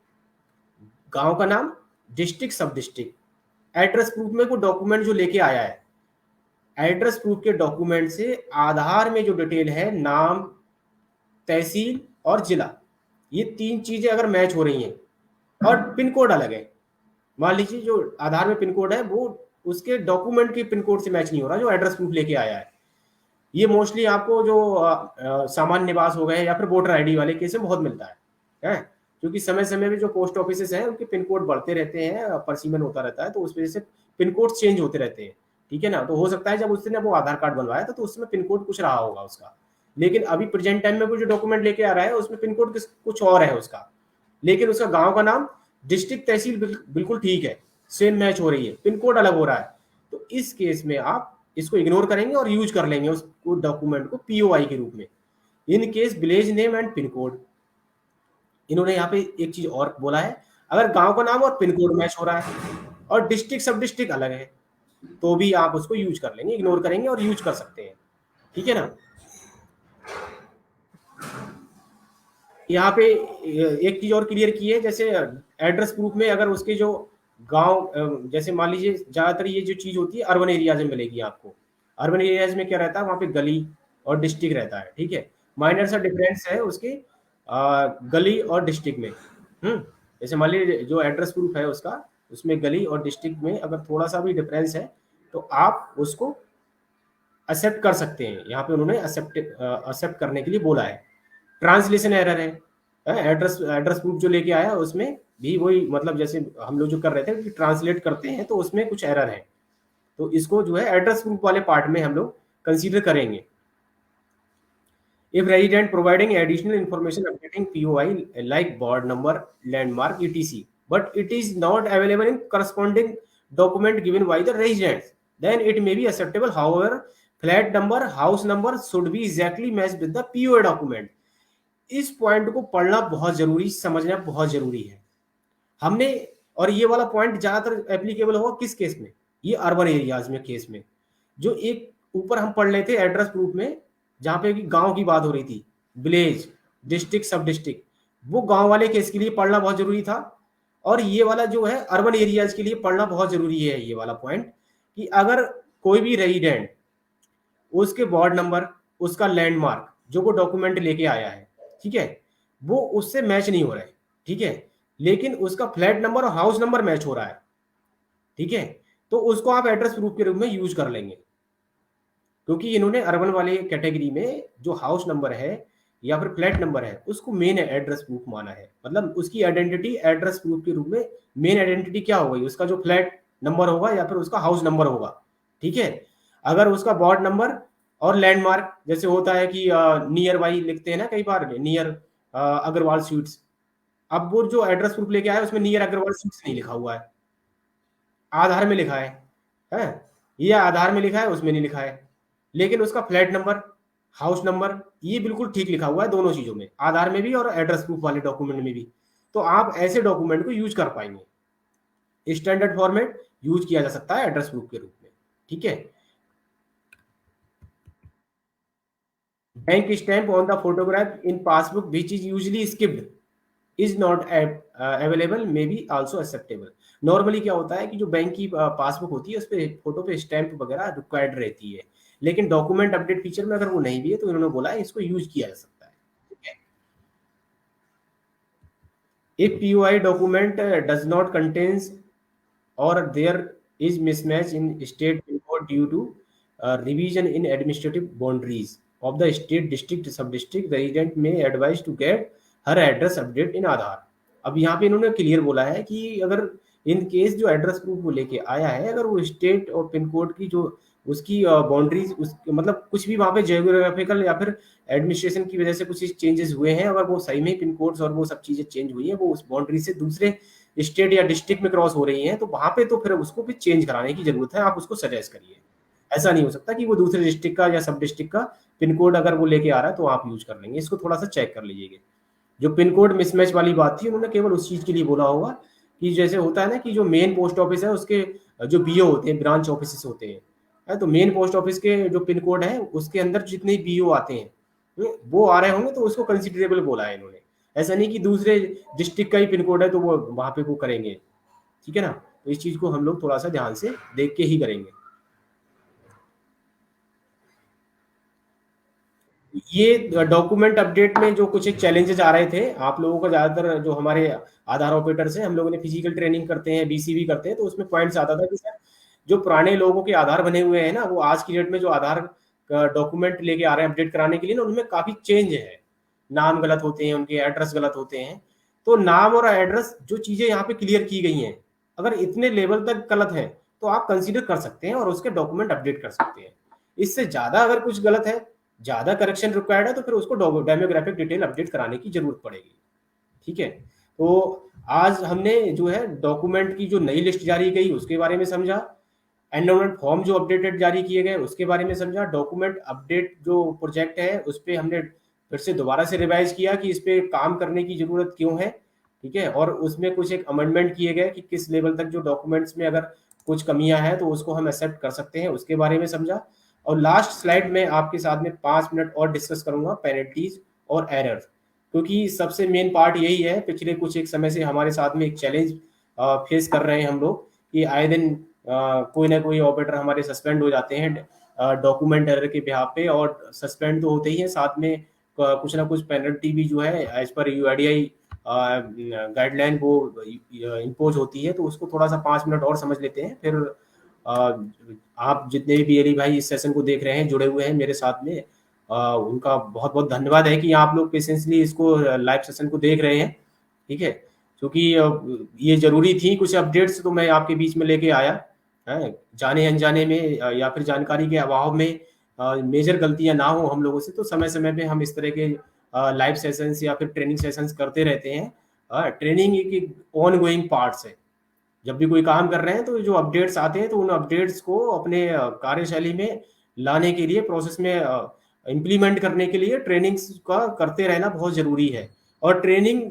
गांव का नाम, डिस्ट्रिक्ट सब डिस्ट्रिक्ट, एड्रेस प्रूफ में वो डॉक्यूमेंट जो लेके आया है, एड्रेस प्रूफ के डॉक्यूमेंट से आधार में जो डिटेल है, नाम, तहसील और जिला, ये तीन चीजें अगर मैच हो रही हैं और पिन कोड अलग है, मान लीजिए जो आधार में पिन कोड है वो उसके डॉक्यूमेंट के पिन कोड से मैच नहीं हो रहा जो एड्रेस प्रूफ लेके आया है, ये मोस्टली आपको जो सामान्य निवास हो गए या फिर वोटर आईडी वाले केस में बहुत मिलता है, क्योंकि समय समय में जो पोस्ट ऑफिस हैं उनके पिन कोड बढ़ते रहते हैं, परसीमन होता रहता है, तो उस वजह से पिन कोड चेंज होते रहते हैं। ठीक है ना। तो हो सकता है जब उसने वो आधार कार्ड बनवाया था तो उसमें पिन कोड कुछ रहा होगा उसका, लेकिन अभी प्रेजेंट टाइम में वो जो डॉक्यूमेंट लेके आ रहा है उसमें पिन कोड कुछ और है उसका, लेकिन उसका गांव का नाम, डिस्ट्रिक्ट, तहसील बिल्कुल ठीक है, सेम मैच हो रही है, पिन कोड अलग हो रहा है। तो इस केस में आप इसको इग्नोर करेंगे और यूज कर लेंगे उस डॉक्यूमेंट को पीओआई के रूप में। In case village name and pin code, इन्होंने यहाँ पे एक चीज और बोला है, अगर गांव का नाम और पिन कोड मैच हो रहा है और डिस्ट्रिक्ट सब डिस्ट्रिक्ट अलग है, तो भी आप उसको यूज कर लेंगे, इग्नोर करेंगे और यूज कर सकते हैं। ठीक है ना। यहाँ पे एक चीज और क्लियर की है, जैसे एड्रेस प्रूफ में अगर उसके जो गांव, जैसे मान लीजिए ज्यादातर ये जो चीज होती है अर्बन एरियाज में मिलेगी आपको, अर्बन एरियाज में क्या रहता है, वहां पे गली और डिस्ट्रिक्ट रहता है। ठीक है, माइनर सा डिफरेंस है उसके गली और डिस्ट्रिक्ट में। जैसे मान लीजिए जो एड्रेस प्रूफ है उसका, उसमें गली और डिस्ट्रिक्ट में अगर थोड़ा सा भी डिफरेंस है तो आप उसको एक्सेप्ट कर सकते हैं। यहाँ पे उन्होंने एक्सेप्ट करने के लिए बोला है। ट्रांसलेशन एरर है, एड्रेस एड्रेस प्रूफ जो लेके आया उसमें भी वही, मतलब जैसे हम लोग जो कर रहे थे कि ट्रांसलेट करते हैं तो उसमें कुछ एरर है, तो इसको जो है एड्रेस प्रूफ वाले पार्ट में हम लोग कंसीडर करेंगे। If resident providing additional information updating POI like board number, landmark, etc, but it is not available in corresponding document given by the residents, then it may be acceptable. However flat number, house number should be exactly matched with the POI document. इस point को पढ़ना बहुत जरूरी, समझना बहुत जरूरी है हमने। और ये वाला पॉइंट ज्यादातर एप्लीकेबल होगा किस केस में, ये अर्बन एरियाज में केस में। जो एक ऊपर हम पढ़ लेते एड्रेस प्रूफ में, जहां पे गांव की बात हो रही थी, विलेज, डिस्ट्रिक्ट, सब डिस्ट्रिक्ट, वो गांव वाले केस के लिए पढ़ना बहुत जरूरी था। और ये वाला जो है अर्बन एरियाज के लिए पढ़ना बहुत जरूरी है, ये वाला पॉइंट, कि अगर कोई भी रेजिडेंट, उसके वार्ड नंबर, उसका लैंडमार्क जो वो डॉक्यूमेंट लेके आया है, ठीक है, वो उससे मैच नहीं हो रहा है, ठीक है, लेकिन उसका फ्लैट नंबर और हाउस नंबर मैच हो रहा है, ठीक है, तो उसको आप एड्रेस प्रूफ के रूप में यूज कर लेंगे। क्योंकि इन्होंने अर्बन वाले कैटेगरी में जो हाउस नंबर है या फिर फ्लैट नंबर है उसको मेन एड्रेस प्रूफ माना है, मतलब उसकी आइडेंटिटी एड्रेस प्रूफ के रूप में मेन आइडेंटिटी क्या हो गई, उसका जो फ्लैट नंबर होगा या फिर उसका हाउस नंबर होगा। ठीक है, अगर उसका वार्ड नंबर और लैंडमार्क, जैसे होता है कि नियर बाई लिखते हैं ना कई बार, नियर अग्रवाल स्वीट्स, अब वो जो एड्रेस प्रूफ लेके आया उसमें नियर अग्रवाल स्वीट्स नहीं लिखा हुआ है, आधार में लिखा है, ये आधार में लिखा है उसमें नहीं लिखा है, लेकिन उसका फ्लैट नंबर, हाउस नंबर ये बिल्कुल ठीक लिखा हुआ है दोनों चीजों में, आधार में भी और एड्रेस प्रूफ वाले डॉक्यूमेंट में भी। तो आप ऐसे डॉक्यूमेंट को यूज कर पाएंगे, स्टैंडर्ड फॉर्मेट यूज किया जा सकता है एड्रेस प्रूफ के रूप में। ठीक है, bank stamp on the photograph in passbook which is usually skipped is not available may be also acceptable. Normally क्या होता है कि जो बैंक की पासबुक होती है उस पर फोटो पे स्टैंप वगैरह रिक्वायर्ड रहती है, लेकिन डॉक्यूमेंट अपडेट फीचर में अगर वो नहीं भी है तो इन्होंने बोला है इसको यूज किया जा सकता है। ठीक है, If POI document does not contains or there is mismatch in state pin code due to revision in administrative boundaries of the state district sub-district, the resident may advise to get her address update in आधार। अब यहाँ पे इन्होंने clear बोला है कि अगर in case जो address proof वो लेके आया है, अगर वो स्टेट और पिन कोड की जो उसकी बाउंड्रीज उस मतलब कुछ भी वहाँ पे जियोग्राफिकल या फिर एडमिनिस्ट्रेशन की वजह से कुछ चेंजेस हुए हैं, अगर वो सही में पिन कोड्स और वो सब चीजें चेंज हुई है, वो उस बाउंड्री से दूसरे स्टेट या डिस्ट्रिक्ट में क्रॉस हो रही हैं, तो वहां पे तो फिर उसको भी चेंज कराने की जरूरत है। आप उसको सजेस्ट करिए। ऐसा नहीं हो सकता कि वो दूसरे डिस्ट्रिक्ट का या सब डिस्ट्रिक्ट का पिन कोड अगर वो लेके आ रहा है तो आप यूज कर लेंगे। इसको थोड़ा सा चेक कर लीजिएगा। जो पिन कोड मिसमैच वाली बात थी, उन्होंने केवल उस चीज के लिए बोला होगा कि जैसे होता है ना कि जो मेन पोस्ट ऑफिस है उसके जो बीओ होते हैं, ब्रांच ऑफिस होते हैं, तो मेन पोस्ट ऑफिस के जो पिन कोड है उसके अंदर जितने बीओ आते हैं वो आ रहे होंगे, तो उसको कंसिडरेबल बोला है इन्होंने। ऐसा नहीं कि दूसरे डिस्ट्रिक्ट का ही पिन कोड है तो वो वहां पे वो करेंगे। ठीक है ना? तो इस चीज को हम लोग थोड़ा सा ध्यान से देख के ही करेंगे। ये डॉक्यूमेंट अपडेट में जो कुछ एक चैलेंजेस आ रहे थे आप लोगों का, ज्यादातर जो हमारे आधार ऑपरेटर्स हैं, हम लोगों ने फिजिकल ट्रेनिंग करते हैं, बीसीबी करते हैं, तो उसमें पॉइंट्स आता था कि सर जो पुराने लोगों के आधार बने हुए हैं ना, वो आज की डेट में जो आधार डॉक्यूमेंट लेके आ रहे हैं अपडेट कराने के लिए ना, उनमें काफी चेंज है। नाम गलत होते हैं, उनके एड्रेस गलत होते हैं। तो नाम और एड्रेस जो चीजें यहाँ पे क्लियर की गई हैं, अगर इतने लेवल तक गलत है तो आप कंसीडर कर सकते हैं और उसके डॉक्यूमेंट अपडेट कर सकते हैं। इससे ज्यादा अगर कुछ गलत है, ज्यादा करेक्शन रिक्वायर्ड है, तो फिर उसको डेमोग्राफिक डिटेल अपडेट कराने की जरूरत पड़ेगी। ठीक है? तो आज हमने जो है डॉक्यूमेंट की जो नई लिस्ट जारी की उसके बारे में समझा, एनरोलमेंट फॉर्म जो अपडेटेड जारी किए गए उसके बारे में समझा, डॉक्यूमेंट अपडेट जो प्रोजेक्ट है उस पर हमने फिर से दोबारा से रिवाइज किया कि इस पे काम करने की जरूरत क्यों है। ठीक है? और उसमें कुछ एक अमेंडमेंट किए गए कि किस लेवल तक जो डॉक्यूमेंट्स में अगर कुछ कमियां हैं तो उसको हम एक्सेप्ट कर सकते हैं, उसके बारे में समझा। और लास्ट स्लाइड में आपके साथ में 5 मिनट और डिस्कस करूंगा पेनल्टीज और एरर, क्योंकि सबसे मेन पार्ट यही है। पिछले कुछ एक समय से हमारे साथ में एक चैलेंज फेस कर रहे हैं हम लोग कि आए दिन कोई ना कोई ऑपरेटर हमारे सस्पेंड हो जाते हैं डॉक्यूमेंट एरर के बिहाफ पे, और सस्पेंड तो होते ही हैं, साथ में कुछ ना कुछ पेनल्टी भी जो है एज पर यूआईडीआई गाइडलाइन वो इम्पोज होती है। तो उसको थोड़ा सा 5 मिनट और समझ लेते हैं, फिर आप जितने भी बीएलई भाई इस सेशन को देख रहे हैं, जुड़े हुए हैं मेरे साथ में, उनका बहुत बहुत धन्यवाद है कि आप लोग पेशेंसली इसको लाइव सेशन को देख रहे हैं। ठीक है? क्योंकि ये जरूरी थी, कुछ अपडेट्स तो मैं आपके बीच में लेके आया है, जाने अनजाने में या फिर जानकारी के अभाव में मेजर गलतियां ना हो हम लोगों से, तो समय समय पे हम इस तरह के लाइव सेशंस या फिर ट्रेनिंग सेशंस करते रहते हैं। ट्रेनिंग एक ऑन गोइंग पार्ट्स है। जब भी कोई काम कर रहे हैं तो जो अपडेट्स आते हैं तो उन अपडेट्स को अपने कार्यशैली में लाने के लिए, प्रोसेस में इम्प्लीमेंट करने के लिए ट्रेनिंग्स का करते रहना बहुत जरूरी है। और ट्रेनिंग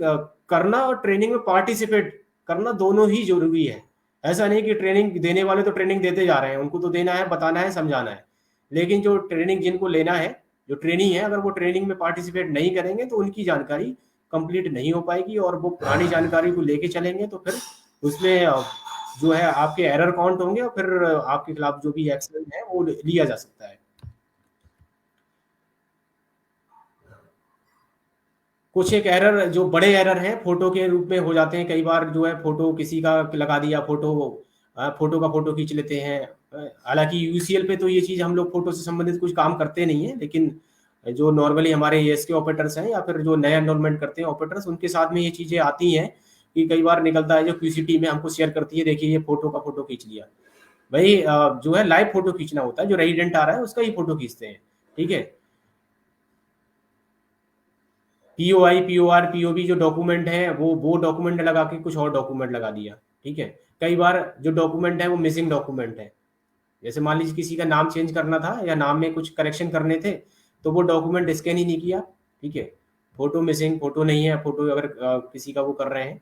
करना और ट्रेनिंग में पार्टिसिपेट करना दोनों ही जरूरी है। ऐसा नहीं कि ट्रेनिंग देने वाले तो ट्रेनिंग देते जा रहे हैं, उनको तो देना है, बताना है, समझाना है, लेकिन जो ट्रेनिंग जिनको लेना है, जो ट्रेनिंग है, अगर वो ट्रेनिंग में पार्टिसिपेट नहीं करेंगे तो उनकी जानकारी कंप्लीट नहीं हो पाएगी, और वो पुरानी जानकारी को लेके चलेंगे तो फिर उसमें जो है आपके एरर काउंट होंगे और फिर आपके खिलाफ जो भी एक्शन है वो लिया जा सकता है। कुछ एक एरर जो बड़े एरर हैं फोटो के रूप में हो जाते हैं। कई बार जो है फोटो किसी का लगा दिया, फोटो का फोटो खींच लेते हैं। हालांकि यूसीएल पे तो ये चीज हम लोग फोटो से संबंधित कुछ काम करते नहीं है, लेकिन जो नॉर्मली हमारे एएसके ऑपरेटर्स हैं या फिर जो नया एनरोलमेंट करते हैं ऑपरेटर्स, उनके साथ में ये चीजें आती हैं कि कई बार निकलता है, जो क्यूसीटी में हमको शेयर करती है, देखिए ये फोटो का फोटो खींच लिया। भाई जो है लाइव फोटो खींचना होता है, जो रेजिडेंट आ रहा है उसका ही फोटो खींचते हैं। ठीक है? पीओआई, पीओआर, पीओबी जो डॉक्यूमेंट है वो डॉक्यूमेंट लगा के कुछ और डॉक्यूमेंट लगा दिया। ठीक है? कई बार जो डॉक्यूमेंट है वो मिसिंग डॉक्यूमेंट है। जैसे मान लीजिए किसी का नाम चेंज करना था या नाम में कुछ करेक्शन करने थे, तो वो डॉक्यूमेंट स्कैन ही नहीं किया। ठीक है? फोटो मिसिंग, फोटो नहीं है, फोटो अगर किसी का वो कर रहे हैं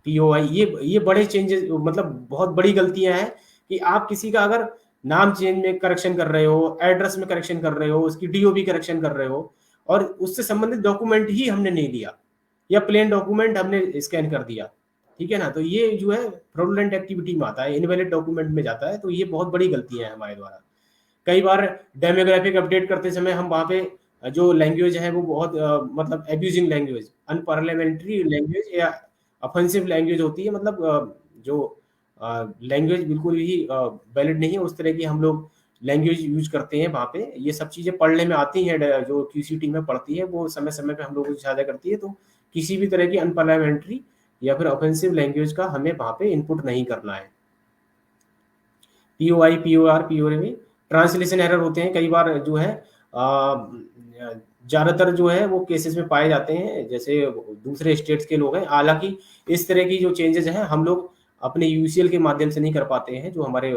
पीओआई, ये बड़े चेंजेस, मतलब बहुत बड़ी गलतियां हैं कि आप किसी का अगर नाम चेंज में करेक्शन कर रहे हो, एड्रेस में करेक्शन कर रहे हो, उसकी डीओबी करेक्शन कर रहे हो, और उससे संबंधित डॉक्यूमेंट ही हमने नहीं लिया या प्लेन डॉक्यूमेंट हमने स्कैन कर दिया। ठीक है ना? तो ये जो है फ्रॉडुलेंट एक्टिविटी में आता है, इनवैलिड डॉक्यूमेंट में जाता है। तो ये बहुत बड़ी गलतियां हैं हमारे द्वारा। कई बार डेमोग्राफिक अपडेट करते समय हम वहां पे जो लैंग्वेज है वो बहुत मतलब एब्यूजिंग लैंग्वेज, अनपार्लियामेंट्री लैंग्वेज या ऑफेंसिव लैंग्वेज होती है, मतलब जो लैंग्वेज बिल्कुल ही वैलिड नहीं है, उस तरह की हम लोग लैंग्वेज यूज करते हैं वहाँ पे। ये सब चीज़ें पढ़ने में आती हैं, जो क्यूसीटी में पढ़ती है वो समय समय पे हम लोगों को साझा करती है। तो किसी भी तरह की अनपार्लियामेंट्री या फिर ऑफेंसिव लैंग्वेज का हमें वहाँ पे इनपुट नहीं करना है। पीओआई, पीओआर, पीओए में ट्रांसलेशन एरर होते हैं कई बार, जो है ज़्यादातर जो है वो केसेस में पाए जाते हैं, जैसे दूसरे स्टेट्स के लोग हैं। हालांकि इस तरह की जो चेंजेस हैं हम लोग अपने यूसीएल के माध्यम से नहीं कर पाते हैं, जो हमारे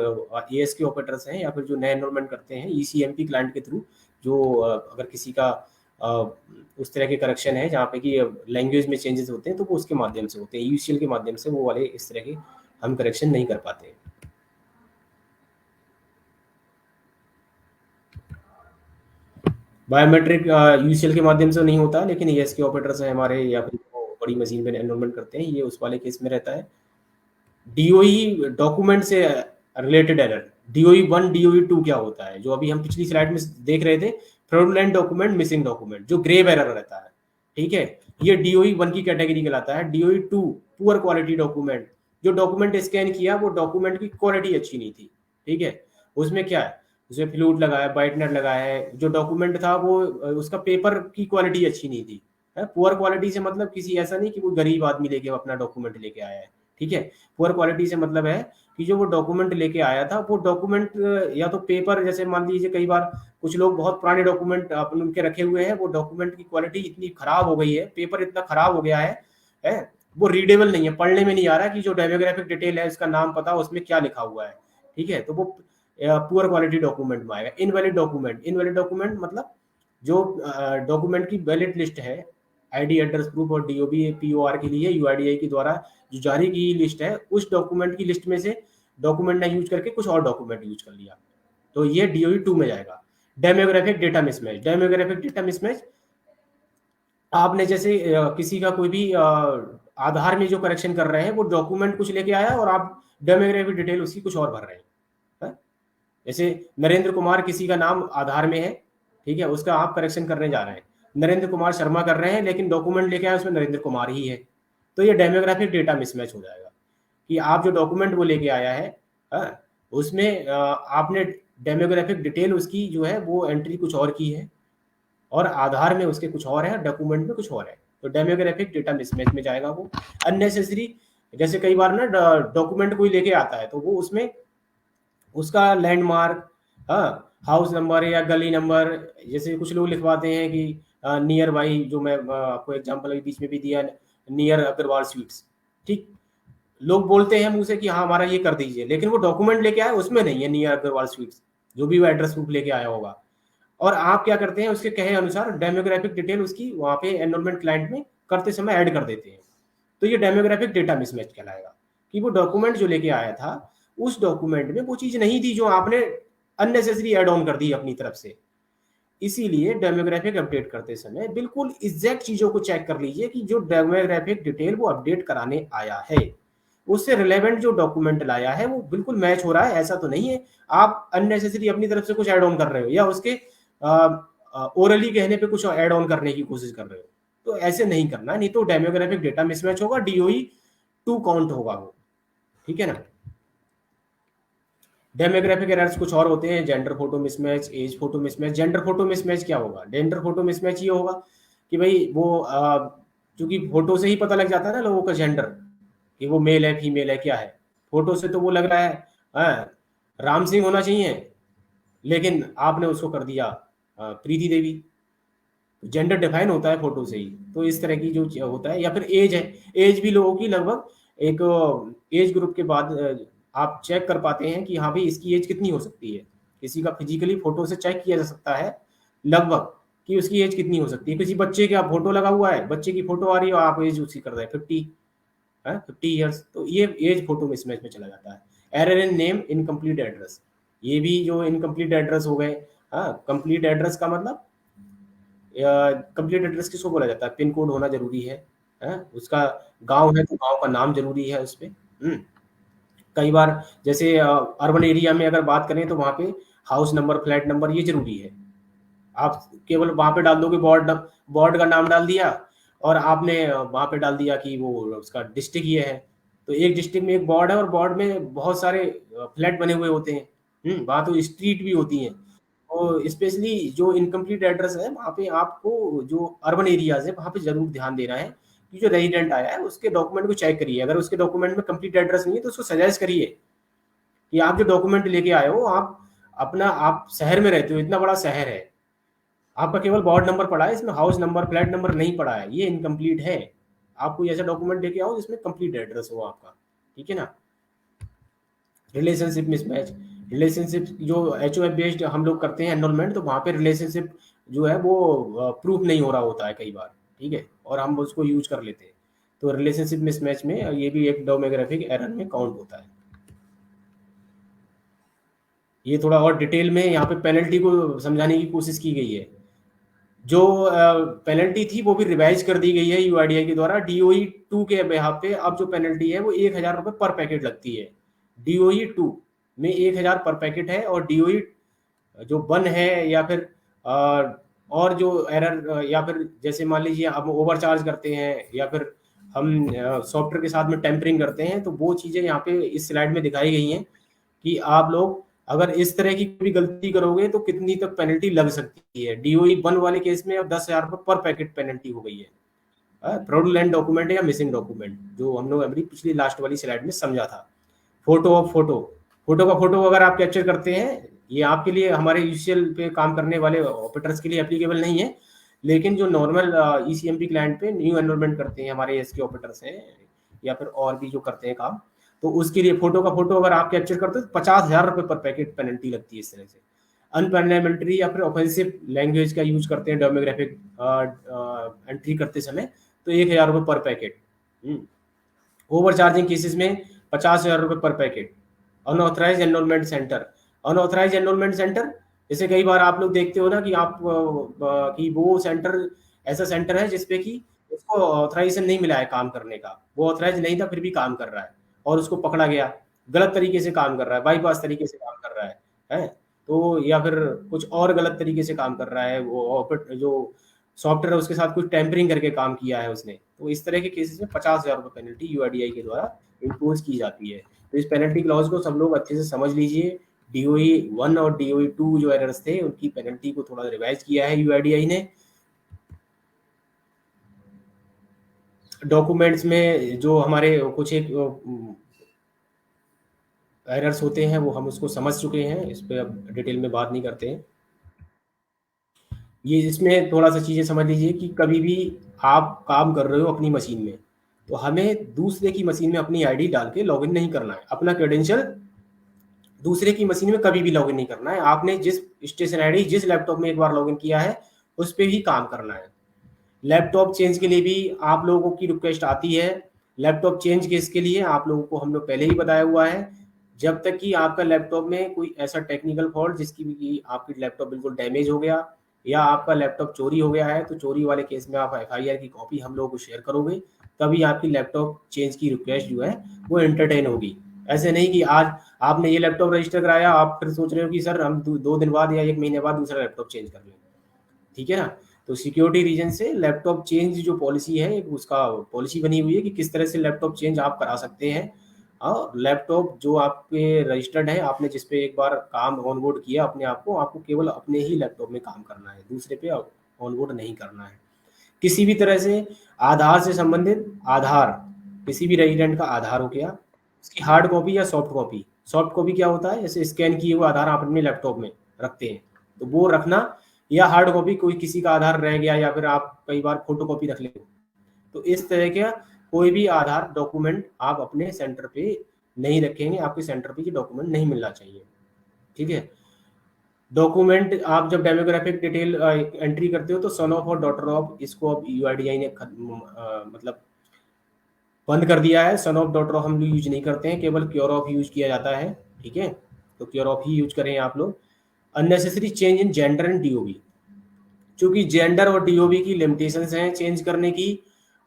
एएस के ऑपरेटर्स हैं या फिर जो नए एनरोलमेंट करते हैं ईसीएमपी क्लाइंट के थ्रू, जो अगर किसी का उस तरह के करेक्शन है जहाँ पे कि लैंग्वेज में चेंजेस होते हैं तो वो उसके माध्यम से होते हैं, यूसीएल के माध्यम से वो वाले इस तरह के हम करेक्शन नहीं कर पाते हैं। बायोमेट्रिक यूसीएल के माध्यम से नहीं होता, लेकिन एएस के ऑपरेटर्स हैं हमारे या फिर वो बड़ी मशीन में एनरोलमेंट करते हैं, ये उस वाले केस में रहता है। डीओई डॉक्यूमेंट से रिलेटेड एरर, डीओई 1, डीओई 2 क्या होता है, जो अभी हम पिछली स्लाइड में देख रहे थे, फ्रॉडुलेंट डॉक्यूमेंट, मिसिंग डॉक्यूमेंट, जो ग्रेव एरर रहता है, ठीक है, ये डीओई 1 की कैटेगरी कहलाता है। डीओई 2 पुअर क्वालिटी डॉक्यूमेंट, जो डॉक्यूमेंट स्कैन किया वो डॉक्यूमेंट की क्वालिटी अच्छी नहीं थी, ठीक है, उसमें क्या है, उसमें फ्लूट लगाया, बाइटनेट लगाया है, जो डॉक्यूमेंट था वो उसका पेपर की क्वालिटी अच्छी नहीं थी। पुअर क्वालिटी से मतलब किसी ऐसा नहीं कि वो गरीब आदमी लेके अपना डॉक्यूमेंट लेके आया है, ठीक है। पुअर क्वालिटी से मतलब है कि जो वो डॉक्यूमेंट लेके आया था वो डॉक्यूमेंट या तो पेपर, जैसे मान लीजिए कई बार कुछ लोग बहुत पुराने डॉक्यूमेंट अपन उनके रखे हुए हैं, वो डॉक्यूमेंट की क्वालिटी इतनी खराब हो गई है, पेपर इतना खराब हो गया है वो रीडेबल नहीं है, पढ़ने में नहीं आ रहा कि जो डेमोग्राफिक डिटेल है उसका नाम पता उसमें क्या लिखा हुआ है, ठीक है, तो वो पुअर क्वालिटी डॉक्यूमेंट में आएगा। इनवैलिड डॉक्यूमेंट, इनवैलिड डॉक्यूमेंट मतलब जो डॉक्यूमेंट की वैलिड लिस्ट है, आईडी एड्रेस प्रूफ और डीओबी पीओआर के लिए यूआईडीआई के द्वारा जो जारी की लिस्ट है, उस डॉक्यूमेंट की लिस्ट में से डॉक्यूमेंट ना यूज करके कुछ और डॉक्यूमेंट यूज कर लिया, तो ये डीओई 2 में जाएगा। Demographic data mismatch, demographic data mismatch, आपने जैसे किसी का कोई भी आधार में जो करेक्शन कर रहे हैं वो डॉक्यूमेंट कुछ लेके आया और आप डेमोग्राफिक डिटेल उसकी कुछ और भर रहे हैं, जैसे नरेंद्र कुमार किसी का नाम आधार में है, ठीक है, उसका आप करेक्शन करने जा रहे हैं, नरेंद्र कुमार शर्मा कर रहे हैं, लेकिन डॉक्यूमेंट लेके आए उसमें नरेंद्र कुमार ही है, तो ये डेमोग्राफिक डेटा मिसमैच हो जाएगा कि आप जो डॉक्यूमेंट वो लेके आया है, उसमें आपने डेमोग्राफिक डिटेल उसकी जो है वो एंट्री कुछ और की है और आधार में उसके कुछ और है, डॉक्यूमेंट में कुछ और है, तो डेमोग्राफिक डेटा मिसमैच में जाएगा वो। अननेसेसरी, जैसे कई बार ना डॉक्यूमेंट कोई लेके आता है तो वो उसमें उसका लैंडमार्क, हाँ, हाउस नंबर या गली नंबर, जैसे कुछ लोग लिखवाते हैं कि नियर बाई, जो मैं आपको एग्जांपल अभी बीच में भी दिया, नियर अग्रवाल स्वीट्स, ठीक, लोग बोलते हैं मुंह से कि हाँ हमारा ये कर दीजिए, लेकिन वो डॉक्यूमेंट लेके आए उसमें नहीं है नियर अग्रवाल स्वीट्स, जो भी वो एड्रेस प्रूफ लेके आया होगा, और आप क्या करते हैं उसके कहे अनुसार डेमोग्राफिक डिटेल उसकी वहाँ पे एनरोलमेंट क्लाइंट में करते समय ऐड कर देते हैं, तो ये डेमोग्राफिक डेटा मिसमैच कहलाएगा कि वो डॉक्यूमेंट जो लेके आया था उस डॉक्यूमेंट में वो चीज नहीं थी जो आपने अननेसेसरी एड ऑन कर दी अपनी तरफ से। इसीलिए डेमोग्राफिक अपडेट करते समय बिल्कुल एग्जैक्ट चीजों को चेक कर लीजिए कि जो डेमोग्राफिक डिटेल वो अपडेट कराने आया है उससे रिलेवेंट जो डॉक्यूमेंट लाया है वो बिल्कुल मैच हो रहा है, ऐसा तो नहीं है आप अननेसेसरी अपनी तरफ से कुछ ऐड ऑन कर रहे हो या उसके ओरली कहने पे कुछ ऐड ऑन करने की कोशिश कर रहे हो, तो ऐसे नहीं करना, नहीं तो डेमोग्राफिक डेटा मिसमैच होगा, डीओई 2 काउंट होगा वो, ठीक है ना। डेमोग्राफिक एरर्स कुछ और होते हैं, gender photo mismatch, age photo mismatch. Gender photo mismatch क्या होगा, जेंडर फोटो मिसमैच ये होगा कि भाई वो क्योंकि फोटो से ही पता लग जाता है ना लोगों का जेंडर, कि वो मेल है फीमेल है क्या है, फोटो से तो वो लग रहा है राम सिंह होना चाहिए, लेकिन आपने उसको कर दिया प्रीति देवी, जेंडर डिफाइन होता है फोटो से ही, तो इस तरह की जो होता है। या फिर एज है, एज भी लोगों की लगभग एक एज ग्रुप के बाद आप चेक कर पाते हैं कि हाँ भाई इसकी एज कितनी हो सकती है, किसी का फिजिकली फोटो से चेक किया जा सकता है लगभग कि उसकी एज कितनी हो सकती है। किसी बच्चे का फोटो लगा हुआ है, बच्चे की फोटो आ रही है और आप एज उसकी कर रहे हैं 50 ईयर्स, तो ये एज फोटो मिसमैच में चला जाता है। Error in name, incomplete address, ये भी जो इनकम्प्लीट एड्रेस हो गए, कंप्लीट एड्रेस का मतलब कंप्लीट एड्रेस किसको बोला जाता है, पिन कोड होना जरूरी है, उसका गांव है तो गांव का नाम जरूरी है उस पर। कई बार जैसे अर्बन एरिया में अगर बात करें तो वहाँ पे हाउस नंबर, फ्लैट नंबर ये जरूरी है, आप केवल वहां पे डाल दोगे बोर्ड का नाम डाल दिया और आपने वहां पे डाल दिया कि वो उसका डिस्ट्रिक्ट ये है। तो एक डिस्ट्रिक्ट में एक बोर्ड है और बोर्ड में बहुत सारे फ्लैट बने हुए होते हैं। वहां तो स्ट्रीट भी होती हैं। और स्पेशली जो इनकम्प्लीट एड्रेस है वहाँ पे आपको, जो अर्बन एरियाज है वहाँ पे जरूर ध्यान देना है कि जो रेजिडेंट आया है उसके डॉक्यूमेंट को चेक करिए। अगर उसके डॉक्यूमेंट में कंप्लीट एड्रेस नहीं है तो उसको सजेस्ट करिए कि आप जो डॉक्यूमेंट लेके आए हो, आप शहर में रहते हो, इतना बड़ा शहर है, आपका केवल वार्ड नंबर पड़ा है, इसमें हाउस नंबर फ्लैट नंबर नहीं पड़ा है, ये इनकम्प्लीट है। आप कोई ऐसा डॉक्यूमेंट लेके आओ जिसमें कंप्लीट एड्रेस हो आपका। ठीक है ना। रिलेशनशिप मिसमैच, रिलेशनशिप जो एच बेस्ड हम लोग करते हैं एनरोलमेंट, तो वहाँ पे रिलेशनशिप जो है वो प्रूफ नहीं हो रहा होता है कई बार। ठीक है, और हम उसको यूज कर लेते हैं। तो रिलेशनशिप मिसमैच में ये भी एक डोमोग्राफिक एरर में काउंट होता है। ये थोड़ा और डिटेल में यहाँ पे पेनल्टी को समझाने की कोशिश की गई है। जो पेनल्टी थी वो भी रिवाइज कर दी गई है यूआईडीआई के द्वारा। डीओई 2 के बेहाफ पे अब जो पेनल्टी है वो 1,000 रुपये पर पैकेट लगती है। डीओई 2 में 1,000 पर पैकेट है, और डीओई जो 1 है या फिर और जो एरर, या फिर जैसे मान लीजिए हम ओवर चार्ज करते हैं या फिर हम सॉफ्टवेयर के साथ में टेम्परिंग करते हैं, तो वो चीज़ें यहाँ पे इस स्लाइड में दिखाई गई हैं कि आप लोग अगर इस तरह की कोई गलती करोगे तो कितनी तक पेनल्टी लग सकती है। डीओई 1 वाले केस में अब 10,000 रुपये पर पैकेट पेनल्टी हो गई है। फ्रॉडुलेंट डॉक्यूमेंट या मिसिंग डॉक्यूमेंट, जो हम लोग अभी पिछली लास्ट वाली स्लाइड में समझा था। फोटो ऑफ फोटो, फोटो का फोटो अगर आप कैप्चर करते हैं, ये आपके लिए, हमारे यूसीएल पे काम करने वाले ऑपरेटर्स के लिए एप्लीकेबल नहीं है, लेकिन जो नॉर्मल ईसीएमपी क्लाइंट पे न्यू एनरोलमेंट करते हैं हमारे एसके ऑपरेटर्स हैं या फिर और भी जो करते हैं काम, तो उसके लिए फोटो का फोटो अगर आप कैप्चर करते हो तो 50,000 रुपये पर पैकेट पेनल्टी लगती है इस तरह से। अनपार्लियामेंट्री या फिर ऑफेंसिव लैंग्वेज का यूज करते हैं डेमोग्राफिक एंट्री करते समय, तो 1,000 रुपये पर पैकेट। ओवर चार्जिंग केसेस में 50,000 रुपये पर packet. Unauthorised enrolment centre, unauthorised enrolment centre, जैसे कई बार आप लोग देखते हो ना कि कि वो सेंटर ऐसा सेंटर है जिसपे कि उसको ऑथराइजेशन नहीं मिला है काम करने का, वो ऑथराइज नहीं था फिर भी काम कर रहा है और उसको पकड़ा गया, गलत तरीके से काम कर रहा है, बाईपास तरीके से काम कर रहा है। तो या फिर कुछ और गलत तरीके से काम कर रहा है, वो जो सॉफ्टवेयर है उसके साथ कुछ टेम्परिंग करके काम किया है उसने, तो इस तरह के केसेस में 50,000 रुपये पेनल्टी यूआईडीआई के द्वारा इम्पोज की जाती है। तो इस पेनल्टी क्लॉज को सब लोग अच्छे से समझ लीजिए। डीओई 1 और डीओई 2 जो एरर्स थे उनकी पेनल्टी को थोड़ा रिवाइज किया है यूआईडीआई ने। डॉक्यूमेंट्स में जो हमारे कुछ एक एरर्स होते हैं वो हम उसको समझ चुके हैं, इस पर अब डिटेल में बात नहीं करते हैं। ये इसमें थोड़ा सा चीज़ें समझ लीजिए कि कभी भी आप काम कर रहे हो अपनी मशीन में, तो हमें दूसरे की मशीन में अपनी आईडी डाल के लॉगिन नहीं करना है, अपना क्रेडेंशियल दूसरे की मशीन में कभी भी लॉगिन नहीं करना है। आपने जिस स्टेशन आईडी जिस लैपटॉप में एक बार लॉगिन किया है उस पर ही काम करना है। लैपटॉप चेंज के लिए भी आप लोगों की रिक्वेस्ट आती है। लैपटॉप चेंज केस के लिए आप लोगों को हम लोग पहले ही बताया हुआ है, जब तक कि आपका लैपटॉप में कोई ऐसा टेक्निकल फॉल्ट जिसकी भी आपकी लैपटॉप बिल्कुल डैमेज हो गया या आपका लैपटॉप चोरी हो गया है, तो चोरी वाले केस में आप एफआईआर की कॉपी हम लोगों को शेयर करोगे, तभी आपकी लैपटॉप चेंज की रिक्वेस्ट जो है वो एंटरटेन होगी। ऐसे नहीं कि आज आपने ये लैपटॉप रजिस्टर कराया, आप फिर सोच रहे हो कि सर हम 2 दिन बाद या 1 महीने बाद दूसरा लैपटॉप चेंज कर लेंगे। ठीक है ना। तो सिक्योरिटी रीजन से लैपटॉप चेंज जो पॉलिसी है, उसका पॉलिसी बनी हुई है कि किस तरह से लैपटॉप चेंज आप करा सकते हैं। और लैपटॉप जो आपके रजिस्टर्ड है, आपने जिस पे एक बार काम ऑनबोर्ड किया अपने आप को, आपको केवल अपने ही लैपटॉप में काम करना है, दूसरे पे ऑनबोर्ड नहीं करना है। किसी भी तरह से आधार से संबंधित आधार, किसी भी रेजिडेंट का आधार हो गया, उसकी हार्ड कॉपी या सॉफ्ट कॉपी। सॉफ्ट कॉपी क्या होता है, जैसे स्कैन किए हुए आधार आप अपने लैपटॉप में रखते हैं तो वो रखना, या हार्ड कॉपी कोई किसी का आधार रह गया या फिर आप कई बार फोटो कॉपी रख लेते हो, तो इस तरह का कोई भी आधार डॉक्यूमेंट आप अपने सेंटर पे नहीं रखेंगे, आपके सेंटर पे ये डॉक्यूमेंट नहीं मिलना चाहिए। ठीक है। डॉक्यूमेंट आप जब डेमोग्राफिक डिटेल एंट्री करते हो तो सन ऑफ और डॉटर ऑफ, इसको अब यूआईडीआई ने मतलब बंद कर दिया है। सन ऑफ डॉटर ऑफ हम लोग यूज नहीं करते हैं, केवल क्योर ऑफ यूज किया जाता है। ठीक है, तो क्योर ऑफ ही यूज करें आप लोग। Unnecessary change in gender and DOB, क्योंकि जेंडर और डीओबी की लिमिटेशंस हैं चेंज करने की,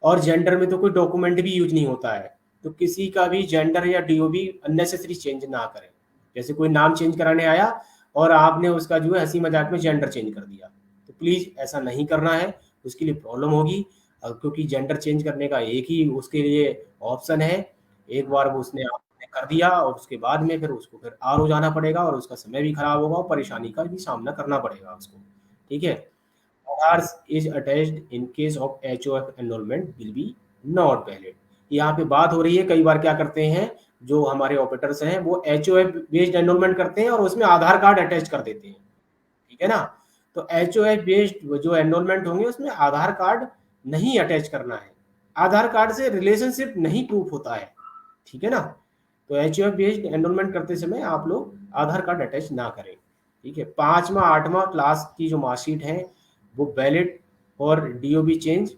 और जेंडर में तो कोई डॉक्यूमेंट भी यूज नहीं होता है, तो किसी का भी जेंडर या डीओबी अननेसेसरी चेंज ना करें। जैसे कोई नाम चेंज कराने आया और आपने उसका जो है हंसी मजाक में जेंडर चेंज कर दिया, प्लीज़ ऐसा नहीं करना है, उसके लिए प्रॉब्लम होगी। क्योंकि जेंडर चेंज करने का एक ही उसके लिए ऑप्शन है, एक बार वो उसने आपने कर दिया और उसके बाद में फिर उसको फिर आरओ जाना पड़ेगा और उसका समय भी खराब होगा और परेशानी का भी सामना करना पड़ेगा उसको, ठीक है? Ours is attached in case of HOF enrollment will be not valid। यहाँ पे बात हो रही है, कई बार क्या करते हैं जो हमारे ऑपरेटर्स हैं वो HOF बेस्ड एनरोलमेंट करते हैं और उसमें आधार कार्ड अटैच कर देते हैं, ठीक है ना? तो HOF बेस्ड जो एनरोलमेंट होंगे उसमें आधार कार्ड नहीं अटैच करना है, आधार कार्ड से रिलेशनशिप नहीं प्रूफ होता है, ठीक है ना? तो HOF बेस्ड एनरोलमेंट करते समय आप लोग आधार कार्ड अटैच ना करें, ठीक है? 5वां 8वां क्लास की जो मार्कशीट है वो वैलिड और डीओबी चेंज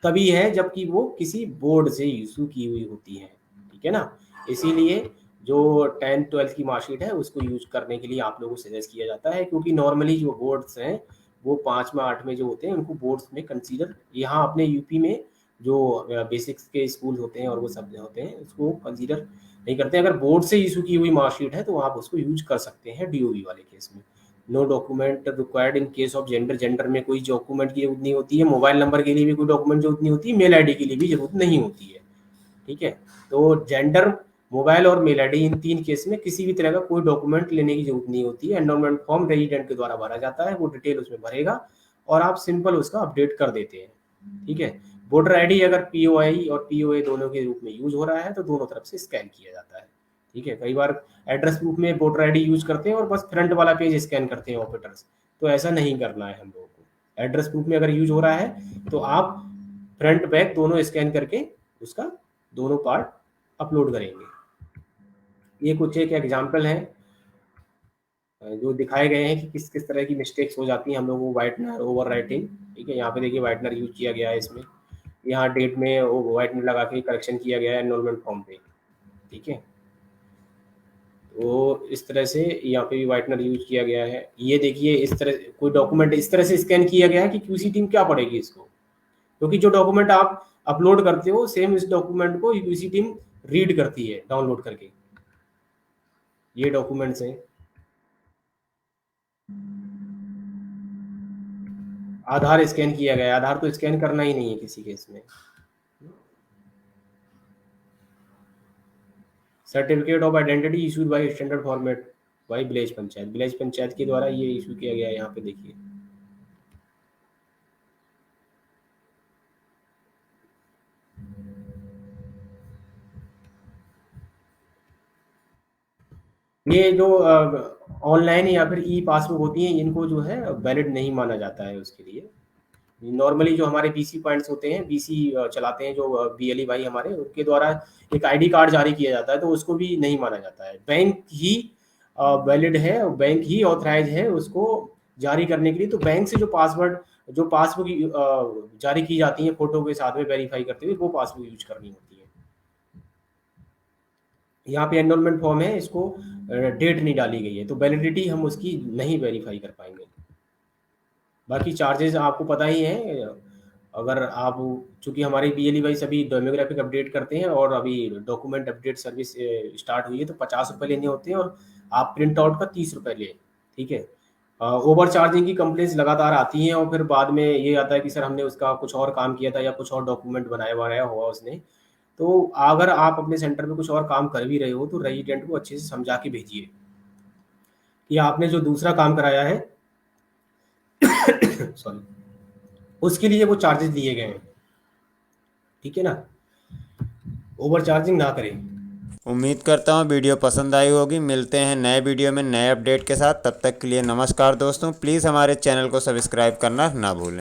तभी है जबकि वो किसी बोर्ड से इशू की हुई होती है, ठीक है ना? इसीलिए जो 10th-12th की मार्कशीट है उसको यूज करने के लिए आप लोगों को सजेस्ट किया जाता है, क्योंकि नॉर्मली जो बोर्ड्स हैं वो 5वां 8वें जो होते हैं उनको बोर्ड्स में कंसीडर, यहाँ अपने यूपी में जो बेसिक्स के स्कूल होते हैं और वो सब होते हैं उसको कंसीडर नहीं करते। अगर बोर्ड से इशू की हुई मार्कशीट है तो आप उसको यूज कर सकते हैं डीओबी वाले केस में। No document required in case of gender, gender में कोई डॉक्यूमेंट की जरूरत नहीं होती है, मोबाइल नंबर के लिए भी कोई डॉक्यूमेंट जरूरत नहीं होती है, मेल आईडी के लिए भी जरूरत नहीं होती है, ठीक है? तो जेंडर, मोबाइल और मेल आईडी इन 3 केस में किसी भी तरह का कोई डॉक्यूमेंट लेने की जरूरत नहीं होती है। एनरोलमेंट फॉर्म रेजिडेंट के द्वारा भरा जाता है, वो डिटेल उसमें भरेगा और आप सिंपल उसका अपडेट कर देते हैं, ठीक है? वोटर आईडी अगर पीओआई और पीओए दोनों के रूप में यूज हो रहा है तो दोनों तरफ से स्कैन किया जाता है, ठीक है? कई बार एड्रेस प्रूफ में वोटर आईडी यूज करते हैं और बस फ्रंट वाला पेज स्कैन करते हैं ऑपरेटर्स, तो ऐसा नहीं करना है हम लोगों को। एड्रेस प्रूफ में अगर यूज हो रहा है तो आप फ्रंट बैक दोनों स्कैन करके उसका दोनों पार्ट अपलोड करेंगे। ये कुछ एक एग्जाम्पल है जो दिखाए गए हैं कि किस किस तरह की मिस्टेक्स हो जाती हैं हम लोगों को वाइटनर ओवर राइटिंग, ठीक है? यहाँ पे देखिए वाइटनर यूज किया गया है इसमें, यहाँ डेट में वाइटनर लगा के करेक्शन किया गया है एनरोलमेंट फॉर्म पे, ठीक है? तो इस तरह से यहाँ पे भी वाइटनर यूज किया गया है। ये देखिए इस तरह कोई डॉक्यूमेंट इस तरह से स्कैन किया गया है कि क्यूसी टीम क्या पढ़ेगी इसको, क्योंकि जो डॉक्यूमेंट आप अपलोड करते हो सेम इस डॉक्यूमेंट को क्यूसी टीम रीड करती है डाउनलोड करके। ये डॉक्यूमेंट्स हैं। आधार स्कैन किया गया है, आधार तो स्कैन करना ही नहीं है किसी केस में। Certificate of identity issued by standard format by village panchayat, village panchayat के द्वारा ये इशू किया गया है। यहाँ पे देखिए ये जो ऑनलाइन या फिर ई पासबुक होती हैं इनको जो है वैलिड नहीं माना जाता है उसके लिए। नॉर्मली जो हमारे बीसी पॉइंट्स होते हैं, बीसी चलाते हैं जो बीएलई भाई हमारे, उनके द्वारा एक आईडी कार्ड जारी किया जाता है तो उसको भी नहीं माना जाता है। बैंक ही वैलिड है, बैंक ही ऑथराइज है उसको जारी करने के लिए। तो बैंक से जो पासवर्ड जो पासबुक जारी की जाती है फोटो के साथ में वेरीफाई करते हुए वो पासबुक यूज करनी होती है। यहाँ पे एनरोलमेंट फॉर्म है, इसको डेट नहीं डाली गई है तो वैलिडिटी हम उसकी नहीं वेरीफाई कर पाएंगे। बाकी चार्जेस आपको पता ही है, अगर आप चूंकि हमारे बीएलई भाई सभी डेमोग्राफिक अपडेट करते हैं और अभी डॉक्यूमेंट अपडेट सर्विस स्टार्ट हुई है तो 50 रुपये लेने होते हैं और आप प्रिंट आउट का 30 रुपये लें, ठीक है? ओवर चार्जिंग की कंप्लेंट्स लगातार आती हैं और फिर बाद में ये आता है कि सर हमने उसका कुछ और काम किया था या कुछ और डॉक्यूमेंट बनाया हुआ उसने। तो अगर आप अपने सेंटर में कुछ और काम कर भी रहे हो तो रेजिडेंट को अच्छे से समझा के भेजिए कि आपने जो दूसरा काम कराया है सॉरी उसके लिए वो चार्जेस दिए गए हैं, ठीक है ना? ओवर चार्जिंग ना करें। उम्मीद करता हूँ वीडियो पसंद आई होगी। मिलते हैं नए वीडियो में नए अपडेट के साथ, तब तक के लिए नमस्कार दोस्तों। प्लीज़ हमारे चैनल को सब्सक्राइब करना ना भूलें।